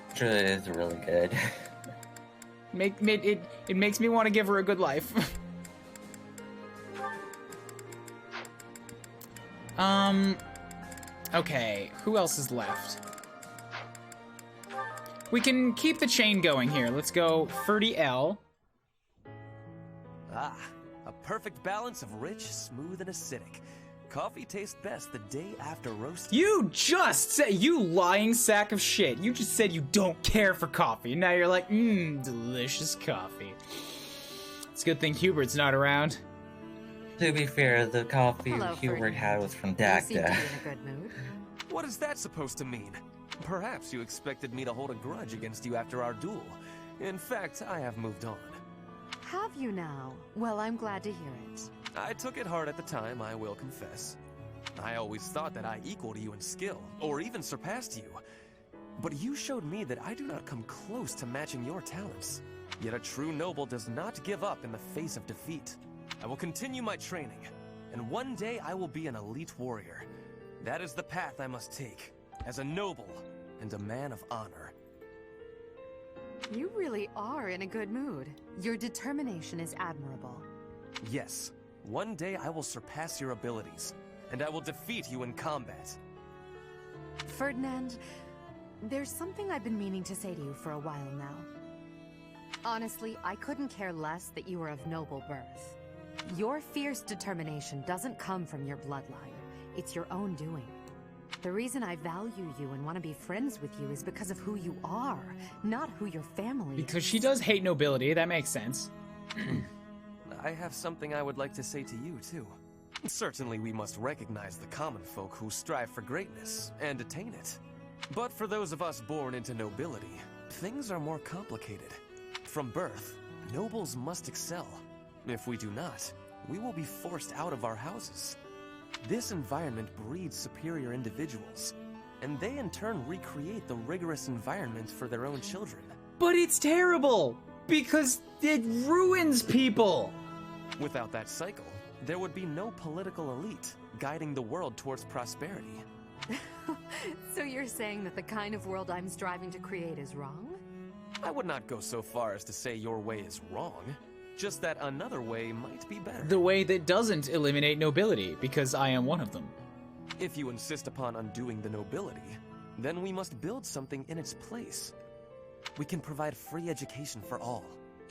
Petra is really good. It makes me want to give her a good life. Okay, who else is left? We can keep the chain going here. Let's go Ferdy L. Ah, a perfect balance of rich, smooth, and acidic. Coffee tastes best the day after roasting. You just said, you lying sack of shit. You just said you don't care for coffee. Now you're like, delicious coffee. It's a good thing Hubert's not around. To be fair, the coffee Hello, Hubert Ferdinand. had was from You seem to be Dagda. in a good mood. What is that supposed to mean? Perhaps you expected me to hold a grudge against you after our duel. In fact, I have moved on. Have you now? Well, I'm glad to hear it. I took it hard at the time, I will confess. I always thought that I equaled you in skill, or even surpassed you. But you showed me that I do not come close to matching your talents. Yet a true noble does not give up in the face of defeat. I will continue my training, and one day I will be an elite warrior. That is the path I must take, as a noble and a man of honor. You really are in a good mood. Your determination is admirable. Yes, one day I will surpass your abilities, and I will defeat you in combat. Ferdinand, there's something I've been meaning to say to you for a while now. Honestly, I couldn't care less that you are of noble birth. Your fierce determination doesn't come from your bloodline. It's your own doing. The reason I value you and want to be friends with you is because of who you are, not who your family is. Because she does hate nobility, that makes sense. I have something I would like to say to you, too. Certainly we must recognize the common folk who strive for greatness and attain it. But for those of us born into nobility, things are more complicated. From birth, nobles must excel. If we do not, we will be forced out of our houses. This environment breeds superior individuals, and they in turn recreate the rigorous environment for their own children. But it's terrible, because it ruins people. Without that cycle, there would be no political elite guiding the world towards prosperity. So you're saying that the kind of world I'm striving to create is wrong? I would not go so far as to say your way is wrong, just that another way might be better. The way that doesn't eliminate nobility, because I am one of them. If you insist upon undoing the nobility, then we must build something in its place. We can provide free education for all,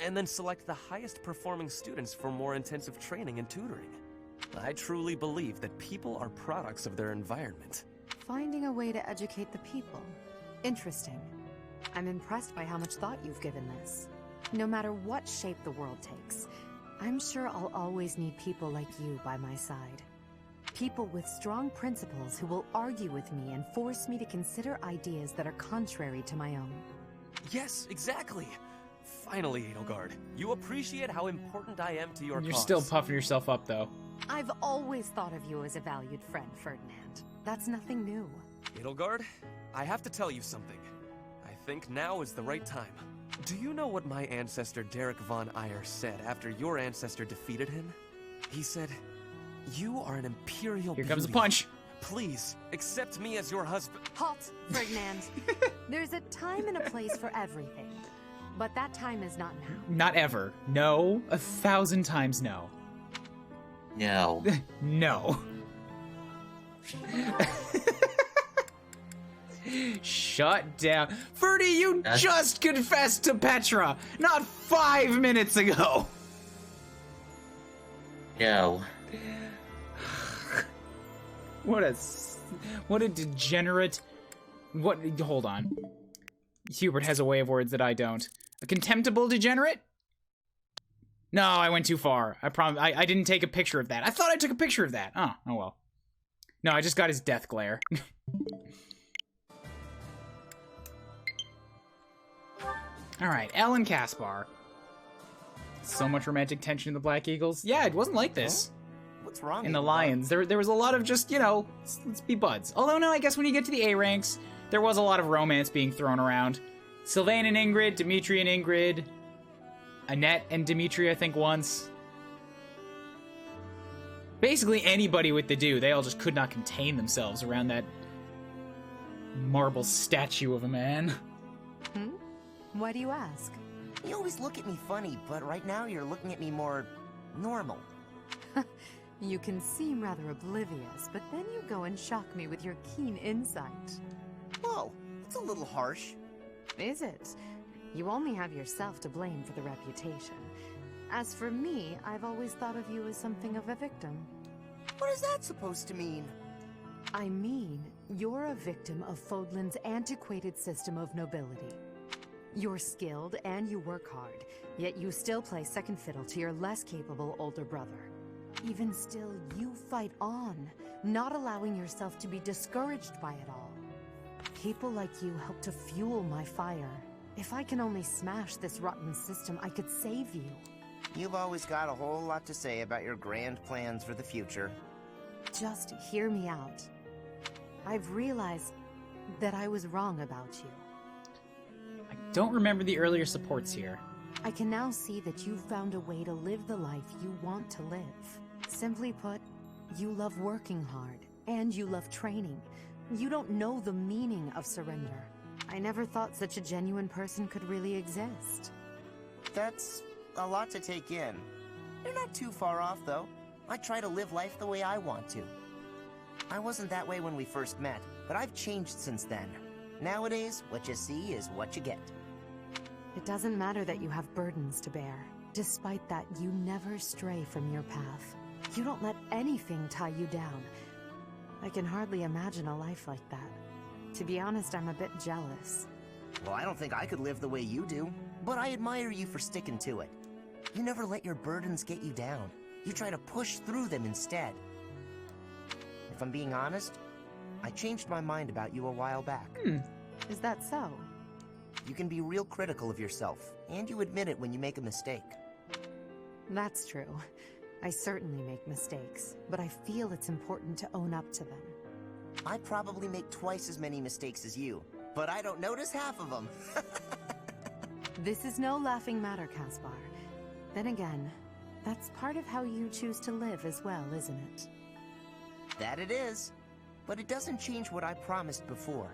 and then select the highest performing students for more intensive training and tutoring. I truly believe that people are products of their environment. Finding a way to educate the people. Interesting. I'm impressed by how much thought you've given this. No matter what shape the world takes, I'm sure I'll always need people like you by my side. People with strong principles who will argue with me and force me to consider ideas that are contrary to my own. Yes, exactly. Finally, Edelgard, you appreciate how important I am to your You're cause. still puffing yourself up, though. I've always thought of you as a valued friend, Ferdinand. That's nothing new. Edelgard, I have to tell you something. I think now is the right time. Do you know what my ancestor Derek von Eyre said after your ancestor defeated him? He said, "You are an imperial Here comes the beauty. punch. Please, accept me as your husband." Halt, Ferdinand. There's a time and a place for everything. But that time is not now. Not ever. No. 1,000 times no. No. No. Shut down. Ferdy, you just confessed to Petra not 5 minutes ago. No. What a degenerate. Hold on. Hubert has a way of words that I don't. A contemptible degenerate? No, I went too far. I didn't take a picture of that. I thought I took a picture of that. Oh well. No, I just got his death glare. Alright, Ellen Caspar. So much romantic tension in the Black Eagles. Yeah, it wasn't like this. What's wrong? In the Edelgard? Lions. There was a lot of just, you know, let's be buds. Although, no, I guess when you get to the A ranks, there was a lot of romance being thrown around. Sylvain and Ingrid, Dimitri and Ingrid, Annette and Dimitri, I think, once. Basically anybody with the do, they all just could not contain themselves around that marble statue of a man. Why do you ask? You always look at me funny, but right now you're looking at me more normal. You can seem rather oblivious, but then you go and shock me with your keen insight. Whoa, that's a little harsh. Is it? You only have yourself to blame for the reputation. As for me, I've always thought of you as something of a victim. What is that supposed to mean? I mean, you're a victim of Fodlan's antiquated system of nobility. You're skilled and you work hard, yet you still play second fiddle to your less capable older brother. Even still, you fight on, not allowing yourself to be discouraged by it all. People like you help to fuel my fire. If I can only smash this rotten system, I could save you. You've always got a whole lot to say about your grand plans for the future. Just hear me out. I've realized that I was wrong about you. I don't remember the earlier supports here. I can now see that you've found a way to live the life you want to live. Simply put, you love working hard, and you love training. You don't know the meaning of surrender. I never thought such a genuine person could really exist. That's a lot to take in. You're not too far off, though. I try to live life the way I want to. I wasn't that way when we first met, but I've changed since then. Nowadays, what you see is what you get. It doesn't matter that you have burdens to bear. Despite that, you never stray from your path. You don't let anything tie you down. I can hardly imagine a life like that. To be honest, I'm a bit jealous. Well, I don't think I could live the way you do, but I admire you for sticking to it. You never let your burdens get you down. You try to push through them instead. If I'm being honest, I changed my mind about you a while back. Is that so? You can be real critical of yourself, and you admit it when you make a mistake. That's true. I certainly make mistakes, but I feel it's important to own up to them. I probably make twice as many mistakes as you, but I don't notice half of them. This is no laughing matter, Caspar. Then again, that's part of how you choose to live as well, isn't it? That it is. But it doesn't change what I promised before.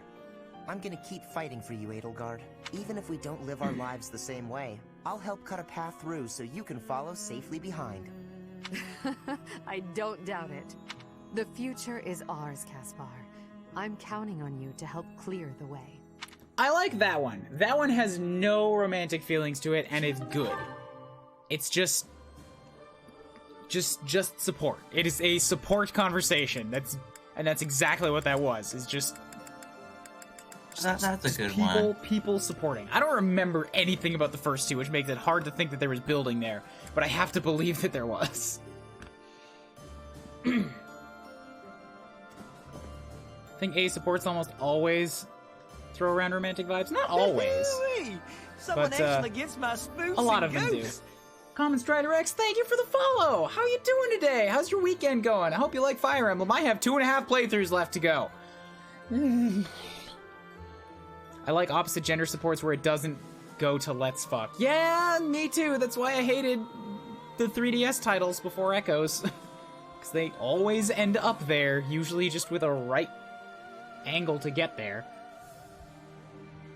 I'm gonna keep fighting for you, Edelgard. Even if we don't live our lives the same way, I'll help cut a path through so you can follow safely behind. I don't doubt it. The future is ours, Caspar. I'm counting on you to help clear the way. I like that one. That one has no romantic feelings to it, and it's good. It's just support. It is a support conversation. That's exactly what that was. It's just That's a good one. People supporting. I don't remember anything about the first two, which makes it hard to think that there was building there, but I have to believe that there was. I think A supports almost always throw around romantic vibes. Not always. Someone But, actually gets my spoofs a lot and of them do. goofs. Common Strider X, thank you for the follow. How you doing today? How's your weekend going? I hope you like Fire Emblem. I have 2.5 playthroughs left to go. I like opposite gender supports where it doesn't go to let's fuck. Yeah, me too. That's why I hated the 3DS titles before Echoes. Because they always end up there, usually just with a right angle to get there.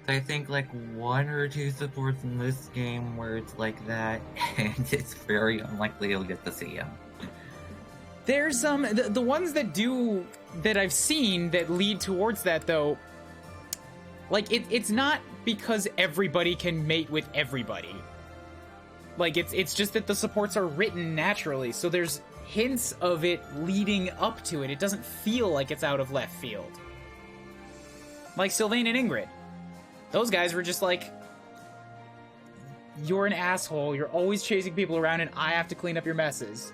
I think like 1 or 2 supports in this game where it's like that, and it's very unlikely you'll get to see him. There's the ones that I've seen that lead towards that though. Like it's not because everybody can mate with everybody. Like it's just that the supports are written naturally, so there's hints of it leading up to it. It doesn't feel like it's out of left field. Like Sylvain and Ingrid. Those guys were just like, you're an asshole, you're always chasing people around and I have to clean up your messes.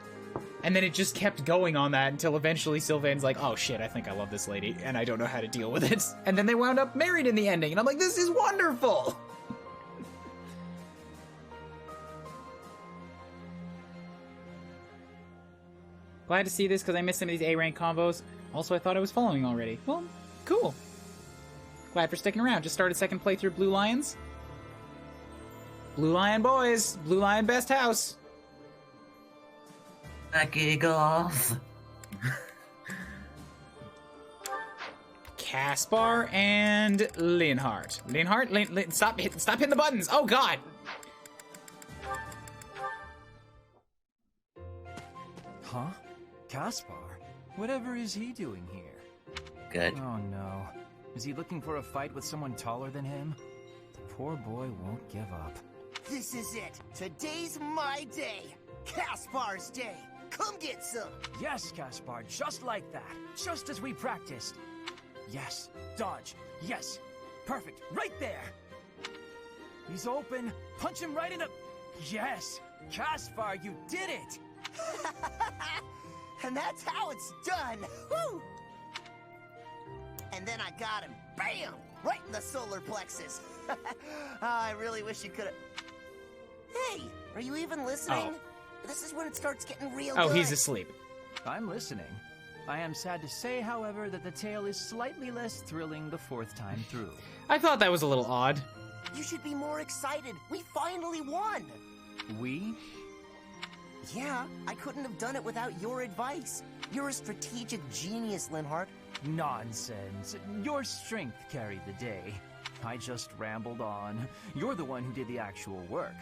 And then it just kept going on that until eventually Sylvain's like, oh shit, I think I love this lady and I don't know how to deal with it. And then they wound up married in the ending and I'm like, this is wonderful! Glad to see this because I missed some of these A-rank combos. Also, I thought I was following already. Well, cool. Glad for sticking around. Just started second playthrough Blue Lions. Blue Lion boys. Blue Lion best house. Back Eagles. Caspar and Leonhardt. Leonhardt? Stop hitting the buttons. Oh, God. Huh? Caspar? Whatever is he doing here? Good. Oh no. Is he looking for a fight with someone taller than him? The poor boy won't give up. This is it. Today's my day. Caspar's day. Come get some. Yes, Caspar, just like that. Just as we practiced. Yes, dodge. Yes. Perfect. Right there. He's open. Punch him right in the... Yes. Caspar, you did it. And that's how it's done. Woo! And then I got him. Bam! Right in the solar plexus. I really wish you could have... Hey, are you even listening? This is when it starts getting real good. Oh, he's asleep. I'm listening. I am sad to say, however, that the tale is slightly less thrilling the fourth time through. I thought that was a little odd. You should be more excited. We finally won. We? Yeah, I couldn't have done it without your advice. You're a strategic genius, Linhardt. Nonsense. Your strength carried the day. I just rambled on. You're the one who did the actual work.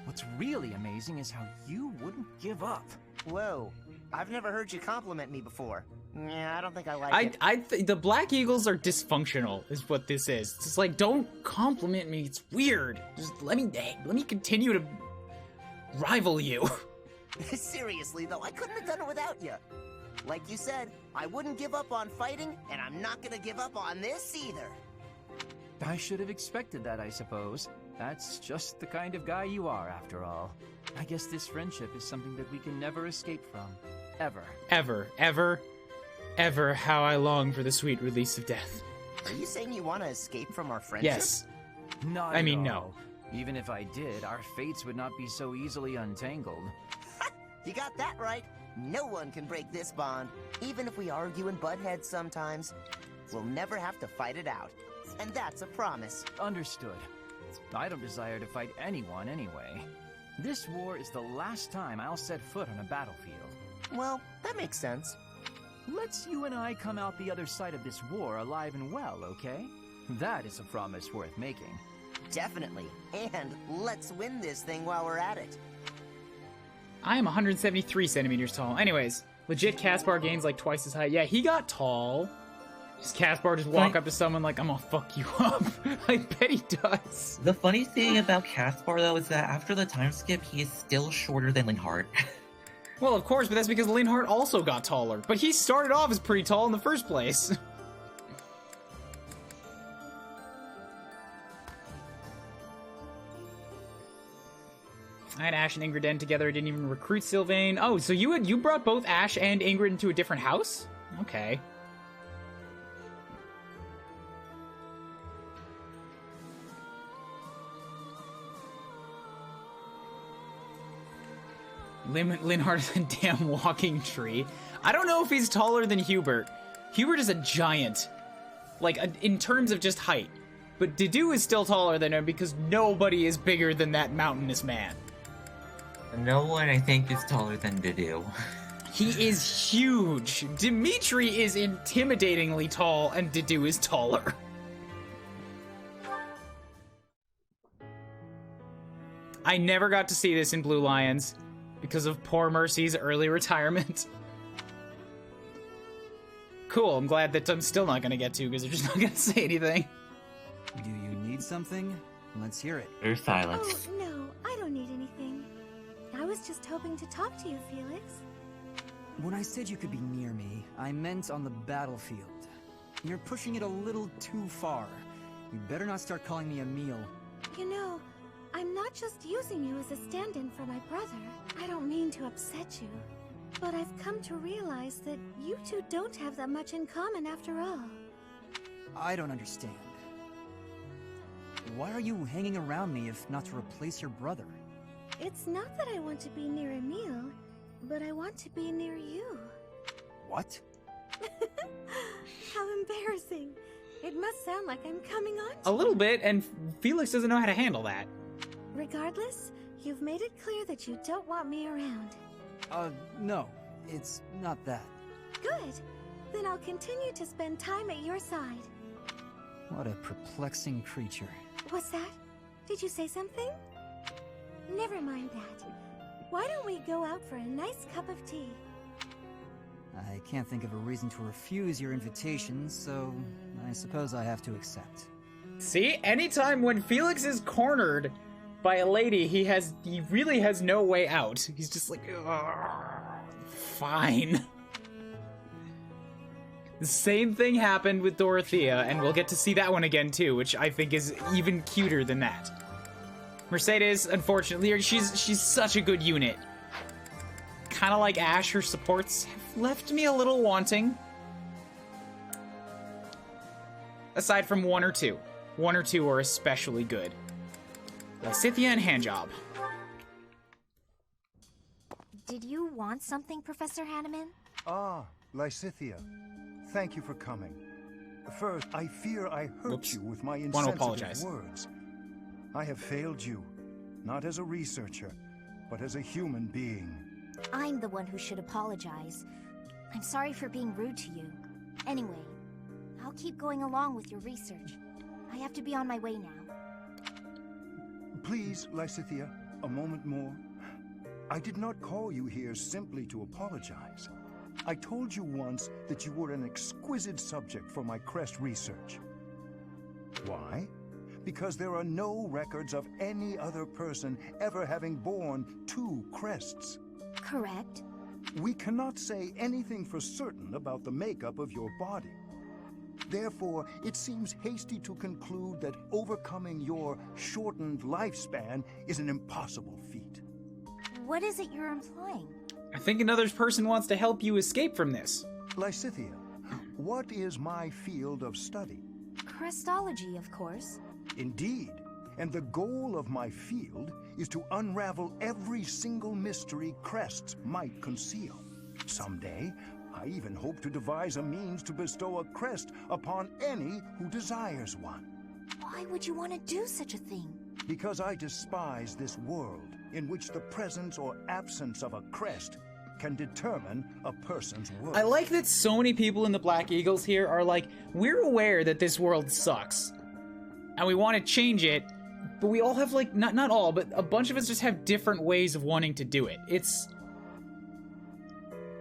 What's really amazing is how you wouldn't give up. Whoa, I've never heard you compliment me before. Yeah, I don't think I like it. The Black Eagles are dysfunctional, is what this is. It's just like, don't compliment me. It's weird. Just let me continue to rival you. Seriously, though, I couldn't have done it without you. Like you said, I wouldn't give up on fighting, and I'm not gonna give up on this either. I should have expected that, I suppose. That's just the kind of guy you are, after all. I guess this friendship is something that we can never escape from. Ever. Ever, ever, ever how I long for the sweet release of death. Are you saying you want to escape from our friendship? Yes. Not I mean, at no. all. Even if I did, our fates would not be so easily untangled. You got that right. No one can break this bond. Even if we argue and butt heads sometimes, we'll never have to fight it out. And that's a promise. Understood. I don't desire to fight anyone anyway. This war is the last time I'll set foot on a battlefield. Well, that makes sense. Let's you and I come out the other side of this war alive and well, okay? That is a promise worth making. Definitely. And let's win this thing while we're at it. I am 173 centimeters tall. Anyways, legit Caspar gains like twice as high. Yeah, he got tall. Does Caspar just walk up to someone like, I'm gonna fuck you up? I bet he does. The funny thing about Caspar, though, is that after the time skip, he is still shorter than Linhardt. Well, of course, but that's because Linhardt also got taller. But he started off as pretty tall in the first place. I had Ash and Ingrid end together. I didn't even recruit Sylvain. Oh, so you brought both Ash and Ingrid into a different house? Okay. Linhardt is a damn walking tree. I don't know if he's taller than Hubert. Hubert is a giant. Like, in terms of just height. But Dedue is still taller than him because nobody is bigger than that mountainous man. No one, I think, is taller than Dedue. He is huge. Dimitri is intimidatingly tall, and Dedue is taller. I never got to see this in Blue Lions because of poor Mercy's early retirement. Cool, I'm glad that I'm still not going to get to because they're just not going to say anything. Do you need something? Let's hear it. There's silence. Oh, no, I don't need anything. I was just hoping to talk to you, Felix. When I said you could be near me, I meant on the battlefield. You're pushing it a little too far. You better not start calling me Emil. You know, I'm not just using you as a stand-in for my brother. I don't mean to upset you. But I've come to realize that you two don't have that much in common after all. I don't understand. Why are you hanging around me if not to replace your brother? It's not that I want to be near Emil, but I want to be near you. What? How embarrassing. It must sound like I'm coming on to A little bit, and Felix doesn't know how to handle that. Regardless, you've made it clear that you don't want me around. No. It's not that. Good. Then I'll continue to spend time at your side. What a perplexing creature. What's that? Did you say something? Never mind that. Why don't we go out for a nice cup of tea? I can't think of a reason to refuse your invitation, so I suppose I have to accept. See, anytime when Felix is cornered by a lady, he really has no way out. He's just like, fine. The same thing happened with Dorothea, and we'll get to see that one again too, which I think is even cuter than that. Mercedes, unfortunately, she's such a good unit. Kind of like Ash, her supports have left me a little wanting. Aside from one or two. 1 or 2 are especially good. Lysithea and Handjob. Did you want something, Professor Hanneman? Ah, Lysithea. Thank you for coming. First, I fear I hurt you with my insensitive words. I have failed you, not as a researcher, but as a human being. I'm the one who should apologize. I'm sorry for being rude to you. Anyway, I'll keep going along with your research. I have to be on my way now. Please, Lysithea, a moment more. I did not call you here simply to apologize. I told you once that you were an exquisite subject for my crest research. Why? Because there are no records of any other person ever having borne 2 crests. Correct. We cannot say anything for certain about the makeup of your body. Therefore, it seems hasty to conclude that overcoming your shortened lifespan is an impossible feat. What is it you're implying? I think another person wants to help you escape from this. Lysithea, what is my field of study? Crestology, of course. Indeed. And the goal of my field is to unravel every single mystery crests might conceal. Someday, I even hope to devise a means to bestow a crest upon any who desires one. Why would you want to do such a thing? Because I despise this world in which the presence or absence of a crest can determine a person's worth. I like that so many people in the Black Eagles here are like, we're aware that this world sucks, and we want to change it, but we all have, like, not all, but a bunch of us just have different ways of wanting to do it. It's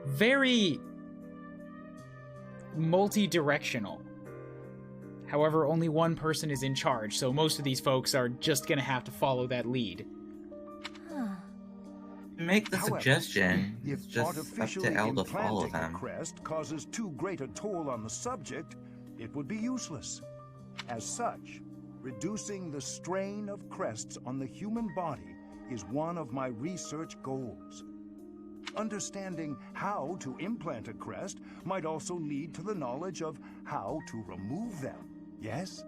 very multi-directional. However, only one person is in charge, so most of these folks are just gonna have to follow that lead. Make the suggestion. If it's just up to Elle to follow them. A crest causes too great a toll on the subject, it would be useless. As such, reducing the strain of crests on the human body is one of my research goals. Understanding how to implant a crest might also lead to the knowledge of how to remove them, yes?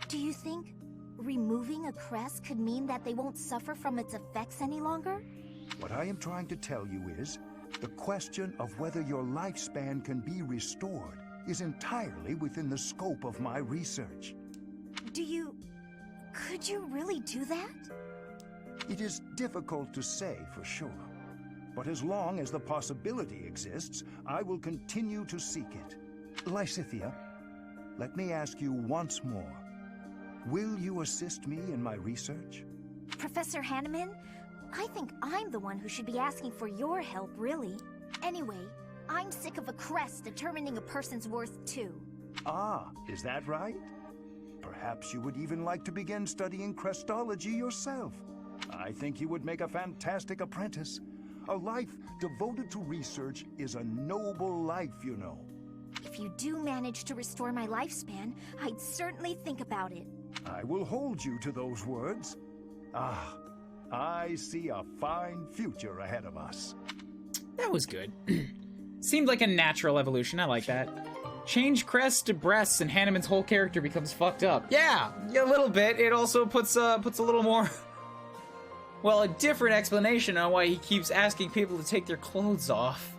Do you think removing a crest could mean that they won't suffer from its effects any longer? What I am trying to tell you is, the question of whether your lifespan can be restored is entirely within the scope of my research. Could you really do that? It is difficult to say for sure. But as long as the possibility exists, I will continue to seek it. Lysithea, let me ask you once more. Will you assist me in my research? Professor Hanneman, I think I'm the one who should be asking for your help, really. Anyway, I'm sick of a crest determining a person's worth, too. Ah, is that right? Perhaps you would even like to begin studying crestology yourself. I think you would make a fantastic apprentice. A life devoted to research is a noble life, you know. If you do manage to restore my lifespan, I'd certainly think about it. I will hold you to those words. Ah, I see a fine future ahead of us. That was good. Seemed like a natural evolution. I like that. Change crest to breasts and Hanneman's whole character becomes fucked up. Yeah, a little bit. It also puts a little more... well, a different explanation on why he keeps asking people to take their clothes off.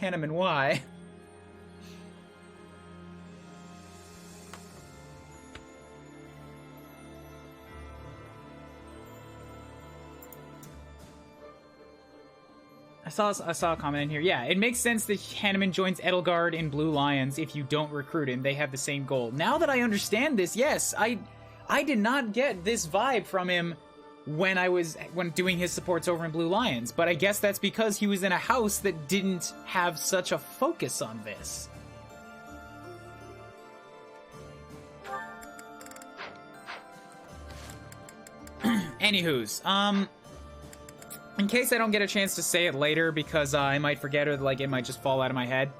Hanneman, why? I saw a comment in here. Yeah, it makes sense that Hanneman joins Edelgard in Blue Lions if you don't recruit him. They have the same goal. Now that I understand this, yes, I did not get this vibe from him when doing his supports over in Blue Lions, but I guess that's because he was in a house that didn't have such a focus on this. Anywho's, in case I don't get a chance to say it later because I might forget or like it might just fall out of my head.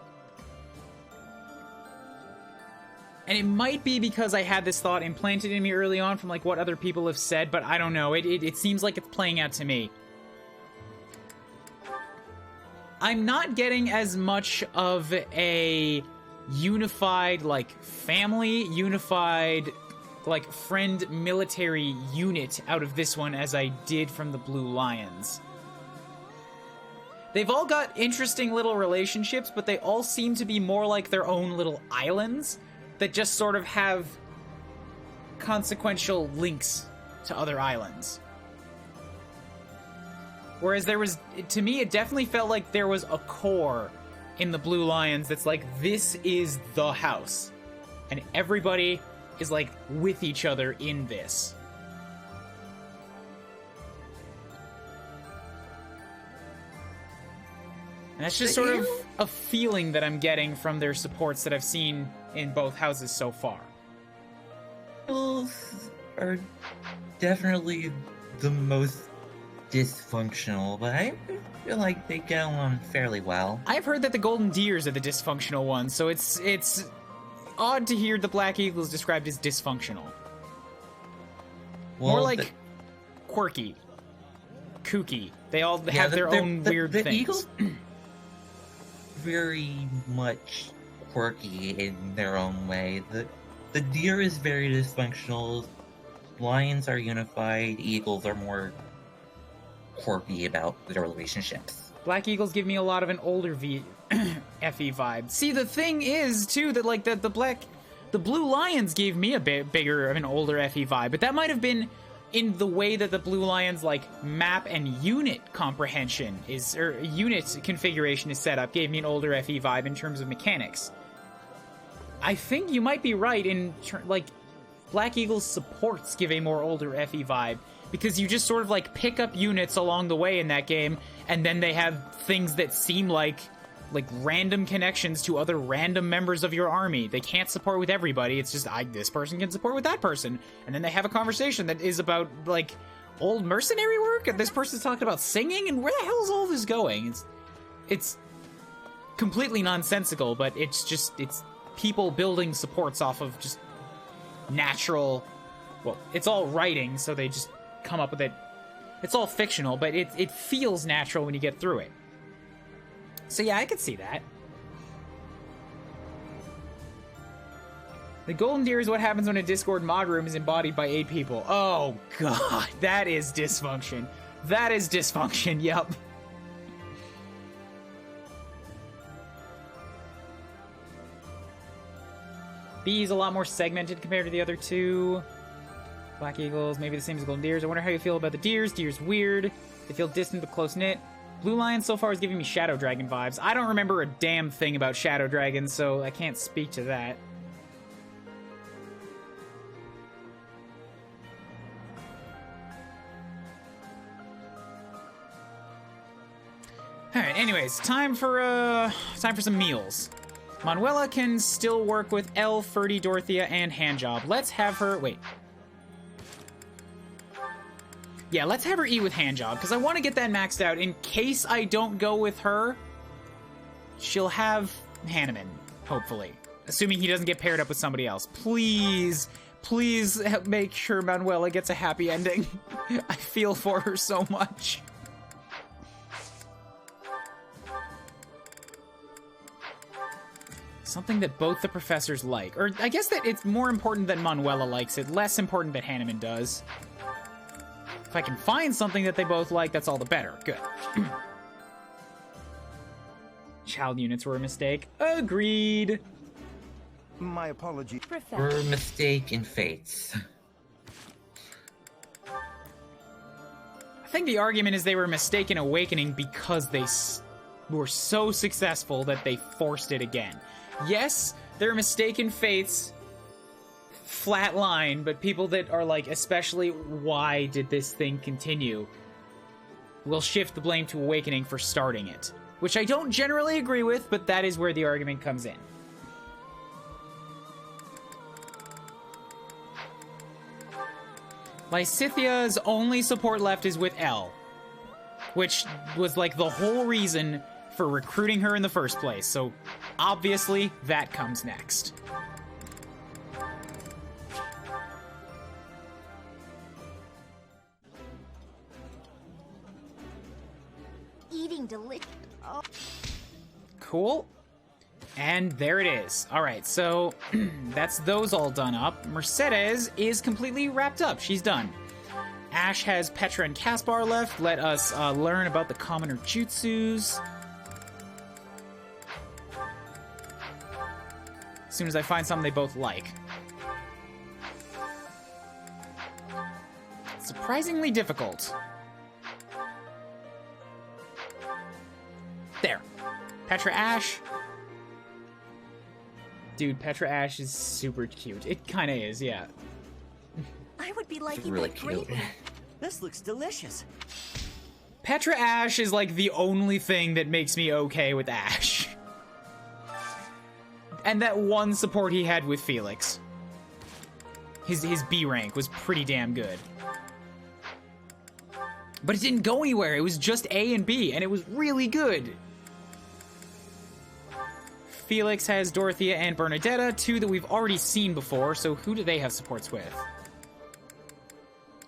And it might be because I had this thought implanted in me early on from like what other people have said, but I don't know. It seems like it's playing out to me. I'm not getting as much of a unified, like, family, unified, like, friend military unit out of this one as I did from the Blue Lions. They've all got interesting little relationships, but they all seem to be more like their own little islands that just sort of have consequential links to other islands. Whereas there was, to me, it definitely felt like there was a core in the Blue Lions that's like, this is the house. And everybody is like with each other in this. And that's just sort of a feeling that I'm getting from their supports that I've seen in both houses so far. Eagles are definitely the most dysfunctional, but I feel like they get along fairly well. I've heard that the Golden Deers are the dysfunctional ones, so it's odd to hear the Black Eagles described as dysfunctional. Well, more like quirky, kooky. They all have their own weird things. Eagles very much quirky in their own way. The deer is very dysfunctional. Lions are unified. Eagles are more quirky about their relationships. Black Eagles give me a lot of an older FE vibe. See, the thing is too that like the Blue Lions gave me a bit bigger of an older FE vibe, but that might have been in the way that the Blue Lions like map and unit comprehension is, or unit configuration is set up, gave me an older FE vibe in terms of mechanics. I think you might be right in like Black Eagles supports give a more older FE vibe, because you just sort of like pick up units along the way in that game, and then they have things that seem like random connections to other random members of your army. They can't support with everybody. It's just, this person can support with that person. And then they have a conversation that is about, like, old mercenary work, and this person's talking about singing, and where the hell is all this going? It's completely nonsensical, but it's people building supports off of just natural, well, it's all writing, so they just come up with it. It's all fictional, but it feels natural when you get through it. So yeah, I could see that. The Golden Deer is what happens when a Discord mod room is embodied by 8 people. Oh god, that is dysfunction. That is dysfunction, yup. B is a lot more segmented compared to the other two. Black Eagles, maybe the same as Golden Deers. I wonder how you feel about the Deers. Deers weird. They feel distant but close-knit. Blue Lion so far is giving me Shadow Dragon vibes. I don't remember a damn thing about Shadow Dragon, so I can't speak to that. Alright, anyways, time for some meals. Manuela can still work with Elle, Ferdy, Dorothea, and Handjob. Let's have her... Wait. Yeah, let's have her eat with Handjob, because I want to get that maxed out. In case I don't go with her, she'll have Hanneman, hopefully. Assuming he doesn't get paired up with somebody else. Please, please make sure Manuela gets a happy ending. I feel for her so much. Something that both the professors like. Or I guess that it's more important that Manuela likes it, less important that Hanneman does. If I can find something that they both like, that's all the better. Good. Child units were a mistake. Agreed. My apologies. We're a mistake in fates. I think the argument is they were a mistake in Awakening because they were so successful that they forced it again. Yes, they're a mistake in fates. Flat line, but people that are like, especially why did this thing continue, will shift the blame to Awakening for starting it. Which I don't generally agree with, but that is where the argument comes in. Lysithia's only support left is with Elle, which was like the whole reason for recruiting her in the first place, so obviously that comes next. Eating delicious. Oh. Cool. And there it is. All right, so that's those all done up. Mercedes is completely wrapped up. She's done. Ash has Petra and Caspar left. Let us learn about the commoner jutsus. As soon as I find something they both like. Surprisingly difficult. There. Petra Ash. Dude, Petra Ash is super cute. It kind of is, yeah. I would be liking really that cute. greatly. This looks delicious. Petra Ash is like the only thing that makes me okay with Ash. And that one support he had with Felix. His B rank was pretty damn good. But it didn't go anywhere. It was just A and B, and it was really good. Felix has Dorothea and Bernadetta, two that we've already seen before, so who do they have supports with?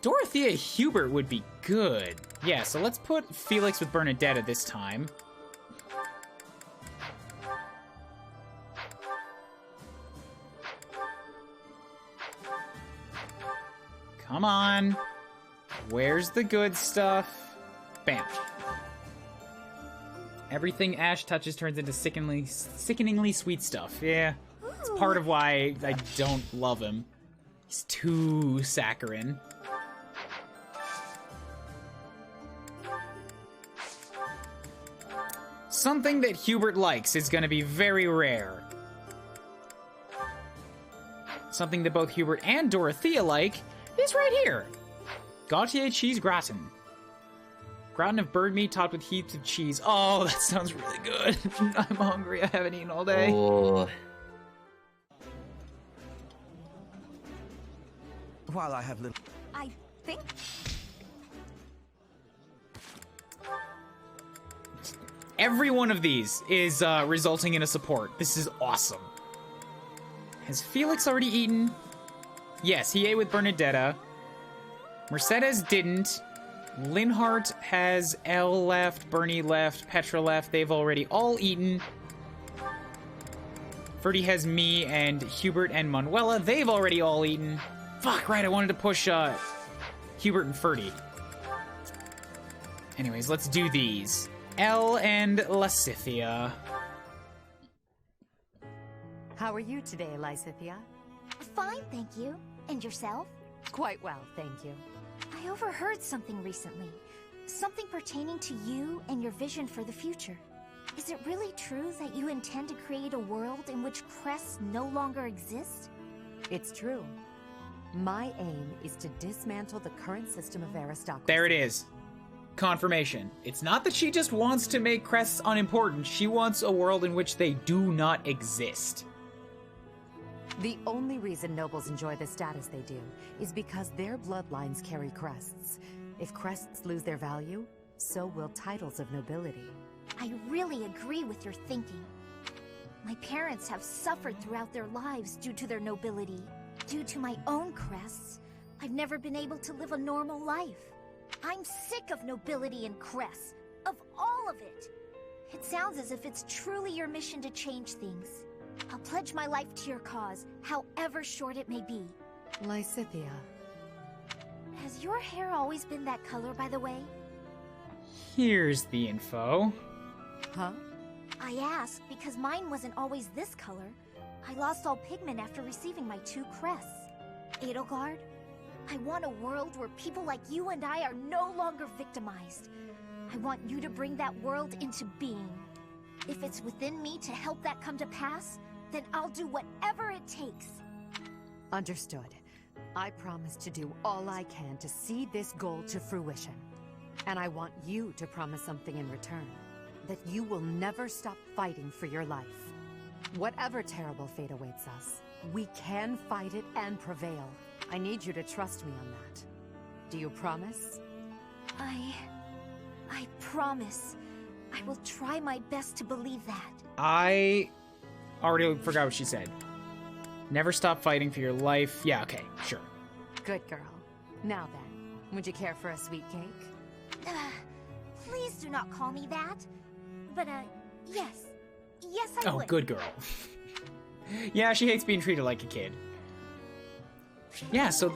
Dorothea Hubert would be good. Yeah, so let's put Felix with Bernadetta this time. Come on. Where's the good stuff? Bam. Everything Ash touches turns into sickeningly sweet stuff. Yeah, it's part of why I don't love him. He's too saccharine. Something that Hubert likes is going to be very rare. Something that both Hubert and Dorothea like is right here. Gautier cheese gratin. Gratin of bird meat topped with heaps of cheese. Oh, that sounds really good. I'm hungry. I haven't eaten all day. Oh. While I have little... I think... Every one of these is resulting in a support. This is awesome. Has Felix already eaten? Yes, he ate with Bernadetta. Mercedes didn't. Linhart has Elle left, Bernie left, Petra left. They've already all eaten. Ferdy has me and Hubert and Manuela. They've already all eaten. Fuck, right, I wanted to push Hubert and Ferdy. Anyways, let's do these. Elle and Lysithea. How are you today, Lysithea? Fine, thank you. And yourself? Quite well, thank you. I overheard something recently. Something pertaining to you and your vision for the future. Is it really true that you intend to create a world in which crests no longer exist? It's true. My aim is to dismantle the current system of aristocracy. There it is. Confirmation. It's not that she just wants to make crests unimportant. She wants a world in which they do not exist. The only reason nobles enjoy the status they do is because their bloodlines carry crests. If crests lose their value, so will titles of nobility. I really agree with your thinking. My parents have suffered throughout their lives due to their nobility. Due to my own crests, I've never been able to live a normal life. I'm sick of nobility and crests, of all of it. It sounds as if it's truly your mission to change things. I'll pledge my life to your cause, however short it may be. Lysithea. Has your hair always been that color, by the way? Here's the info. Huh? I ask because mine wasn't always this color. I lost all pigment after receiving my 2 crests. Edelgard, I want a world where people like you and I are no longer victimized. I want you to bring that world into being. If it's within me to help that come to pass, then I'll do whatever it takes. Understood. I promise to do all I can to see this goal to fruition. And I want you to promise something in return. That you will never stop fighting for your life. Whatever terrible fate awaits us, we can fight it and prevail. I need you to trust me on that. Do you promise? I promise. I will try my best to believe that. I already forgot what she said. Never stop fighting for your life. Yeah, okay, sure. Good girl. Now then, would you care for a sweet cake? Please do not call me that. But, yes. Yes, I would. Oh, good girl. Yeah, she hates being treated like a kid. Yeah, so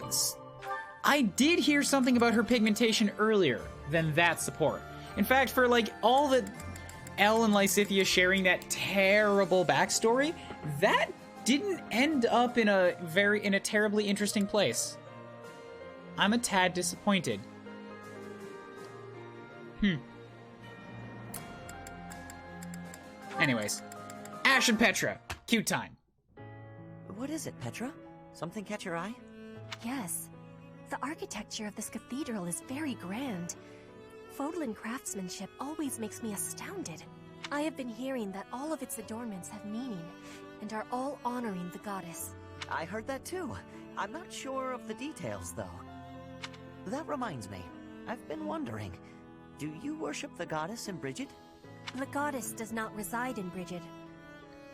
I did hear something about her pigmentation earlier than that support. In fact, for like all the Elle and Lysithea sharing that terrible backstory, that didn't end up in a terribly interesting place. I'm a tad disappointed. Anyways, Ash and Petra, cute time. What is it, Petra? Something catch your eye? Yes. The architecture of this cathedral is very grand. Fodlan craftsmanship always makes me astounded. I have been hearing that all of its adornments have meaning, and are all honoring the goddess. I heard that too. I'm not sure of the details, though. That reminds me. I've been wondering, do you worship the goddess in Brigid? The goddess does not reside in Brigid.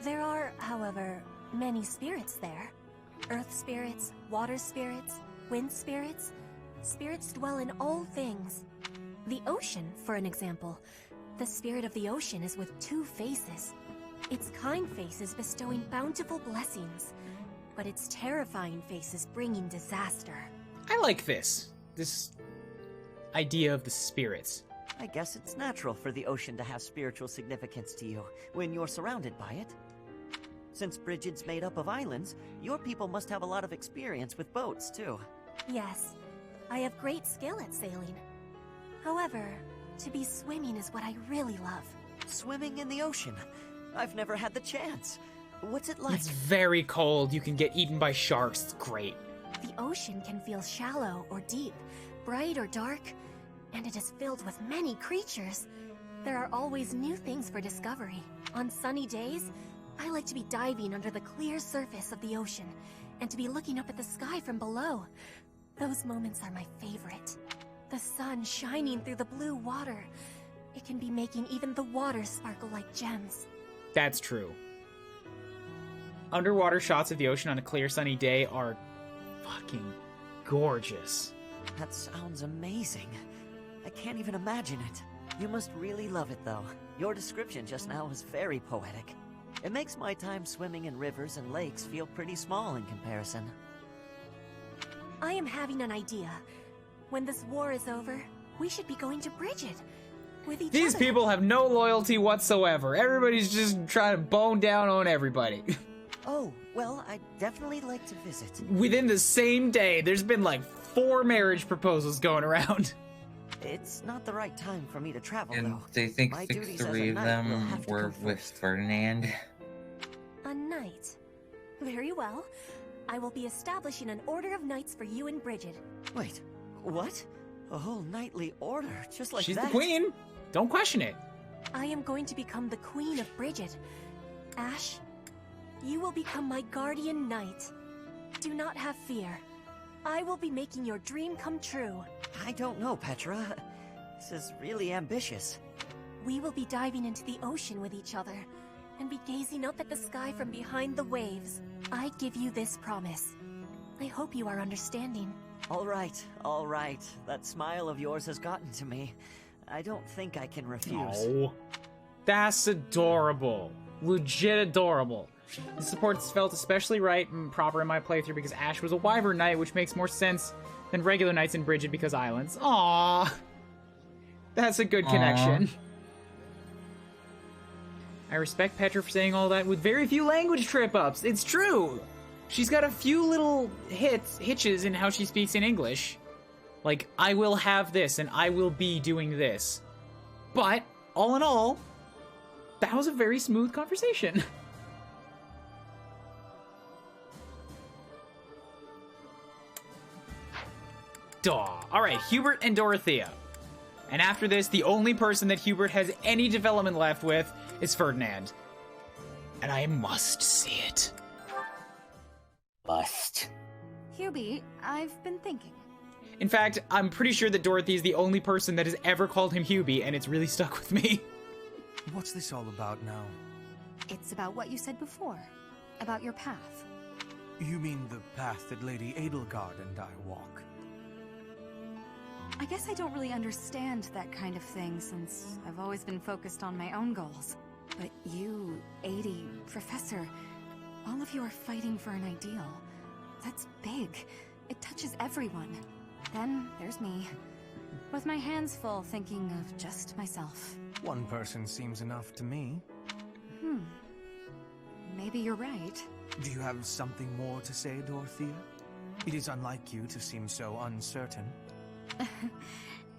There are, however, many spirits there. Earth spirits, water spirits, wind spirits. Spirits dwell in all things. The ocean, for an example. The spirit of the ocean is with two faces. Its kind face is bestowing bountiful blessings, but its terrifying face is bringing disaster. I like this idea of the spirits. I guess it's natural for the ocean to have spiritual significance to you when you're surrounded by it. Since Brigid's made up of islands, your people must have a lot of experience with boats, too. Yes, I have great skill at sailing. However, to be swimming is what I really love. Swimming in the ocean? I've never had the chance. What's it like? It's very cold. You can get eaten by sharks. It's great. The ocean can feel shallow or deep, bright or dark, and it is filled with many creatures. There are always new things for discovery. On sunny days, I like to be diving under the clear surface of the ocean, and to be looking up at the sky from below. Those moments are my favorite. The sun shining through the blue water. It can be making even the water sparkle like gems. That's true. Underwater shots of the ocean on a clear sunny day are fucking gorgeous. That sounds amazing. I can't even imagine it. You must really love it, though. Your description just now was very poetic. It makes my time swimming in rivers and lakes feel pretty small in comparison. I am having an idea. When this war is over, we should be going to Brigid. With each These other. people have no loyalty whatsoever. Everybody's just trying to bone down on everybody. Oh, well, I'd definitely like to visit. Within the same day, there's been like 4 marriage proposals going around. It's not the right time for me to travel, And though. they think My the duties as a 3 of knight will them have to were come with first. Ferdinand. A knight. Very well. I will be establishing an order of knights for you in Brigid. Wait, what? A whole knightly order, just like She's that? the queen. Don't question it. I am going to become the Queen of Brigid. Ash, you will become my guardian knight. Do not have fear. I will be making your dream come true. I don't know, Petra. This is really ambitious. We will be diving into the ocean with each other, and be gazing up at the sky from behind the waves. I give you this promise. I hope you are understanding. All right. That smile of yours has gotten to me. I don't think I can refuse. No. That's adorable. Legit adorable. The support's felt especially right and proper in my playthrough because Ash was a Wyvern Knight, which makes more sense than regular Knights in Brigid because islands. Aww. That's a good connection. I respect Petra for saying all that with very few language trip-ups. It's true. She's got a few little hitches in how she speaks in English. Like, I will have this and I will be doing this. But, all in all, that was a very smooth conversation. Duh. Alright, Hubert and Dorothea. And after this, the only person that Hubert has any development left with is Ferdinand. And I must see it. Must. Hubie, I've been thinking. In fact, I'm pretty sure that Dorothy is the only person that has ever called him Hubie, and it's really stuck with me. What's this all about now? It's about what you said before. About your path. You mean the path that Lady Edelgard and I walk? I guess I don't really understand that kind of thing since I've always been focused on my own goals. But you, 80, Professor, all of you are fighting for an ideal. That's big. It touches everyone. Then there's me, with my hands full thinking of just myself. One person seems enough to me. Maybe you're right. Do you have something more to say, Dorothea? It is unlike you to seem so uncertain.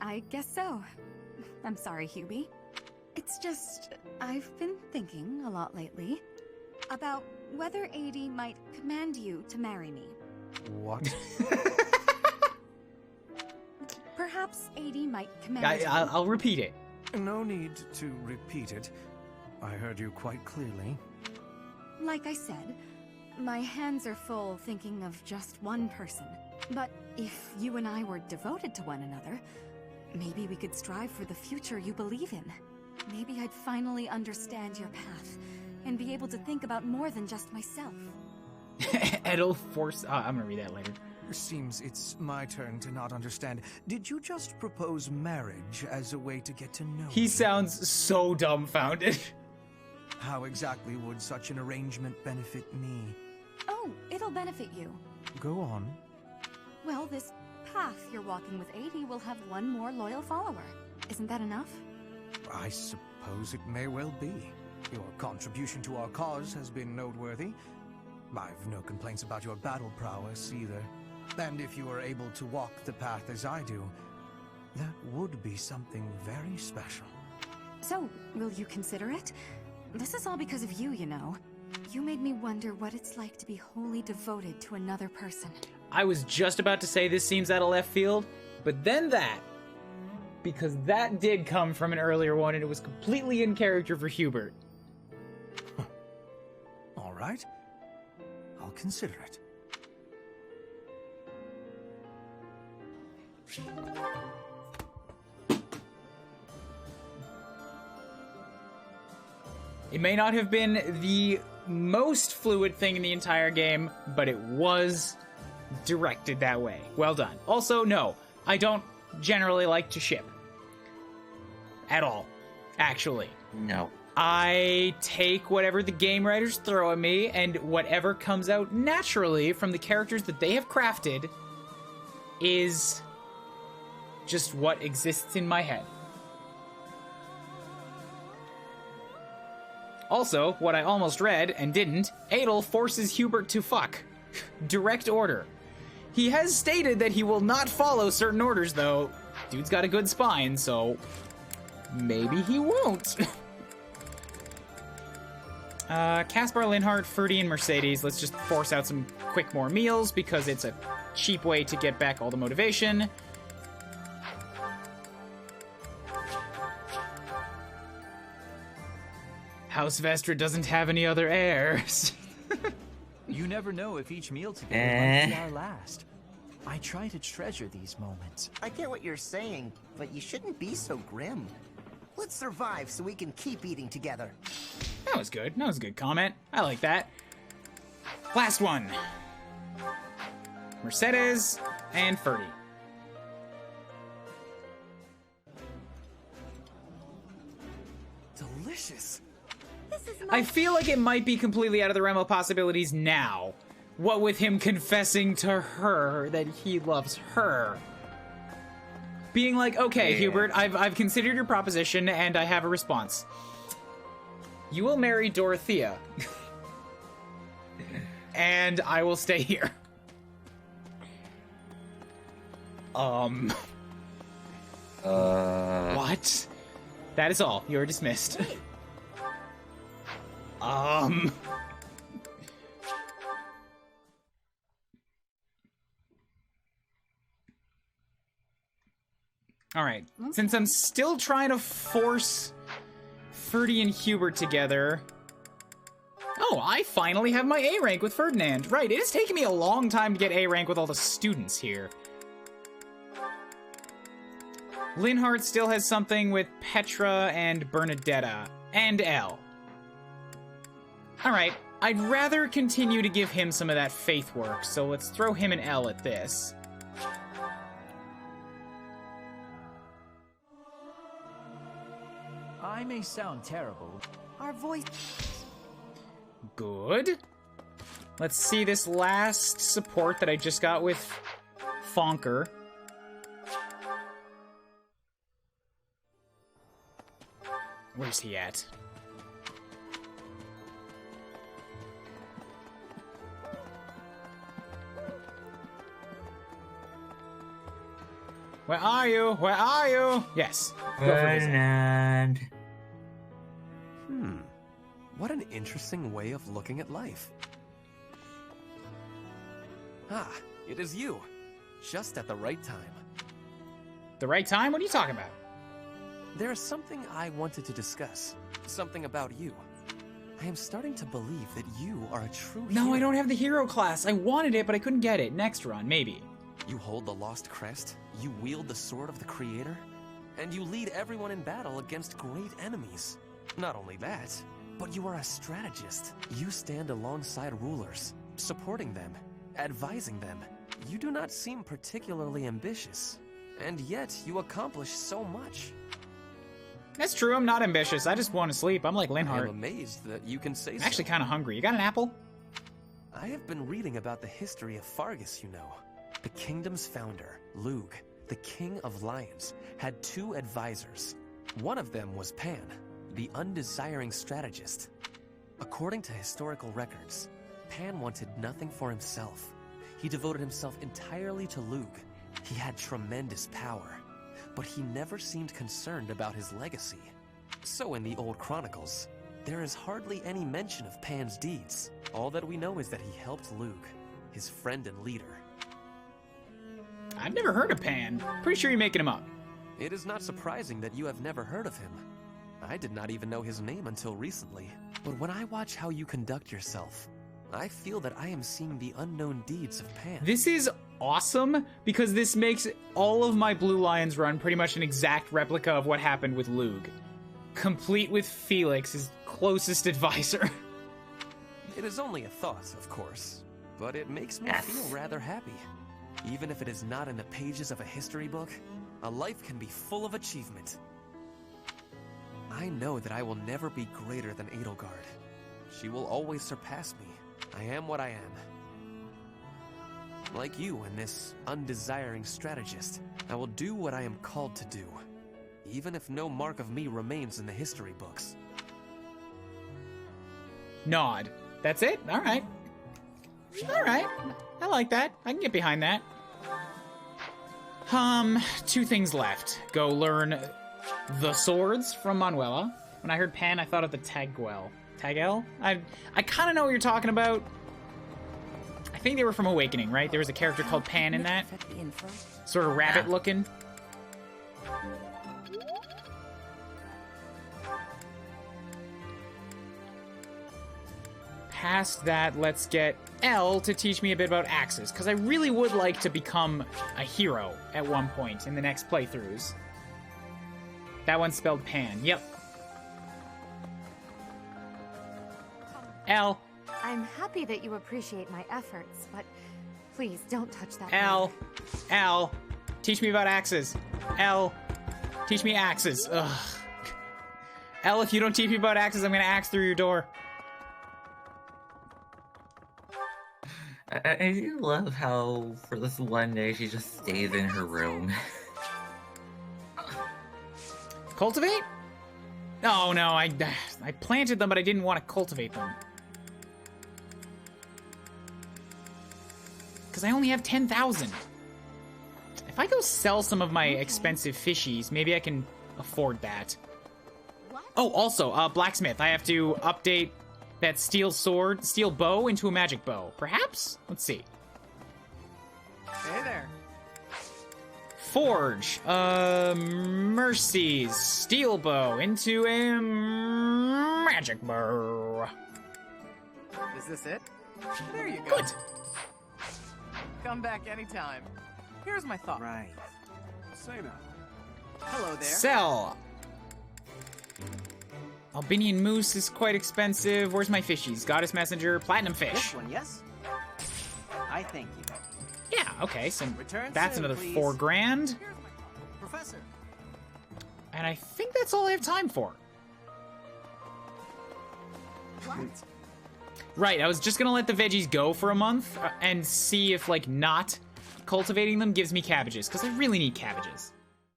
I guess so. I'm sorry, Hubie. It's just, I've been thinking a lot lately about whether 80 might command you to marry me. What? Perhaps 80 might command you. I'll repeat it. No need to repeat it. I heard you quite clearly. Like I said, my hands are full thinking of just one person. But if you and I were devoted to one another, maybe we could strive for the future you believe in. Maybe I'd finally understand your path, and be able to think about more than just myself. Edel force... I'm gonna read that later. Seems it's my turn to not understand. Did you just propose marriage as a way to get to know He me? sounds so dumbfounded. How exactly would such an arrangement benefit me? Oh, it'll benefit you. Go on. Well, this path you're walking with 80 will have one more loyal follower. Isn't that enough? I suppose it may well be. Your contribution to our cause has been noteworthy. I've no complaints about your battle prowess either. And if you are able to walk the path as I do, that would be something very special. So, will you consider it? This is all because of you, you know. You made me wonder what it's like to be wholly devoted to another person. I was just about to say this seems out of left field, but then that. Because that did come from an earlier one, and it was completely in character for Hubert. All right. I'll consider it. It may not have been the most fluid thing in the entire game, but it was directed that way. Well done. Also, no, I don't generally like to ship. At all, actually. No. I take whatever the game writers throw at me, and whatever comes out naturally from the characters that they have crafted is just what exists in my head. Also, what I almost read and didn't, Adel forces Hubert to fuck. Direct order. He has stated that he will not follow certain orders, though. Dude's got a good spine, so maybe he won't. Caspar, Linhardt, Ferdy, and Mercedes. Let's just force out some quick more meals because it's a cheap way to get back all the motivation. House Vestra doesn't have any other heirs. You never know if each meal together might be our last. I try to treasure these moments. I get what you're saying, but you shouldn't be so grim. Let's survive so we can keep eating together. That was good. That was a good comment. I like that. Last one. Mercedes and Ferdy. Delicious. I feel like it might be completely out of the realm of possibilities now. What with him confessing to her that he loves her. Being like, okay, Hubert, I've considered your proposition and I have a response. You will marry Dorothea. And I will stay here. What? That is all. You're dismissed. Alright, since I'm still trying to force Ferdy and Hubert together... Oh, I finally have my A rank with Ferdinand. Right, it has taken me a long time to get A rank with all the students here. Linhardt still has something with Petra and Bernadetta. And Elle. Alright, I'd rather continue to give him some of that faith work, so let's throw him and Elle at this. I may sound terrible. Our voice... Good. Let's see this last support that I just got with Fonker. Where's he at? Where are you? Where are you? Yes. Ferdinand. What an interesting way of looking at life. Ah, it is you. Just at the right time. The right time? What are you talking about? There is something I wanted to discuss. Something about you. I am starting to believe that you are a true hero. No, I don't have the hero class. I wanted it, but I couldn't get it. Next run, maybe. You hold the lost crest, you wield the sword of the creator, and you lead everyone in battle against great enemies. Not only that, but you are a strategist. You stand alongside rulers, supporting them, advising them. You do not seem particularly ambitious, and yet you accomplish so much. That's true, I'm not ambitious. I just want to sleep. I'm like Linhart. I'm amazed that you can say so. I'm actually kind of hungry. You got an apple? I have been reading about the history of Fargus, you know. The kingdom's founder, Lug, the king of lions, had 2 advisors. One of them was Pan, the undesiring strategist. According to historical records, Pan wanted nothing for himself. He devoted himself entirely to Lug. He had tremendous power, but he never seemed concerned about his legacy. So in the old chronicles, there is hardly any mention of Pan's deeds. All that we know is that he helped Lug, his friend and leader. I've never heard of Pan. Pretty sure you're making him up. It is not surprising that you have never heard of him. I did not even know his name until recently. But when I watch how you conduct yourself, I feel that I am seeing the unknown deeds of Pan. This is awesome because this makes all of my Blue Lions run pretty much an exact replica of what happened with Lug. Complete with Felix, his closest advisor. It is only a thought, of course, but it makes me feel rather happy. Even if it is not in the pages of a history book, a life can be full of achievement. I know that I will never be greater than Edelgard. She will always surpass me. I am what I am. Like you and this undesiring strategist, I will do what I am called to do, even if no mark of me remains in the history books. Nod. That's it? Alright. Alright. I like that. I can get behind that. 2 things left. Go learn the swords from Manuela. When I heard Pan, I thought of the Taguel. Tagel? I kind of know what you're talking about. I think they were from Awakening, right? There was a character called Pan in that. Sort of rabbit looking. Past that, let's get Elle to teach me a bit about axes, because I really would like to become a hero at one point in the next playthroughs. That one's spelled Pan. Yep. Elle. I'm happy that you appreciate my efforts, but please don't touch that. Elle. Elle. Teach me about axes. Elle. Teach me axes. Ugh. Elle, if you don't teach me about axes, I'm gonna axe through your door. I do love how, for this one day, she just stays in her room. Cultivate? Oh, no, I planted them, but I didn't want to cultivate them. Because I only have 10,000. If I go sell some of my expensive fishies, maybe I can afford that. Oh, also, blacksmith. I have to update that steel bow into a magic bow. Perhaps? Let's see. Hey there. Forge. Mercies. Steel bow into a magic bow. Is this it? There you go. Good. Come back anytime. Here's my thought. Right. Say no. Hello there. Sell. Albinian moose is quite expensive. Where's my fishies? Goddess messenger, platinum fish. This one, yes? I thank you. Yeah, okay, so Return that's soon, another please. 4 grand. Professor. And I think that's all I have time for. Right, I was just gonna let the veggies go for a month and see if, like, not cultivating them gives me cabbages, because I really need cabbages.